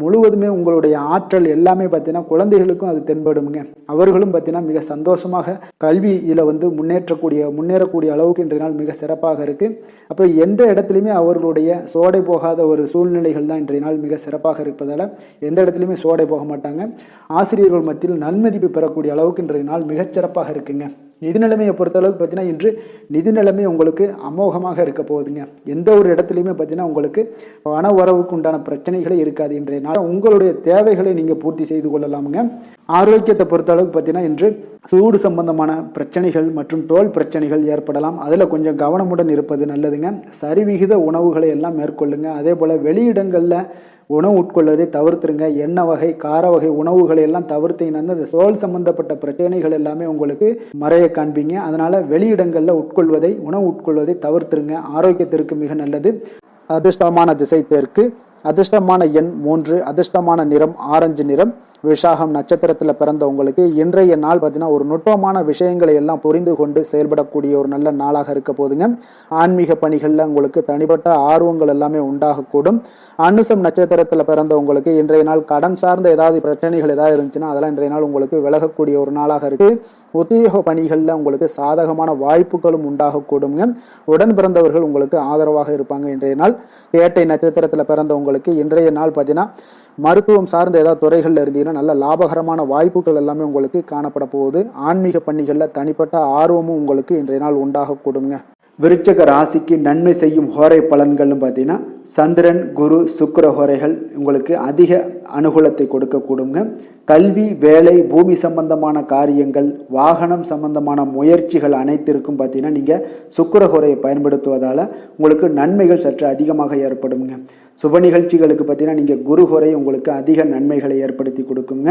முழுவதுமே உங்களுடைய ஆற்றல் எல்லாமே பார்த்தீங்கன்னா குழந்தைகளுக்கும் அது தென்படுங்க. அவர்களும் பார்த்தீங்கன்னா மிக சந்தோஷமாக கல்வியில் முன்னேறக்கூடிய அளவுக்கு இன்றைய நாள் மிக சிறப்பாக இருக்கு. அப்போ எந்த இடத்துலையுமே அவர்களுடைய சோடை போகாத ஒரு சூழ்நிலைகள் தான் இன்றைய நாள் மிக சிறப்பாக இருப்பதால் எந்த இடத்துலையுமே சோடை போக மாட்டாங்க. ஆசிரியர்கள் மத்தியில் நன்மதிப்பு பெறக்கூடிய அளவுக்கு இன்றைய நாள் மிகச்சிறப்பாக இருக்குங்க. நிதி நிலைமையை பொறுத்தளவுக்கு பார்த்தீங்கன்னா இன்று நிதி நிலைமை உங்களுக்கு அமோகமாக இருக்க போகுதுங்க. எந்த ஒரு இடத்துலையுமே பார்த்தீங்கன்னா உங்களுக்கு பண வரவுக்கு உண்டான பிரச்சனைகளே இருக்காது. இன்றைய நாள் உங்களுடைய தேவைகளை நீங்கள் பூர்த்தி செய்து கொள்ளலாமுங்க. ஆரோக்கியத்தை பொறுத்தளவுக்கு பார்த்தீங்கன்னா இன்று சூடு சம்பந்தமான பிரச்சனைகள் மற்றும் தோல் பிரச்சனைகள் ஏற்படலாம். அதில் கொஞ்சம் கவனமுடன் இருப்பது நல்லதுங்க. சரிவிகித உணவுகளை எல்லாம் மேற்கொள்ளுங்க. அதே போல் வெளியிடங்களில் உணவு உட்கொள்வதை தவிர்த்துருங்க. எண்ணெய் வகை, கார வகை உணவுகளை எல்லாம் தவிர்த்தீங்கன்னா அந்த தோல் சம்பந்தப்பட்ட பிரச்சனைகள் எல்லாமே உங்களுக்கு மறைய காண்பீங்க. அதனால் வெளியிடங்களில் உணவு உட்கொள்வதை தவிர்த்துருங்க. ஆரோக்கியத்திற்கு மிக நல்லது. அதிர்ஷ்டமான திசை தெற்கு, அதிர்ஷ்டமான எண் 3, அதிர்ஷ்டமான நிறம் ஆரஞ்சு நிறம். விசாகம் நட்சத்திரத்தில் பிறந்த உங்களுக்கு இன்றைய நாள் பார்த்தீங்கன்னா ஒரு நுட்பமான விஷயங்களை எல்லாம் புரிந்து கொண்டு செயல்படக்கூடிய ஒரு நல்ல நாளாக இருக்க போதுங்க. ஆன்மீக பணிகளில் உங்களுக்கு தனிப்பட்ட ஆர்வங்கள் எல்லாமே உண்டாகக்கூடும். அனுசம் நட்சத்திரத்தில் பிறந்த உங்களுக்கு இன்றைய நாள் கடன் சார்ந்த ஏதாவது பிரச்சனைகள் ஏதாவது இருந்துச்சுன்னா அதெல்லாம் இன்றைய நாள் உங்களுக்கு விலகக்கூடிய ஒரு நாளாக இருக்கு. உத்தியோக பணிகளில் உங்களுக்கு சாதகமான வாய்ப்புகளும் உண்டாகக்கூடுங்க. உடன் பிறந்தவர்கள் உங்களுக்கு ஆதரவாக இருப்பாங்க. இன்றைய நாள் கேட்டை நட்சத்திரத்தில் பிறந்த உங்களுக்கு இன்றைய நாள் பார்த்தீங்கன்னா மருத்துவம் சார்ந்த ஏதாவது துறைகளில் இருந்தீங்கன்னா நல்ல லாபகரமான வாய்ப்புகள் எல்லாமே உங்களுக்கு காணப்பட போகுது. ஆன்மீக பணிகளில் தனிப்பட்ட ஆர்வமும் உங்களுக்கு இன்றைய நாள் உண்டாகக்கூடுங்க. விருச்சக ராசிக்கு நன்மை செய்யும் ஹோரை பலன்கள்னு பார்த்தீங்கன்னா சந்திரன், குரு, சுக்கிர ஹோரைகள் உங்களுக்கு அதிக அனுகூலத்தை கொடுக்கக்கூடுங்க. கல்வி, வேலை, பூமி சம்பந்தமான காரியங்கள், வாகனம் சம்பந்தமான முயற்சிகள் அனைத்திற்கும் பார்த்தீங்கன்னா நீங்கள் சுக்கிர ஹோரையை பயன்படுத்துவதால் உங்களுக்கு நன்மைகள் சற்று அதிகமாக ஏற்படுங்க. சுப நிகழ்ச்சிகளுக்கு பார்த்தீங்கன்னா நீங்கள் குரு ஹோரை உங்களுக்கு அதிக நன்மைகளை ஏற்படுத்தி கொடுக்குங்க.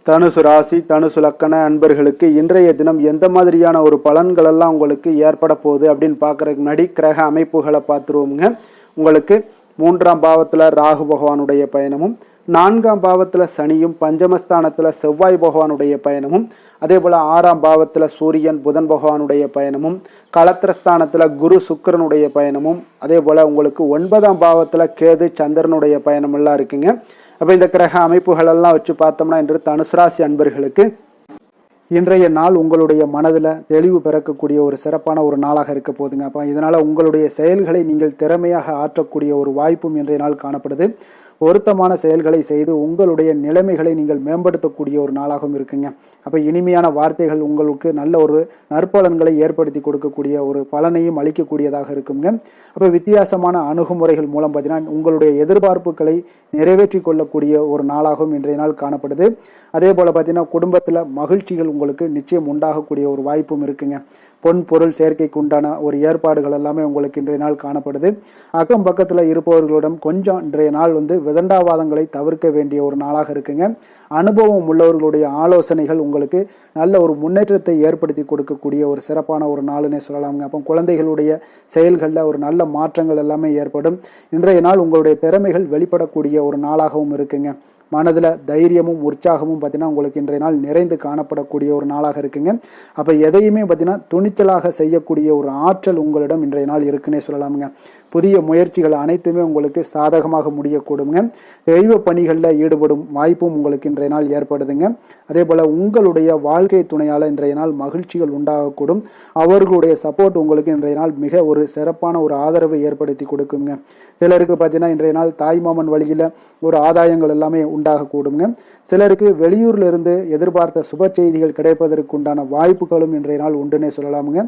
தனுசு ராசி, தனுசு லக்கண அன்பர்களுக்கு இன்றைய தினம் எந்த மாதிரியான ஒரு பலன்களெல்லாம் உங்களுக்கு ஏற்பட போகுது அப்படின்னு பார்க்குறதுக்கு முன்னாடி கிரக அமைப்புகளை பார்த்துருவோமுங்க. உங்களுக்கு 3ஆம் பாவத்தில் ராகு பகவானுடைய பயணமும், 4ஆம் பாவத்தில் சனியும், பஞ்சமஸ்தானத்தில் செவ்வாய் பகவானுடைய பயணமும், அதே போல் 6ஆம் பாவத்தில் சூரியன் புதன் பகவானுடைய பயணமும், களத்திரஸ்தானத்தில் குரு சுக்கிரனுடைய பயணமும், அதே போல் உங்களுக்கு 9ஆம் பாவத்தில் கேது சந்திரனுடைய பயணம் எல்லாம் இருக்குங்க. அப்போ இந்த கிரக அமைப்புகளெல்லாம் வச்சு பார்த்தோம்னா இன்று தனுசு ராசி அன்பர்களுக்கு இன்றைய நாள் உங்களுடைய மனதில் தெளிவு பிறக்கக்கூடிய ஒரு சிறப்பான ஒரு நாளாக இருக்க போதுங்க. அப்போ இதனால் உங்களுடைய செயல்களை நீங்கள் திறமையாக ஆற்றக்கூடிய ஒரு வாய்ப்பும் இன்றைய நாள் காணப்படுது. பொருத்தமான செயல்களை செய்து உங்களுடைய நிலைமைகளை நீங்கள் மேம்படுத்தக்கூடிய ஒரு நாளாகவும் இருக்குங்க. அப்போ இனிமையான வார்த்தைகள் உங்களுக்கு நல்ல ஒரு நற்பலன்களை ஏற்படுத்தி கொடுக்கக்கூடிய ஒரு பலனையும் அளிக்கக்கூடியதாக இருக்குங்க. அப்போ வித்தியாசமான அணுகுமுறைகள் மூலம் பார்த்தீங்கன்னா உங்களுடைய எதிர்பார்ப்புகளை நிறைவேற்றி கொள்ளக்கூடிய ஒரு நாளாகவும் இன்றைய நாள் காணப்படுது. அதே போல் பார்த்தீங்கன்னா குடும்பத்தில் மகிழ்ச்சிகள் உங்களுக்கு நிச்சயம் உண்டாகக்கூடிய ஒரு வாய்ப்பும் இருக்குங்க. பொன் பொருள் சேர்க்கைக்கு உண்டான ஒரு ஏற்பாடுகள் எல்லாமே உங்களுக்கு இன்றைய நாள் காணப்படுது. அக்கம் பக்கத்தில் இருப்பவர்களிடம் கொஞ்சம் இன்றைய நாள் விதண்டாவாதங்களை தவிர்க்க வேண்டிய ஒரு நாளாக இருக்குங்க. அனுபவம் உள்ளவர்களுடைய ஆலோசனைகள் உங்களுக்கு நல்ல ஒரு முன்னேற்றத்தை ஏற்படுத்தி கொடுக்கக்கூடிய ஒரு சிறப்பான ஒரு நாளுன்னே சொல்லலாமுங்க. அப்போ குழந்தைகளுடைய செயல்களில் ஒரு நல்ல மாற்றங்கள் எல்லாமே ஏற்படும். இன்றைய நாள் உங்களுடைய திறமைகள் வெளிப்படக்கூடிய ஒரு நாளாகவும் இருக்குங்க. மனதில் தைரியமும் உற்சாகமும் பார்த்தீங்கன்னா உங்களுக்கு இன்றைய நாள் நிறைந்து காணப்படக்கூடிய ஒரு நாளாக இருக்குங்க. அப்போ எதையுமே பார்த்தீங்கன்னா துணிச்சலாக செய்யக்கூடிய ஒரு ஆற்றல் உங்களிடம் இன்றைய நாள் இருக்குன்னே சொல்லலாமுங்க. புதிய முயற்சிகள் அனைத்துமே உங்களுக்கு சாதகமாக முடியக்கூடுங்க. தெய்வ பணிகளில் ஈடுபடும் வாய்ப்பும் உங்களுக்கு இன்றைய நாள் ஏற்படுதுங்க. அதே போல் உங்களுடைய வாழ்க்கை துணையால் இன்றைய நாள் மகிழ்ச்சிகள் உண்டாகக்கூடும். அவர்களுடைய சப்போர்ட் உங்களுக்கு இன்றைய நாள் மிக ஒரு சிறப்பான ஒரு ஆதரவை ஏற்படுத்தி கொடுக்குங்க. சிலருக்கு பார்த்தீங்கன்னா இன்றைய நாள் தாய்மாமன் வழியில் ஒரு ஆதாயங்கள் எல்லாமே உண்டாகக்கூடுங்க. சிலருக்கு வெளியூர்ல இருந்து எதிர்பார்த்த சுப செய்திகள் கிடைப்பதற்கு உண்டான வாய்ப்புகளும் இன்றைய நாள் உண்டுன்னே சொல்லலாமுங்க.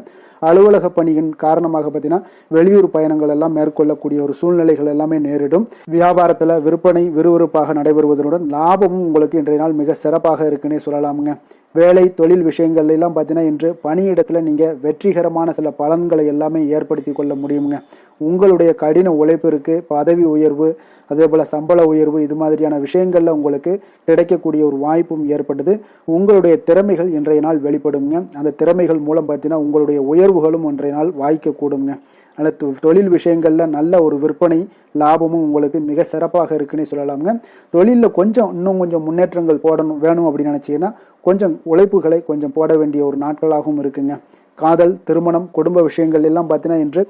அலுவலக பணியின் காரணமாக பார்த்தீங்கன்னா வெளியூர் பயணங்கள் எல்லாம் மேற்கொள்ளக்கூடிய ஒரு சூழ்நிலைகள் எல்லாமே நேரிடும். வியாபாரத்தில் விற்பனை விறுவிறுப்பாக நடைபெறுவதனுடன் லாபமும் உங்களுக்கு இன்றைய நாள் மிக சிறப்பாக இருக்குன்னே சொல்லலாமுங்க. வேலை தொழில் விஷயங்கள் எல்லாம் பார்த்தீங்கன்னா இன்று பணியிடத்தில் நீங்கள் வெற்றிகரமான சில பலன்களை எல்லாமே ஏற்படுத்தி கொள்ள முடியுங்க. உங்களுடைய கடின உழைப்பிற்கு பதவி உயர்வு அதே போல் சம்பள உயர்வு இது மாதிரியான விஷயங்களில் உங்களுக்கு கிடைக்கக்கூடிய ஒரு வாய்ப்பும் ஏற்படுது. உங்களுடைய திறமைகள் இன்றைய நாள் வெளிப்படுங்க. அந்த திறமைகள் மூலம் பார்த்தீங்கன்னா உங்களுடைய உயர்வுகளும் இன்றைய நாள் வாய்க்கக்கூடுங்க. அதனால் தொழில் விஷயங்களில் நல்ல ஒரு விற்பனை லாபமும் உங்களுக்கு மிக சிறப்பாக இருக்குன்னே சொல்லலாமுங்க. தொழிலில் இன்னும் கொஞ்சம் முன்னேற்றங்கள் வேணும் அப்படின்னு நினச்சிங்கன்னா கொஞ்சம் உழைப்புகளை கொஞ்சம் போட வேண்டிய ஒரு நாட்களாகவும் இருக்குங்க. காதல் திருமணம் குடும்ப விஷயங்கள் எல்லாம் பார்த்தீங்கன்னா இன்று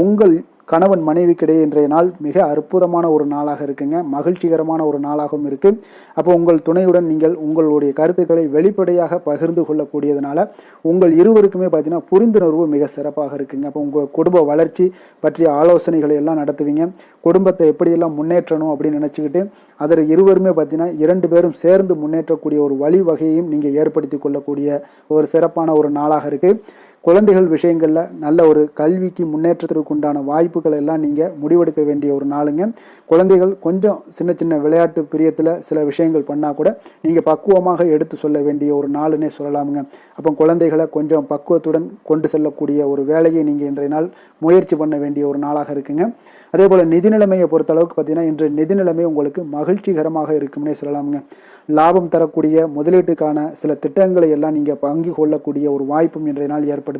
உங்கள் கணவன் மனைவிக்கிடையே இன்றைய நாள் மிக அற்புதமான ஒரு நாளாக இருக்குங்க. மகிழ்ச்சிகரமான ஒரு நாளாகவும் இருக்கு. அப்போ உங்கள் துணையுடன் நீங்கள் உங்களுடைய கருத்துக்களை வெளிப்படையாக பகிர்ந்து கொள்ளக்கூடியதுனால உங்கள் இருவருக்குமே பார்த்தீங்கன்னா புரிந்துணர்வு மிக சிறப்பாக இருக்குங்க. அப்போ உங்கள் குடும்ப வளர்ச்சி பற்றிய ஆலோசனைகளை எல்லாம் நடத்துவீங்க. குடும்பத்தை எப்படியெல்லாம் முன்னேற்றணும் அப்படின்னு நினச்சிக்கிட்டு அதில் இருவருமே பார்த்தீங்கன்னா 2 பேரும் சேர்ந்து முன்னேற்றக்கூடிய ஒரு வழிவகையையும் நீங்கள் ஏற்படுத்தி கொள்ளக்கூடிய ஒரு சிறப்பான ஒரு நாளாக இருக்குது. குழந்தைகள் விஷயங்களில் நல்ல ஒரு கல்விக்கு முன்னேற்றத்திற்கு உண்டான வாய்ப்புகள் எல்லாம் நீங்கள் முடிவெடுக்க வேண்டிய ஒரு நாளுங்க. குழந்தைகள் கொஞ்சம் சின்ன சின்ன விளையாட்டு பிரியத்தில் சில விஷயங்கள் பண்ணால் கூட நீங்கள் பக்குவமாக எடுத்து சொல்ல வேண்டிய ஒரு நாளுன்னே சொல்லலாமுங்க. அப்போ குழந்தைகளை கொஞ்சம் பக்குவத்துடன் கொண்டு செல்லக்கூடிய ஒரு வேலையை நீங்கள் இன்றைய நாள் முயற்சி பண்ண வேண்டிய ஒரு நாளாக இருக்குங்க. அதே போல் நிதி நிலைமையை பொறுத்தளவுக்கு பார்த்தீங்கன்னா இன்று நிதி நிலைமை உங்களுக்கு மகிழ்ச்சிகரமாக இருக்கும்னே சொல்லலாமுங்க. லாபம் தரக்கூடிய முதலீட்டுக்கான சில திட்டங்களை எல்லாம் நீங்கள் பங்கு கொள்ளக்கூடிய ஒரு வாய்ப்பும் இன்றைய நாள் ஏற்படுது.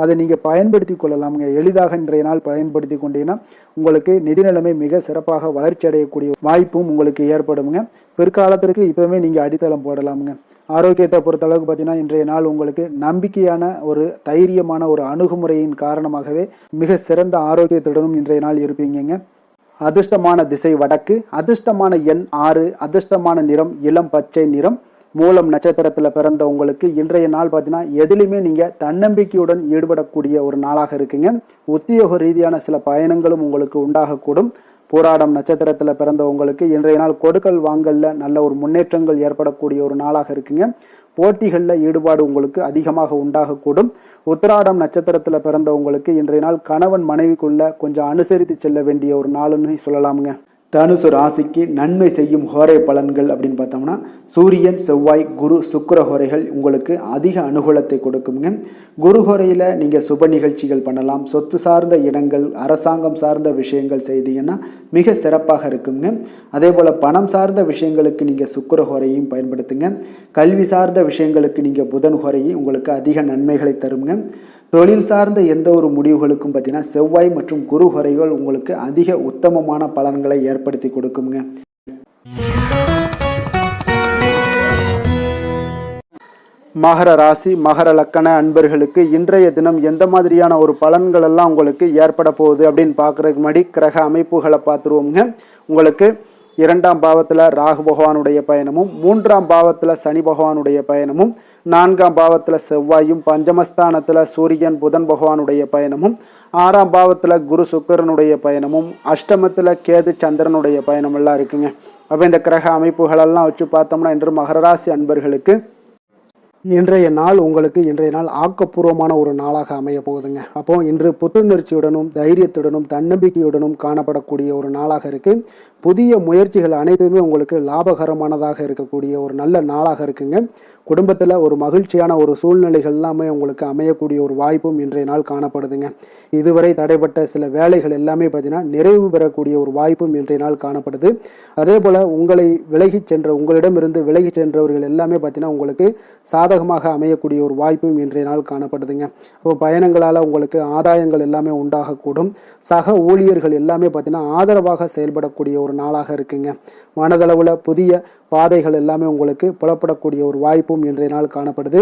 அதை நீங்கள் பயன்படுத்தி கொள்ளலாமுங்க. எளிதாக இன்றைய நாள் பயன்படுத்தி கொண்டீங்கன்னா உங்களுக்கு நிதி நிலைமை மிக சிறப்பாக வளர்ச்சி அடையக்கூடிய வாய்ப்பும் உங்களுக்கு ஏற்படுங்க. பிற்காலத்திற்கு இப்பவுமே நீங்கள் அடித்தளம் போடலாமுங்க. ஆரோக்கியத்தை பொறுத்தளவுக்கு பார்த்தீங்கன்னா இன்றைய நாள் உங்களுக்கு நம்பிக்கையான ஒரு தைரியமான ஒரு அணுகுமுறையின் காரணமாகவே மிக சிறந்த ஆரோக்கியத்துடனும் இன்றைய நாள் இருப்பீங்க. அதிர்ஷ்டமான திசை வடக்கு, அதிர்ஷ்டமான எண் 6, அதிர்ஷ்டமான நிறம் இளம் பச்சை நிறம். மூலம் நட்சத்திரத்தில் பிறந்த உங்களுக்கு இன்றைய நாள் பார்த்தீங்கன்னா எதிலுமே நீங்கள் தன்னம்பிக்கையுடன் ஈடுபடக்கூடிய ஒரு நாளாக இருக்குங்க. உத்தியோக ரீதியான சில பயணங்களும் உங்களுக்கு உண்டாகக்கூடும். பூராடம் நட்சத்திரத்தில் பிறந்த உங்களுக்கு இன்றைய நாள் கொடுக்கல் வாங்கலில் நல்ல ஒரு முன்னேற்றங்கள் ஏற்படக்கூடிய ஒரு நாளாக இருக்குங்க. போட்டிகளில் ஈடுபாடு உங்களுக்கு அதிகமாக உண்டாகக்கூடும். உத்திராடம் நட்சத்திரத்தில் பிறந்த உங்களுக்கு இன்றைய நாள் கணவன் மனைவிக்குள்ள கொஞ்சம் அனுசரித்து செல்ல வேண்டிய ஒரு நாளுன்னு சொல்லலாமுங்க. தனுசு ராசிக்கு நன்மை செய்யும் ஹோரை பலன்கள் அப்படின்னு பார்த்தோம்னா சூரியன் செவ்வாய் குரு சுக்கிர ஹோரைகள் உங்களுக்கு அதிக அனுகூலத்தை கொடுக்குங்க. குரு ஹோரையில் நீங்கள் சுப நிகழ்ச்சிகள் பண்ணலாம். சொத்து சார்ந்த இடங்கள் அரசாங்கம் சார்ந்த விஷயங்கள் செய்தீங்கன்னா மிக சிறப்பாக இருக்குங்க. அதே போல் பணம் சார்ந்த விஷயங்களுக்கு நீங்கள் சுக்கிர ஹோரையும் பயன்படுத்துங்க. கல்வி சார்ந்த விஷயங்களுக்கு நீங்கள் புதன் ஹோரையும் உங்களுக்கு அதிக நன்மைகளை தருங்க. தொழில் சார்ந்த எந்த ஒரு முடிவுகளுக்கும் பார்த்தீங்கன்னா செவ்வாய் மற்றும் குரு ஹோரைகள் உங்களுக்கு அதிக உத்தமமான பலன்களை ஏற்படுத்தி கொடுக்குங்க. மகர ராசி மகர லக்கண அன்பர்களுக்கு இன்றைய தினம் எந்த மாதிரியான ஒரு பலன்கள் எல்லாம் உங்களுக்கு ஏற்பட போகுது அப்படின்னு பார்க்கறதுக்கு முன்னாடி கிரக அமைப்புகளை பார்த்துருவோங்க. உங்களுக்கு 2ஆம் பாவத்தில் ராகு பகவானுடைய பயணமும் 3ஆம் பாவத்தில் சனி பகவானுடைய பயணமும் 4ஆம் பாவத்தில் செவ்வாயும் பஞ்சமஸ்தானத்தில் சூரியன் புதன் பகவானுடைய பயணமும் 6ஆம் பாவத்தில் குரு சுக்கிரனுடைய பயணமும் அஷ்டமத்தில் கேது சந்திரனுடைய பயணமெல்லாம் இருக்குங்க. அப்போ இந்த கிரக அமைப்புகளெல்லாம் வச்சு பார்த்தோம்னா இன்று மகர ராசி அன்பர்களுக்கு இன்றைய நாள் ஆக்கப்பூர்வமான ஒரு நாளாக அமைய போகுதுங்க. அப்போ இன்று புத்துணர்ச்சியுடனும் தைரியத்துடனும் தன்னம்பிக்கையுடனும் காணப்படக்கூடிய ஒரு நாளாக இருக்கு. புதிய முயற்சிகள் அனைத்துமே உங்களுக்கு லாபகரமானதாக இருக்கக்கூடிய ஒரு நல்ல நாளாக இருக்குங்க. குடும்பத்தில் ஒரு மகிழ்ச்சியான ஒரு சூழ்நிலைகள் எல்லாமே உங்களுக்கு அமையக்கூடிய ஒரு வாய்ப்பும் இன்றைய நாள் காணப்படுதுங்க. இதுவரை தடைப்பட்ட சில வேலைகள் எல்லாமே பார்த்தீங்கன்னா நிறைவு பெறக்கூடிய ஒரு வாய்ப்பும் இன்றைய நாள் காணப்படுது. அதே போல் உங்களிடமிருந்து விலகி சென்றவர்கள் எல்லாமே பார்த்தீங்கன்னா உங்களுக்கு சாதகமாக அமையக்கூடிய ஒரு வாய்ப்பும் இன்றைய நாள் காணப்படுதுங்க. அப்போ பயணங்களால் உங்களுக்கு ஆதாயங்கள் எல்லாமே உண்டாகக்கூடும். சக ஊழியர்கள் எல்லாமே பார்த்தீங்கன்னா ஆதரவாக செயல்படக்கூடிய ஒரு நாளாக இருக்குங்க. மனதளவில் புதிய பாதைகள் எல்லாமே உங்களுக்கு புலப்படக்கூடிய ஒரு வாய்ப்பும் இன்றைய நாள் காணப்படுது.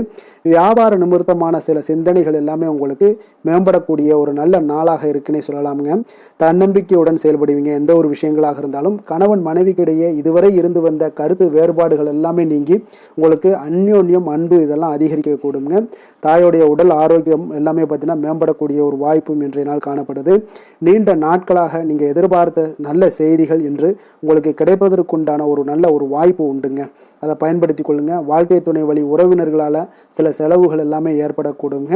வியாபார நிமித்தமான சில சிந்தனைகள் எல்லாமே உங்களுக்கு மேம்படக்கூடிய ஒரு நல்ல நாளாக இருக்குன்னே சொல்லலாமுங்க. தன்னம்பிக்கையுடன் செயல்படுவீங்க. எந்த ஒரு விஷயங்களாக இருந்தாலும் கணவன் மனைவிக்கிடையே இதுவரை இருந்து வந்த கருத்து வேறுபாடுகள் எல்லாமே நீங்கி உங்களுக்கு அந்யோன்யம் அன்பு இதெல்லாம் அதிகரிக்க கூடுங்க. தாயோடைய உடல் ஆரோக்கியம் எல்லாமே பார்த்தீங்கன்னா மேம்படக்கூடிய ஒரு வாய்ப்பும் இன்றைய நாள் காணப்படுது. நீண்ட நாட்களாக நீங்கள் எதிர்பார்த்த நல்ல செய்திகள் இன்று உங்களுக்கு கிடைப்பதற்குண்டான ஒரு நல்ல ஒரு வாய்ப்பு உண்டுங்க. அதை பயன்படுத்தி கொள்ளுங்க. வாழ்க்கை துணை வழி உறவினர்களால் சில செலவுகள் எல்லாமே ஏற்படக்கூடுங்க.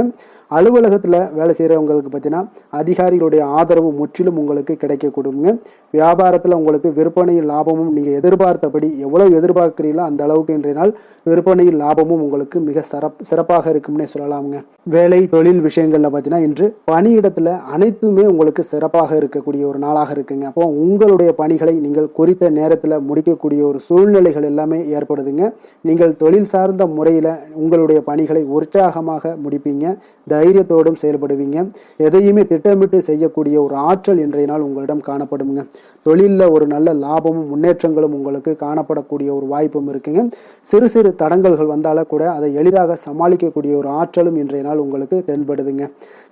அலுவலகத்தில் வேலை செய்கிறவங்களுக்கு பார்த்தீங்கன்னா அதிகாரிகளுடைய ஆதரவு முற்றிலும் உங்களுக்கு கிடைக்கக்கூடுங்க. வியாபாரத்தில் உங்களுக்கு விற்பனையில் லாபமும் நீங்கள் எதிர்பார்த்தபடி எவ்வளவு எதிர்பார்க்கிறீங்களோ அந்த அளவுக்கு இன்றைய நாள் விற்பனையில் லாபமும் உங்களுக்கு மிக சிறப்பாக இருக்கும்னே சொல்லலாமுங்க. வேலை தொழில் விஷயங்களில் பார்த்தீங்கன்னா இன்று பணியிடத்தில் அனைத்துமே உங்களுக்கு சிறப்பாக இருக்கக்கூடிய ஒரு நாளாக இருக்குங்க. அப்போ உங்களுடைய பணிகளை நீங்கள் குறித்த நேரத்தில் முடிக்கக்கூடிய ஒரு சூழ்நிலைகள் எல்லாமே ஏற்படுதுங்க. நீங்கள் தொழில் சார்ந்த முறையில் உங்களுடைய பணிகளை உற்சாகமாக முடிப்பீங்க. தைரியத்தோடும் செயல்படுவீங்க. எதையுமே திட்டமிட்டு செய்யக்கூடிய ஒரு ஆற்றல் இன்றைய நாள் உங்களிடம் காணப்படுங்க. தொழிலில் ஒரு நல்ல லாபமும் முன்னேற்றங்களும் உங்களுக்கு காணப்படக்கூடிய ஒரு வாய்ப்பும் இருக்குங்க. சிறு சிறு தடங்கல்கள் வந்தாலும் கூட அதை எளிதாக சமாளிக்கக்கூடிய ஒரு ஆற்றலும் இன்றைய நாள் உங்களுக்கு தென்படுதுங்க.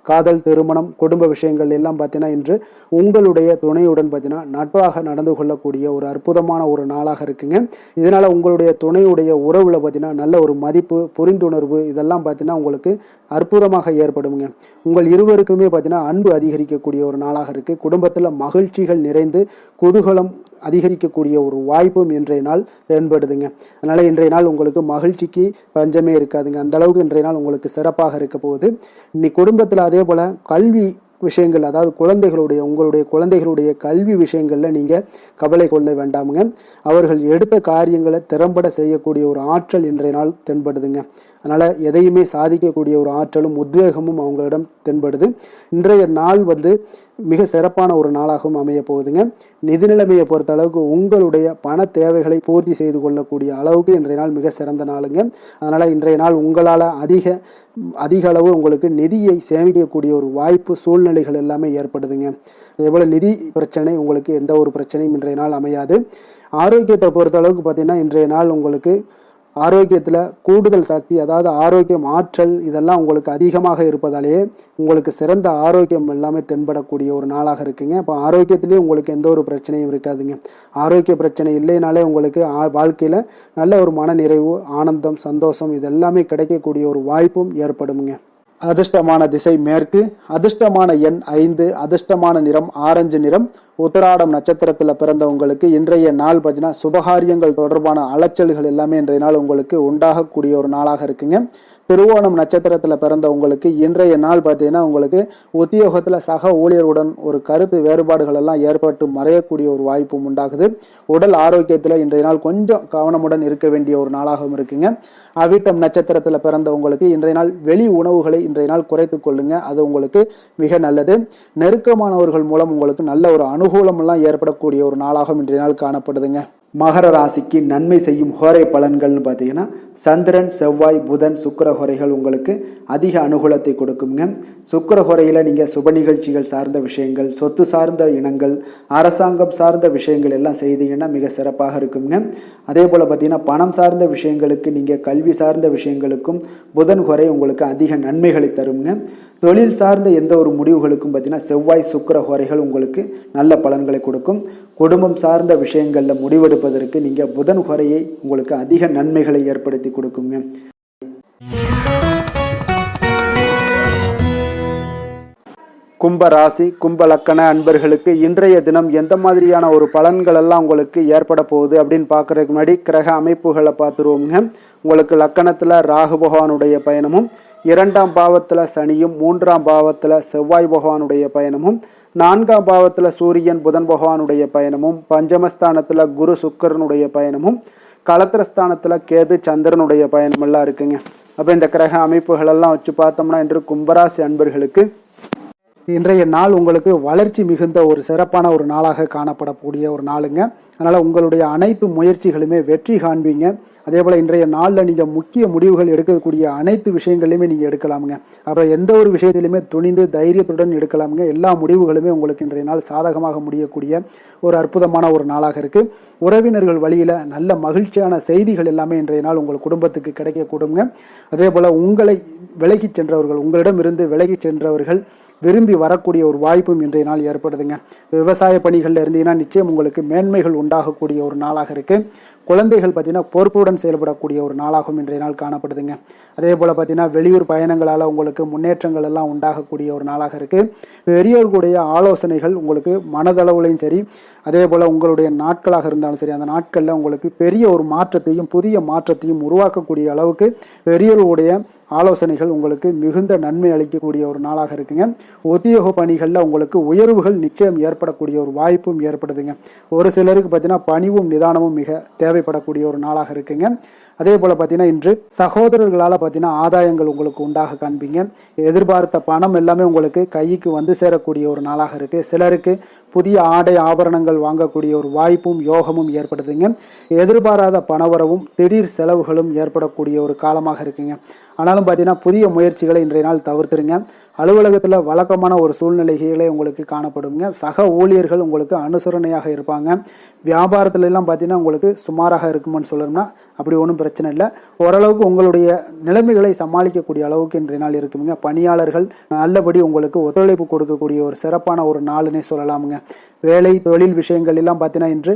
காதல், திருமணம், குடும்ப விஷயங்கள் எல்லாம் பார்த்தீங்கன்னா இன்று உங்களுடைய துணையுடன் பார்த்தீங்கன்னா நட்பாக நடந்து கொள்ளக்கூடிய ஒரு அற்புதமான ஒரு நாளாக இருக்குங்க. இதனால உங்களுடைய துணையுடைய உறவுல பார்த்தீங்கன்னா நல்ல ஒரு மதிப்பு, புரிந்துணர்வு இதெல்லாம் பார்த்தீங்கன்னா உங்களுக்கு அற்புதமாக ஏற்படுங்க. உங்கள் இருவருக்குமே பார்த்தீங்கன்னா அன்பு அதிகரிக்கக்கூடிய ஒரு நாளாக இருக்கு. குடும்பத்தில் மகிழ்ச்சிகள் நிறைந்து குதூகலம் அதிகரிக்கக்கூடிய ஒரு வாய்ப்பும் இன்றைய நாள் தென்படுதுங்க. அதனால இன்றைய நாள் உங்களுக்கு மகிழ்ச்சிக்கு பஞ்சமே இருக்காதுங்க. அந்த அளவுக்கு இன்றைய நாள் உங்களுக்கு சிறப்பாக இருக்க போகுது. இன்னைக்கு குடும்பத்தில் அதே போல கல்வி விஷயங்கள், அதாவது உங்களுடைய குழந்தைகளுடைய கல்வி விஷயங்கள்ல நீங்க கவலை கொள்ள வேண்டாமுங்க. அவர்கள் எடுத்த காரியங்களை திறம்பட செய்யக்கூடிய ஒரு ஆற்றல் இன்றைய நாள் தென்படுதுங்க. அதனால எதையுமே சாதிக்கக்கூடிய ஒரு ஆற்றலும் உத்வேகமும் அவங்களிடம் தென்படுது. இன்றைய நாள் மிக சிறப்பான ஒரு நாளாகவும் அமைய போகுதுங்க. நிதி நிலைமையை பொறுத்த அளவுக்கு உங்களுடைய பண தேவைகளை பூர்த்தி செய்து கொள்ளக்கூடிய அளவுக்கு இன்றைய நாள் மிக சிறந்த நாளுங்க. அதனால இன்றைய நாள் உங்களால் அதிக அளவு உங்களுக்கு நிதியை சேமிக்கக்கூடிய ஒரு வாய்ப்பு, சூழ்நிலைகள் எல்லாமே ஏற்படுதுங்க. அதேபோல நிதி பிரச்சனை உங்களுக்கு எந்த ஒரு பிரச்சனையும் இன்றைய நாள் அமையாது. ஆரோக்கியத்தை பொறுத்த அளவுக்கு பார்த்தீங்கன்னா இன்றைய நாள் உங்களுக்கு ஆரோக்கியத்தில் கூடுதல் சக்தி, அதாவது ஆரோக்கியம், ஆற்றல் இதெல்லாம் உங்களுக்கு அதிகமாக இருப்பதாலேயே உங்களுக்கு சிறந்த ஆரோக்கியம் எல்லாமே தென்படக்கூடிய ஒரு நாளாக இருக்குங்க. இப்போ ஆரோக்கியத்திலேயே உங்களுக்கு எந்த ஒரு பிரச்சனையும் இருக்காதுங்க. ஆரோக்கிய பிரச்சனை இல்லைனாலே உங்களுக்கு வாழ்க்கையில் நல்ல ஒரு மன நிறைவு, ஆனந்தம், சந்தோஷம் இதெல்லாமே கிடைக்கக்கூடிய ஒரு வாய்ப்பும் ஏற்படுங்க. அதிர்ஷ்டமான திசை மேற்கு, அதிர்ஷ்டமான எண் 5, அதிர்ஷ்டமான நிறம் ஆரஞ்சு நிறம். உத்திராடம் நட்சத்திரத்தில் பிறந்தவங்களுக்கு இன்றைய நாள் பார்த்தீங்கன்னா சுபகாரியங்கள் தொடர்பான அலைச்சல்கள் எல்லாமே இன்றைய நாள் உங்களுக்கு உண்டாகக்கூடிய ஒரு நாளாக இருக்குங்க. திருவோணம் நட்சத்திரத்தில் பிறந்த உங்களுக்கு இன்றைய நாள் பார்த்தீங்கன்னா உங்களுக்கு உத்தியோகத்தில் சக ஊழியருடன் ஒரு கருத்து வேறுபாடுகள் எல்லாம் ஏற்பட்டு மறையக்கூடிய ஒரு வாய்ப்பும் உண்டாகுது. உடல் ஆரோக்கியத்தில் இன்றைய நாள் கொஞ்சம் கவனமுடன் இருக்க வேண்டிய ஒரு நாளாகவும் இருக்குங்க. அவிட்டம் நட்சத்திரத்தில் பிறந்த உங்களுக்கு இன்றைய நாள் வெளி உணவுகளை இன்றைய நாள் குறைத்து கொள்ளுங்க. அது உங்களுக்கு மிக நல்லது. நெருக்கமானவர்கள் மூலம் உங்களுக்கு நல்ல ஒரு அனுகூலம் எல்லாம் ஏற்படக்கூடிய ஒரு நாளாகவும் இன்றைய நாள் காணப்படுதுங்க. மகர ராசிக்கு நன்மை செய்யும் ஹோரை பலன்கள்னு பார்த்தீங்கன்னா சந்திரன், செவ்வாய், புதன், சுக்கிர ஹோரைகள் உங்களுக்கு அதிக அனுகூலத்தை கொடுக்குங்க. சுக்கிர ஹோரையில் நீங்கள் சுப நிகழ்ச்சிகள் சார்ந்த விஷயங்கள், சொத்து சார்ந்த இனங்கள், அரசாங்கம் சார்ந்த விஷயங்கள் எல்லாம் செய்தீங்கன்னா மிக சிறப்பாக இருக்குங்க. அதே போல் பார்த்தீங்கன்னா பணம் சார்ந்த விஷயங்களுக்கு, நீங்கள் கல்வி சார்ந்த விஷயங்களுக்கும் புதன் ஹோரை உங்களுக்கு அதிக நன்மைகளை தருங்க. தொழில் சார்ந்த எந்த ஒரு முடிவுகளுக்கும் பார்த்தீங்கன்னா செவ்வாய், சுக்கிர ஹோரைகள் உங்களுக்கு நல்ல பலன்களை கொடுக்கும். குடும்பம் சார்ந்த விஷயங்களில் முடிவெடுப்பதற்கு நீங்கள் புதன் ஹோரையை உங்களுக்கு அதிக நன்மைகளை ஏற்படுத்தி கொடுக்குங்க. கும்ப ராசி கும்ப லக்கண அன்பர்களுக்கு இன்றைய தினம் எந்த மாதிரியான ஒரு பலன்கள் எல்லாம் உங்களுக்கு ஏற்பட போகுது அப்படின்னு பார்க்கறதுக்கு முன்னாடி கிரக அமைப்புகளை பார்த்துருவோங்க. உங்களுக்கு லக்கணத்தில் ராகு பகவானுடைய பயணமும், 2ஆம் பாவத்தில் சனியும், 3ஆம் பாவத்தில் செவ்வாய் பகவானுடைய பயணமும், 4ஆம் பாவத்தில் சூரியன் புதன் பகவானுடைய பயணமும், பஞ்சமஸ்தானத்தில் குரு சுக்கரனுடைய பயணமும், களத்திரஸ்தானத்தில் கேது சந்திரனுடைய பயணம் எல்லாம் இருக்குங்க. அப்போ இந்த கிரக அமைப்புகளெல்லாம் வச்சு பார்த்தோம்னா இன்று கும்பராசி அன்பர்களுக்கு இன்றைய நாள் உங்களுக்கு வளர்ச்சி மிகுந்த ஒரு சிறப்பான ஒரு நாளாக காணப்படக்கூடிய ஒரு நாளுங்க. அதனால் உங்களுடைய அனைத்து முயற்சிகளுமே வெற்றி காண்பீங்க. அதே போல் இன்றைய நாளில் நீங்கள் முக்கிய முடிவுகள் எடுக்கக்கூடிய அனைத்து விஷயங்களையுமே நீங்கள் எடுக்கலாமுங்க. அப்போ எந்த ஒரு விஷயத்திலுமே துணிந்து தைரியத்துடன் எடுக்கலாமுங்க. எல்லா முடிவுகளுமே உங்களுக்கு இன்றைய நாள் சாதகமாக முடியக்கூடிய ஒரு அற்புதமான ஒரு நாளாக இருக்குது. உறவினர்கள் வழியில் நல்ல மகிழ்ச்சியான செய்திகள் எல்லாமே இன்றைய நாள் உங்கள் குடும்பத்துக்கு கிடைக்கக்கூடுங்க. அதே போல் உங்களை விலகி சென்றவர்கள், உங்களிடமிருந்து விலகி சென்றவர்கள் விரும்பி வரக்கூடிய ஒரு வாய்ப்பும் இன்றைய நாள் ஏற்படுதுங்க. விவசாய பணிகளில் இருந்தீங்கன்னா நிச்சயம் உங்களுக்கு மேன்மைகள் உண்டாகக்கூடிய ஒரு நாளாக இருக்குது. குழந்தைகள் பார்த்தீங்கன்னா பொறுப்புடன் செயல்படக்கூடிய ஒரு நாளாகவும் இன்றைய நாள் காணப்படுதுங்க. அதே போல் பார்த்தீங்கன்னா வெளியூர் பயணங்களால் உங்களுக்கு முன்னேற்றங்கள் எல்லாம் உண்டாகக்கூடிய ஒரு நாளாக இருக்குது. பெரியவர்களுடைய ஆலோசனைகள் உங்களுக்கு மனதளவுலையும் சரி, அதே போல் உங்களுடைய நாட்களாக இருந்தாலும் சரி, அந்த நாட்களில் உங்களுக்கு பெரிய ஒரு மாற்றத்தையும் புதிய மாற்றத்தையும் உருவாக்கக்கூடிய அளவுக்கு பெரியவர்களுடைய ஆலோசனைகள் உங்களுக்கு மிகுந்த நன்மை அளிக்கக்கூடிய ஒரு நாளாக இருக்குங்க. உத்தியோக பணிகளில் உங்களுக்கு உயர்வுகள் நிச்சயம் ஏற்படக்கூடிய ஒரு வாய்ப்பும் ஏற்படுதுங்க. ஒரு சிலருக்கு பார்த்தீங்கன்னா பணிவும் நிதானமும் மிக தேவைப்படக்கூடிய ஒரு நாளாக இருக்குங்க. அதே போல் பார்த்தீங்கன்னா இன்று சகோதரர்களால் பார்த்தீங்கன்னா ஆதாயங்கள் உங்களுக்கு உண்டாக காண்பீங்க. எதிர்பார்த்த பணம் எல்லாமே உங்களுக்கு கைக்கு வந்து சேரக்கூடிய ஒரு நாளாக இருக்குது. சிலருக்கு புதிய ஆடை ஆபரணங்கள் வாங்கக்கூடிய ஒரு வாய்ப்பும் யோகமும் ஏற்படுதுங்க. எதிர்பாராத பணவரவும் திடீர் செலவுகளும் ஏற்படக்கூடிய ஒரு காலமாக இருக்குங்க. ஆனாலும் பார்த்தீங்கன்னா புதிய முயற்சிகளை இன்றைய நாள் தவிர்த்துருங்க. அலுவலகத்தில் வழக்கமான ஒரு சூழ்நிலைகளே உங்களுக்கு காணப்படுங்க. சக ஊழியர்கள் உங்களுக்கு அனுசரணையாக இருப்பாங்க. வியாபாரத்துல எல்லாம் பார்த்தீங்கன்னா உங்களுக்கு சுமாராக இருக்குமென்னு சொல்லணும்னா அப்படி ஒன்றும் பிரச்சனை இல்லை. ஓரளவுக்கு உங்களுடைய நிலைமைகளை சமாளிக்கக்கூடிய அளவுக்கு இன்றைய நாள் இருக்குங்க. பணியாளர்கள் நல்லபடி உங்களுக்கு ஒத்துழைப்பு கொடுக்கக்கூடிய ஒரு சிறப்பான ஒரு நாளுன்னே சொல்லலாமுங்க. வேலை தொழில் விஷயங்கள் எல்லாம் பார்த்தீங்கன்னா இன்று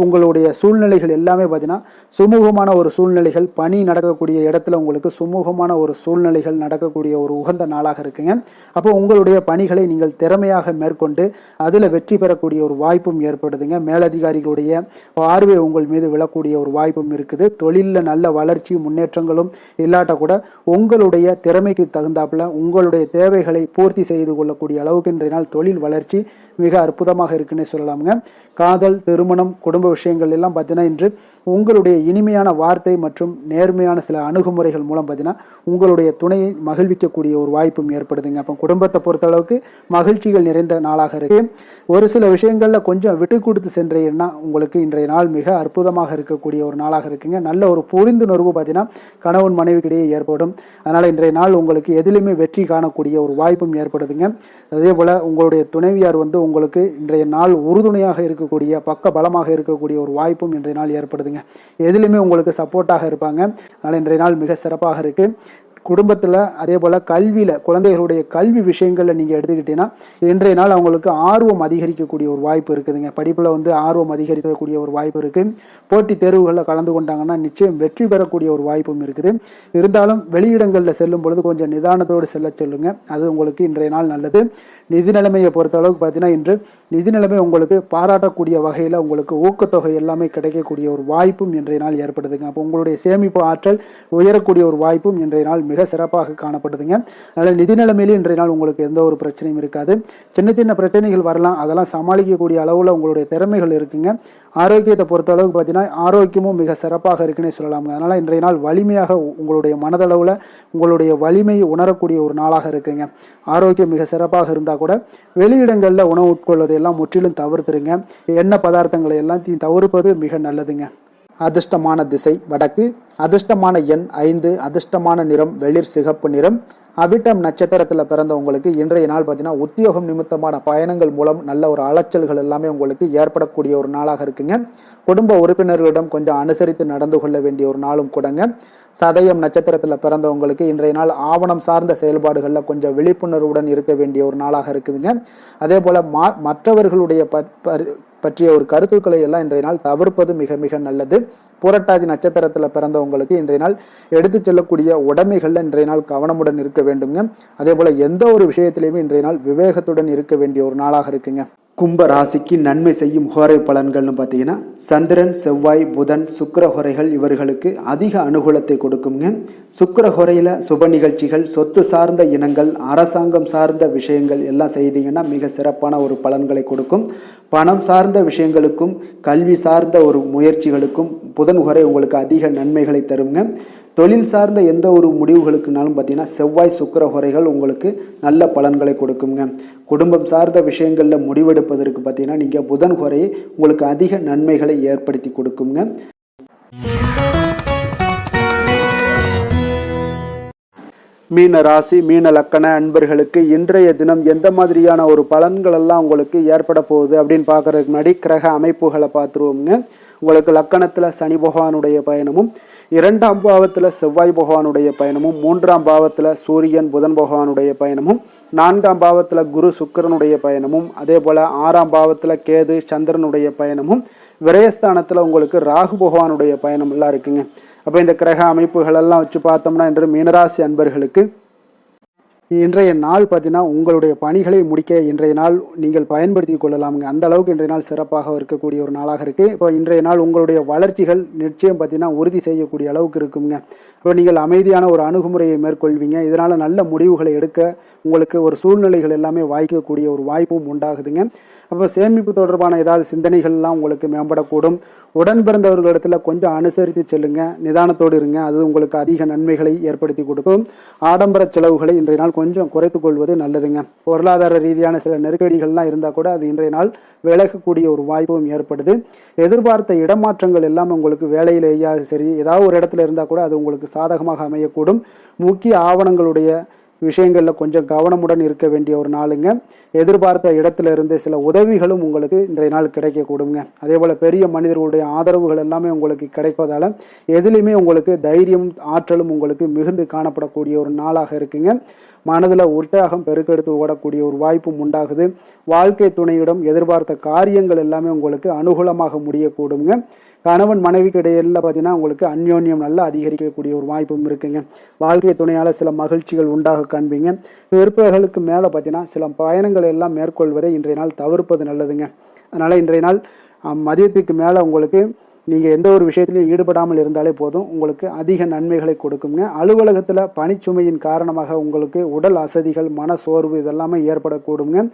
உங்களுடைய சூழ்நிலைகள் எல்லாமே பார்த்தீங்கன்னா சுமூகமான ஒரு சூழ்நிலைகள், பணி நடக்கக்கூடிய இடத்துல உங்களுக்கு சுமூகமான ஒரு சூழ்நிலைகள் நடக்கக்கூடிய ஒரு உகந்த நாளாக இருக்குங்க. அப்போ உங்களுடைய பணிகளை நீங்கள் திறமையாக மேற்கொண்டு அதில் வெற்றி பெறக்கூடிய ஒரு வாய்ப்பும் ஏற்படுதுங்க. மேலதிகாரிகளுடைய பார்வை உங்கள் மீது விழக்கூடிய ஒரு வாய்ப்பும் இருக்குது. தொழிலில் நல்ல வளர்ச்சி முன்னேற்றங்களும் இல்லாட்ட கூட உங்களுடைய திறமைக்கு தகுந்தாப்புல உங்களுடைய தேவைகளை பூர்த்தி செய்து கொள்ளக்கூடிய அளவுக்கு இன்றைய நாள் தொழில் வளர்ச்சி மிக அற்புதமாக இருக்குன்னு சொல்லலாமுங்க. காதல், திருமணம், குடும்ப விஷயங்கள் எல்லாம் பார்த்தீங்கன்னா இன்று உங்களுடைய இனிமையான வார்த்தை மற்றும் நேர்மையான சில அணுகுமுறைகள் மூலம் பார்த்தீங்கன்னா உங்களுடைய துணையை மகிழ்விக்கக்கூடிய ஒரு வாய்ப்பும் ஏற்படுதுங்க. அப்போ குடும்பத்தை பொறுத்தளவுக்கு மகிழ்ச்சிகள் நிறைந்த நாளாக இருக்கு. ஒரு சில விஷயங்களில் கொஞ்சம் விட்டு கொடுத்து சென்றீங்கன்னா உங்களுக்கு இன்றைய நாள் மிக அற்புதமாக இருக்கக்கூடிய ஒரு நாளாக இருக்குங்க. நல்ல ஒரு புரிந்துணர்வு பார்த்தீங்கன்னா கணவன் மனைவிக்கிடையே ஏற்படும். அதனால் இன்றைய நாள் உங்களுக்கு எதிலுமே வெற்றி காணக்கூடிய ஒரு வாய்ப்பும் ஏற்படுதுங்க. அதே போல் உங்களுடைய துணைவியார் உங்களுக்கு இன்றைய நாள் உறுதுணையாக இருக்கக்கூடிய பக்க பலமாக இருக்கக்கூடிய ஒரு வாய்ப்பும் இன்றைய நாள் ஏற்படுதுங்க. எதிலுமே உங்களுக்கு சப்போர்ட்டாக இருப்பாங்க. அதனால் இன்றைய நாள் மிக சிறப்பாக இருக்கு. குடும்பத்தில் அதே போல் கல்வியில் குழந்தைகளுடைய கல்வி விஷயங்களில் நீங்கள் எடுத்துக்கிட்டீங்கன்னா இன்றைய நாள் அவங்களுக்கு ஆர்வம் அதிகரிக்கக்கூடிய ஒரு வாய்ப்பு இருக்குதுங்க. படிப்பில் ஆர்வம் அதிகரிக்கக்கூடிய ஒரு வாய்ப்பு இருக்குது. போட்டித் தேர்வுகளில் கலந்து கொண்டாங்கன்னா நிச்சயம் வெற்றி பெறக்கூடிய ஒரு வாய்ப்பும் இருக்குது. இருந்தாலும் வெளியிடங்களில் செல்லும் பொழுது கொஞ்சம் நிதானத்தோடு செல்ல சொல்லுங்க. அது உங்களுக்கு இன்றைய நாள் நல்லது. நிதி நிலைமையை பொறுத்த அளவுக்கு பார்த்தீங்கன்னா இன்று நிதி நிலைமை உங்களுக்கு பாராட்டக்கூடிய வகையில் உங்களுக்கு ஊக்கத்தொகை எல்லாமே கிடைக்கக்கூடிய ஒரு வாய்ப்பும் இன்றைய நாள் ஏற்படுதுங்க. அப்போ உங்களுடைய சேமிப்பு ஆற்றல் உயரக்கூடிய ஒரு வாய்ப்பும் இன்றைய நாள் மிக சிறப்பாக காணப்படுதுங்க. அதனால் நிதி நிலைமையிலே இன்றைய நாள் உங்களுக்கு எந்த ஒரு பிரச்சனையும் இருக்காது. சின்ன சின்ன பிரச்சனைகள் வரலாம், அதெல்லாம் சமாளிக்கக்கூடிய அளவில் உங்களுடைய திறமைகள் இருக்குங்க. ஆரோக்கியத்தை பொறுத்த அளவுக்கு பார்த்தீங்கன்னா ஆரோக்கியமும் மிக சிறப்பாக இருக்குன்னே சொல்லலாங்க. அதனால் இன்றைய நாள் வலிமையாக உங்களுடைய மனதளவில் உங்களுடைய வலிமையை உணரக்கூடிய ஒரு நாளாக இருக்குங்க. ஆரோக்கியம் மிக சிறப்பாக இருந்தால் கூட வெளியிடங்களில் உணவு உட்கொள்வதை எல்லாம் முற்றிலும் தவிர்த்துருங்க. எண்ணெய் பதார்த்தங்களை எல்லாத்தையும் தவிர்ப்பது மிக நல்லதுங்க. அதிர்ஷ்டமான திசை வடக்கு, அதிர்ஷ்டமான எண் 5, அதிர்ஷ்டமான நிறம் வெளிர் சிகப்பு நிறம். அவிட்டம் நட்சத்திரத்தில் பிறந்தவங்களுக்கு இன்றைய நாள் பார்த்தீங்கன்னா உத்தியோகம் நிமித்தமான பயணங்கள் மூலம் நல்ல ஒரு அலைச்சல்கள் எல்லாமே உங்களுக்கு ஏற்படக்கூடிய ஒரு நாளாக இருக்குங்க. குடும்ப உறுப்பினர்களிடம் கொஞ்சம் அனுசரித்து நடந்து கொள்ள வேண்டிய ஒரு நாளும் கூடங்க. சதயம் நட்சத்திரத்தில் பிறந்தவங்களுக்கு இன்றைய நாள் ஆவணம் சார்ந்த செயல்பாடுகளில் கொஞ்சம் விழிப்புணர்வுடன் இருக்க வேண்டிய ஒரு நாளாக இருக்குதுங்க. அதே போல் மற்றவர்களுடைய பற்றிய ஒரு கருத்துக்களை எல்லாம் இன்றைய நாள் தவிர்ப்பது மிக மிக நல்லது. புரட்டாதி நட்சத்திரத்தில் பிறந்தவங்களுக்கு இன்றைய நாள் எடுத்து செல்லக்கூடிய உடைமைகள்ல இன்றைய நாள் கவனமுடன் இருக்க வேண்டுங்க. அதே போல எந்த ஒரு விஷயத்திலையுமே இன்றைய நாள் விவேகத்துடன் இருக்க வேண்டிய ஒரு நாளாக இருக்குங்க. கும்ப ராசிக்கு நன்மை செய்யும் ஹோரை பலன்கள்னு பார்த்தீங்கன்னா சந்திரன், செவ்வாய், புதன், சுக்கிர ஹோரைகள் இவர்களுக்கு அதிக அனுகூலத்தை கொடுக்குங்க. சுக்கிர ஹோரையில் சுப நிகழ்ச்சிகள், சொத்து சார்ந்த இனங்கள், அரசாங்கம் சார்ந்த விஷயங்கள் எல்லாம் செய்தீங்கன்னா மிக சிறப்பான ஒரு பலன்களை கொடுக்கும். பணம் சார்ந்த விஷயங்களுக்கும் கல்வி சார்ந்த ஒரு முயற்சிகளுக்கும் புதன் ஹோரை உங்களுக்கு அதிக நன்மைகளை தருங்க. தொழில் சார்ந்த எந்த ஒரு முடிவுகளுக்குனாலும் பார்த்தீங்கன்னா செவ்வாய், சுக்கிர ஹோரைகள் உங்களுக்கு நல்ல பலன்களை கொடுக்குங்க. குடும்பம் சார்ந்த விஷயங்களில் முடிவெடுப்பதற்கு பார்த்தீங்கன்னா நீங்கள் புதன் ஹோரையை உங்களுக்கு அதிக நன்மைகளை ஏற்படுத்தி கொடுக்குங்க. மீன ராசி, மீன லக்கண அன்பர்களுக்கு இன்றைய தினம் எந்த மாதிரியான ஒரு பலன்கள் எல்லாம் உங்களுக்கு ஏற்பட போகுது அப்படின்னு பார்க்கறதுக்கு முன்னாடி கிரக அமைப்புகளை பார்த்துருவோங்க. உங்களுக்கு லக்கணத்தில் சனி பகவானுடைய பயணமும், 2ஆம் பாவத்தில் செவ்வாய் பகவானுடைய பயணமும், 3ஆம் பாவத்தில் சூரியன் புதன் பகவானுடைய பயணமும், 4ஆம் பாவத்தில் குரு சுக்கிரனுடைய பயணமும், அதே போல் 6ஆம் பாவத்தில் கேது சந்திரனுடைய பயணமும், விரயஸ்தானத்தில் உங்களுக்கு ராகு பகவானுடைய பயணம் எல்லாம் இருக்குங்க. அப்போ இந்த கிரக அமைப்புகள் எல்லாம் வச்சு பார்த்தோம்னா இன்று மீனராசி அன்பர்களுக்கு இன்றைய நாள் பார்த்தீங்கன்னா உங்களுடைய பணிகளை முடிக்க இன்றைய நாள் நீங்கள் பயன்படுத்தி கொள்ளலாமுங்க. அந்த அளவுக்கு இன்றைய நாள் சிறப்பாக இருக்கக்கூடிய ஒரு நாளாக இருக்குது. இப்போ இன்றைய நாள் உங்களுடைய வளர்ச்சிகள் நிச்சயம் பார்த்தீங்கன்னா உறுதி செய்யக்கூடிய அளவுக்கு இருக்குங்க. இப்போ நீங்கள் அமைதியான ஒரு அணுகுமுறையை மேற்கொள்வீங்க. இதனால் நல்ல முடிவுகளை எடுக்க உங்களுக்கு ஒரு சூழ்நிலைகள் எல்லாமே வாய்க்கக்கூடிய ஒரு வாய்ப்பும் உண்டாகுதுங்க. அப்போ சேமிப்பு தொடர்பான ஏதாவது சிந்தனைகள்லாம் உங்களுக்கு மேம்படக்கூடும். உடன் பிறந்தவர்களிடத்தில் கொஞ்சம் அனுசரித்து செல்லுங்க, நிதானத்தோடு இருங்க. அது உங்களுக்கு அதிக நன்மைகளை ஏற்படுத்தி கொடுக்கும். ஆடம்பர செலவுகளை இன்றைய நாள் கொஞ்சம் குறைத்துக் கொள்வது நல்லதுங்க. பொருளாதார ரீதியான சில நெருக்கடிகள்லாம் இருந்தால் கூட அது இன்றைய நாள் விலகக்கூடிய ஒரு வாய்ப்பும் ஏற்படுது. எதிர்பார்த்த இடமாற்றங்கள் எல்லாம் உங்களுக்கு வேலையிலேயே சரி ஏதாவது ஒரு இடத்துல இருந்தால் கூட அது உங்களுக்கு சாதகமாக அமையக்கூடும். முக்கிய ஆவணங்களுடைய விஷயங்களில் கொஞ்சம் கவனமுடன் இருக்க வேண்டிய ஒரு நாளுங்க. எதிர்பார்த்த இடத்துல இருந்து சில உதவிகளும் உங்களுக்கு இன்றைய நாள் கிடைக்கக்கூடுங்க. அதே போல் பெரிய மனிதர்களுடைய ஆதரவுகள் எல்லாமே உங்களுக்கு கிடைப்பதால் எதுலேயுமே உங்களுக்கு தைரியம் ஆற்றலும் உங்களுக்கு மிகுந்து காணப்படக்கூடிய ஒரு நாளாக இருக்குங்க. மனதில் உற்சாகம் பெருக்கெடுத்து ஓடக்கூடிய ஒரு வாய்ப்பும் உண்டாகுது. வாழ்க்கை துணையிடம் எதிர்பார்த்த காரியங்கள் எல்லாமே உங்களுக்கு அனுகூலமாக முடியக்கூடுங்க. கணவன் மனைவிக்கு இடையில பார்த்தீங்கன்னா உங்களுக்கு அந்யோன்யம் நல்லா அதிகரிக்கக்கூடிய ஒரு வாய்ப்பும் இருக்குங்க. வாழ்க்கை துணையால் சில மகிழ்ச்சிகள் உண்டாக காண்பீங்க. விருப்பங்களுக்கு மேலே பார்த்தீங்கன்னா சில பயணங்களை எல்லாம் மேற்கொள்வதை இன்றைய நாள் தவிர்ப்பது நல்லதுங்க. அதனால் இன்றைய நாள் மதியத்துக்கு மேலே உங்களுக்கு நீங்கள் எந்த ஒரு விஷயத்திலையும் ஈடுபடாமல் இருந்தாலே போதும், உங்களுக்கு அதிக நன்மைகளை கொடுக்குங்க. அலுவலகத்தில் பணிச்சுமையின் காரணமாக உங்களுக்கு உடல் அசதிகள், மன சோர்வு இதெல்லாமே ஏற்படக்கூடுங்க.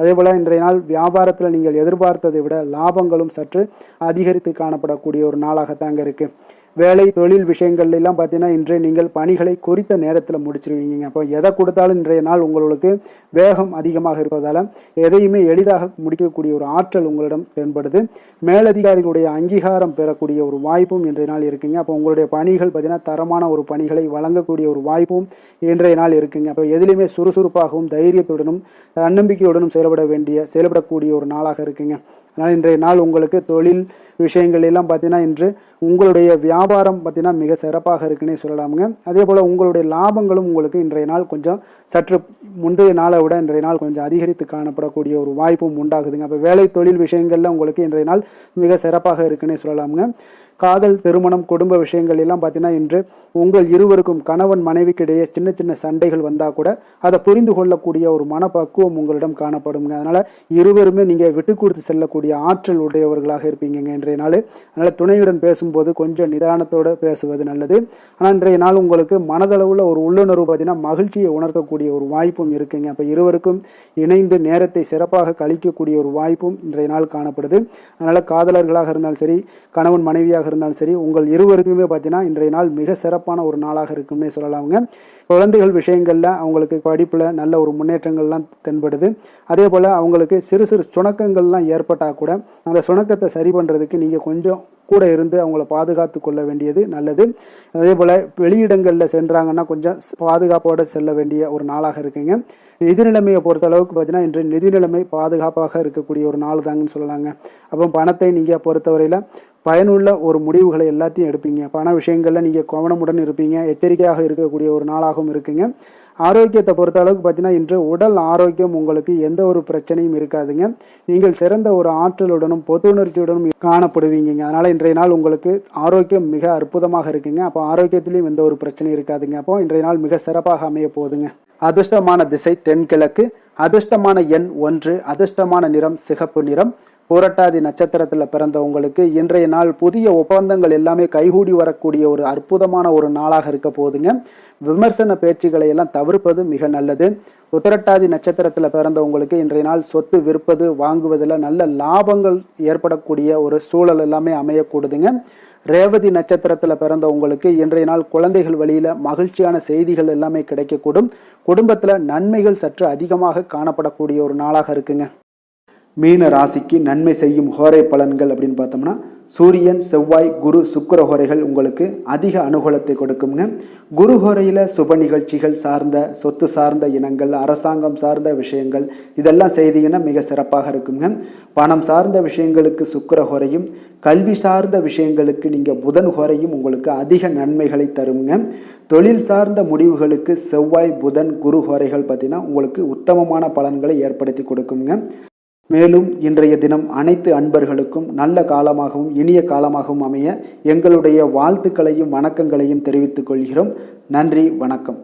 அதே போல் இன்றைய நாள் வியாபாரத்தில் நீங்கள் எதிர்பார்த்ததை விட லாபங்களும் சற்று அதிகரித்து காணப்படக்கூடிய ஒரு நாளாகத்தாங்க இருக்குது. வேலை தொழில் விஷயங்கள்லாம் பார்த்தீங்கன்னா இன்று நீங்கள் பணிகளை குறித்த நேரத்தில் முடிச்சிருவீங்க. அப்போ எதை கொடுத்தாலும் இன்றைய நாள் உங்களுக்கு வேகம் அதிகமாக இருப்பதால் எதையுமே எளிதாக முடிக்கக்கூடிய ஒரு ஆற்றல் உங்களிடம் தென்படுது. மேலதிகாரிகளுடைய அங்கீகாரம் பெறக்கூடிய ஒரு வாய்ப்பும் இன்றைய நாள் இருக்குங்க. அப்போ உங்களுடைய பணிகள் பார்த்தீங்கன்னா தரமான ஒரு பணிகளை வழங்கக்கூடிய ஒரு வாய்ப்பும் இன்றைய நாள் இருக்குங்க. அப்போ எதிலையுமே சுறுசுறுப்பாகவும் தைரியத்துடனும் தன்னம்பிக்கையுடனும் செயல்படக்கூடிய ஒரு நாளாக இருக்குங்க. அதனால் இன்றைய நாள் உங்களுக்கு தொழில் விஷயங்கள் எல்லாம் பார்த்தீங்கன்னா இன்று உங்களுடைய வியாபாரம் பார்த்தீங்கன்னா மிக சிறப்பாக இருக்குன்னே சொல்லலாமுங்க. அதே போல் உங்களுடைய லாபங்களும் உங்களுக்கு இன்றைய நாள் கொஞ்சம் சற்று முந்தைய நாளை விட இன்றைய நாள் கொஞ்சம் அதிகரித்து காணப்படக்கூடிய ஒரு வாய்ப்பும் உண்டாகுதுங்க. அப்போ வேலை தொழில் விஷயங்களில் உங்களுக்கு இன்றைய நாள் மிக சிறப்பாக இருக்குன்னே சொல்லலாமுங்க. காதல், திருமணம், குடும்ப விஷயங்கள் எல்லாம் பார்த்தீங்கன்னா இன்று உங்கள் இருவருக்கும் கணவன் மனைவிக்கிடையே சின்ன சின்ன சண்டைகள் வந்தால் கூட அதை புரிந்து கொள்ளக்கூடிய ஒரு மனப்பக்குவம் உங்களிடம் காணப்படுங்க. அதனால் இருவருமே நீங்கள் விட்டு கொடுத்து செல்லக்கூடிய ஆற்றல் உடையவர்களாக இருப்பீங்க இன்றைய நாள். அதனால் துணையுடன் பேசும்போது கொஞ்சம் நிதானத்தோடு பேசுவது நல்லது. ஆனால் இன்றைய நாள் உங்களுக்கு மனதளவில் ஒரு உள்ளுணர்வு பார்த்தீங்கன்னா மகிழ்ச்சியை உணர்த்தக்கூடிய ஒரு வாய்ப்பும் இருக்குங்க. அப்போ இருவருக்கும் இணைந்து நேரத்தை சிறப்பாக கழிக்கக்கூடிய ஒரு வாய்ப்பும் இன்றைய நாள் காணப்படுது. அதனால் காதலர்களாக இருந்தாலும் சரி, கணவன் மனைவியாக இருந்தாலும் சரி, உங்கள் இருவருக்குமே பார்த்தீங்கன்னா இன்றைய நாள் மிக சிறப்பான ஒரு நாளாக இருக்கும்னே சொல்லலாமுங்க. குழந்தைகள் விஷயங்களில் அவங்களுக்கு படிப்பில் நல்ல ஒரு முன்னேற்றங்கள்லாம் தென்படுது. அதே போல் அவங்களுக்கு சிறு சிறு சுணக்கங்கள்லாம் ஏற்பட்டால் கூட அந்த சுணக்கத்தை சரி பண்ணுறதுக்கு நீங்கள் கொஞ்சம் கூட இருந்து அவங்கள பாதுகாத்து கொள்ள வேண்டியது நல்லது. அதே போல் வெளியிடங்களில் சென்றாங்கன்னா கொஞ்சம் பாதுகாப்போடு செல்ல வேண்டிய ஒரு நாளாக இருக்குங்க. நிதி நிலைமையை பொறுத்த அளவுக்கு பார்த்தீங்கன்னா இன்று நிதி நிலைமை பாதுகாப்பாக இருக்கக்கூடிய ஒரு நாள் தாங்கன்னு சொல்லலாங்க. அப்போ பணத்தை நீங்கள் பொறுத்தவரையில் பயனுள்ள ஒரு முடிவுகளை எல்லாத்தையும் எடுப்பீங்க. பண விஷயங்களில் நீங்கள் கவனமுடன் இருப்பீங்க. எச்சரிக்கையாக இருக்கக்கூடிய ஒரு நாளாகவும் இருக்குங்க. ஆரோக்கியத்தை பொறுத்த அளவுக்கு பார்த்தீங்கன்னா, இன்று உடல் ஆரோக்கியம் உங்களுக்கு எந்த ஒரு பிரச்சனையும் இருக்காதுங்க. நீங்கள் சிறந்த ஒரு ஆற்றலுடனும் புத்துணர்ச்சியுடனும் காணப்படுவீங்க. அதனால் இன்றைய நாள் உங்களுக்கு ஆரோக்கியம் மிக அற்புதமாக இருக்குங்க. அப்போ ஆரோக்கியத்திலையும் எந்த ஒரு பிரச்சனையும் இருக்காதுங்க. அப்போ இன்றைய நாள் மிக சிறப்பாக அமைய போகுதுங்க. அதிர்ஷ்டமான திசை தென்கிழக்கு, அதிர்ஷ்டமான எண் 1, அதிர்ஷ்டமான நிறம் சிகப்பு நிறம். புரட்டாதி நட்சத்திரத்தில் பிறந்த உங்களுக்கு இன்றைய நாள் புதிய ஒப்பந்தங்கள் எல்லாமே கைகூடி வரக்கூடிய ஒரு அற்புதமான ஒரு நாளாக இருக்க போகுதுங்க. விமர்சன பேச்சுக்களை எல்லாம் தவிர்ப்பது மிக நல்லது. உத்திரட்டாதி நட்சத்திரத்தில் பிறந்த உங்களுக்கு இன்றைய நாள் சொத்து விற்பது வாங்குவதில் நல்ல லாபங்கள் ஏற்படக்கூடிய ஒரு சூழல் எல்லாமே அமையக்கூடுதுங்க. ரேவதி நட்சத்திரத்தில் பிறந்த உங்களுக்கு இன்றைய நாள் குழந்தைகள் வழியில் மகிழ்ச்சியான செய்திகள் எல்லாமே கிடைக்கக்கூடும். குடும்பத்தில் நன்மைகள் சற்று அதிகமாக காணப்படக்கூடிய ஒரு நாளாக இருக்குங்க. மீன ராசிக்கு நன்மை செய்யும் ஹோரை பலன்கள் அப்படின்னு பார்த்தோம்னா, சூரியன், செவ்வாய், குரு, சுக்கிர ஹோரைகள் உங்களுக்கு அதிக அனுகூலத்தை கொடுக்குங்க. குரு ஹோரையில் சுப நிகழ்ச்சிகள் சார்ந்த, சொத்து சார்ந்த இனங்கள், அரசாங்கம் சார்ந்த விஷயங்கள் இதெல்லாம் செய்தீங்கன்னா மிக சிறப்பாக இருக்குங்க. பணம் சார்ந்த விஷயங்களுக்கு சுக்கிர ஹோரையும், கல்வி சார்ந்த விஷயங்களுக்கு நீங்கள் புதன் ஹோரையும் உங்களுக்கு அதிக நன்மைகளை தருங்க. தொழில் சார்ந்த முடிவுகளுக்கு செவ்வாய், புதன், குரு ஹோரைகள் பார்த்தீங்கன்னா உங்களுக்கு உத்தமமான பலன்களை ஏற்படுத்தி கொடுக்குங்க. மேலும் இன்றைய தினம் அனைத்து அன்பர்களுக்கும் நல்ல காலமாகவும் இனிய காலமாகவும் அமைய எங்களுடைய வாழ்த்துக்களையும் வணக்கங்களையும் தெரிவித்துக் கொள்கிறோம். நன்றி, வணக்கம்.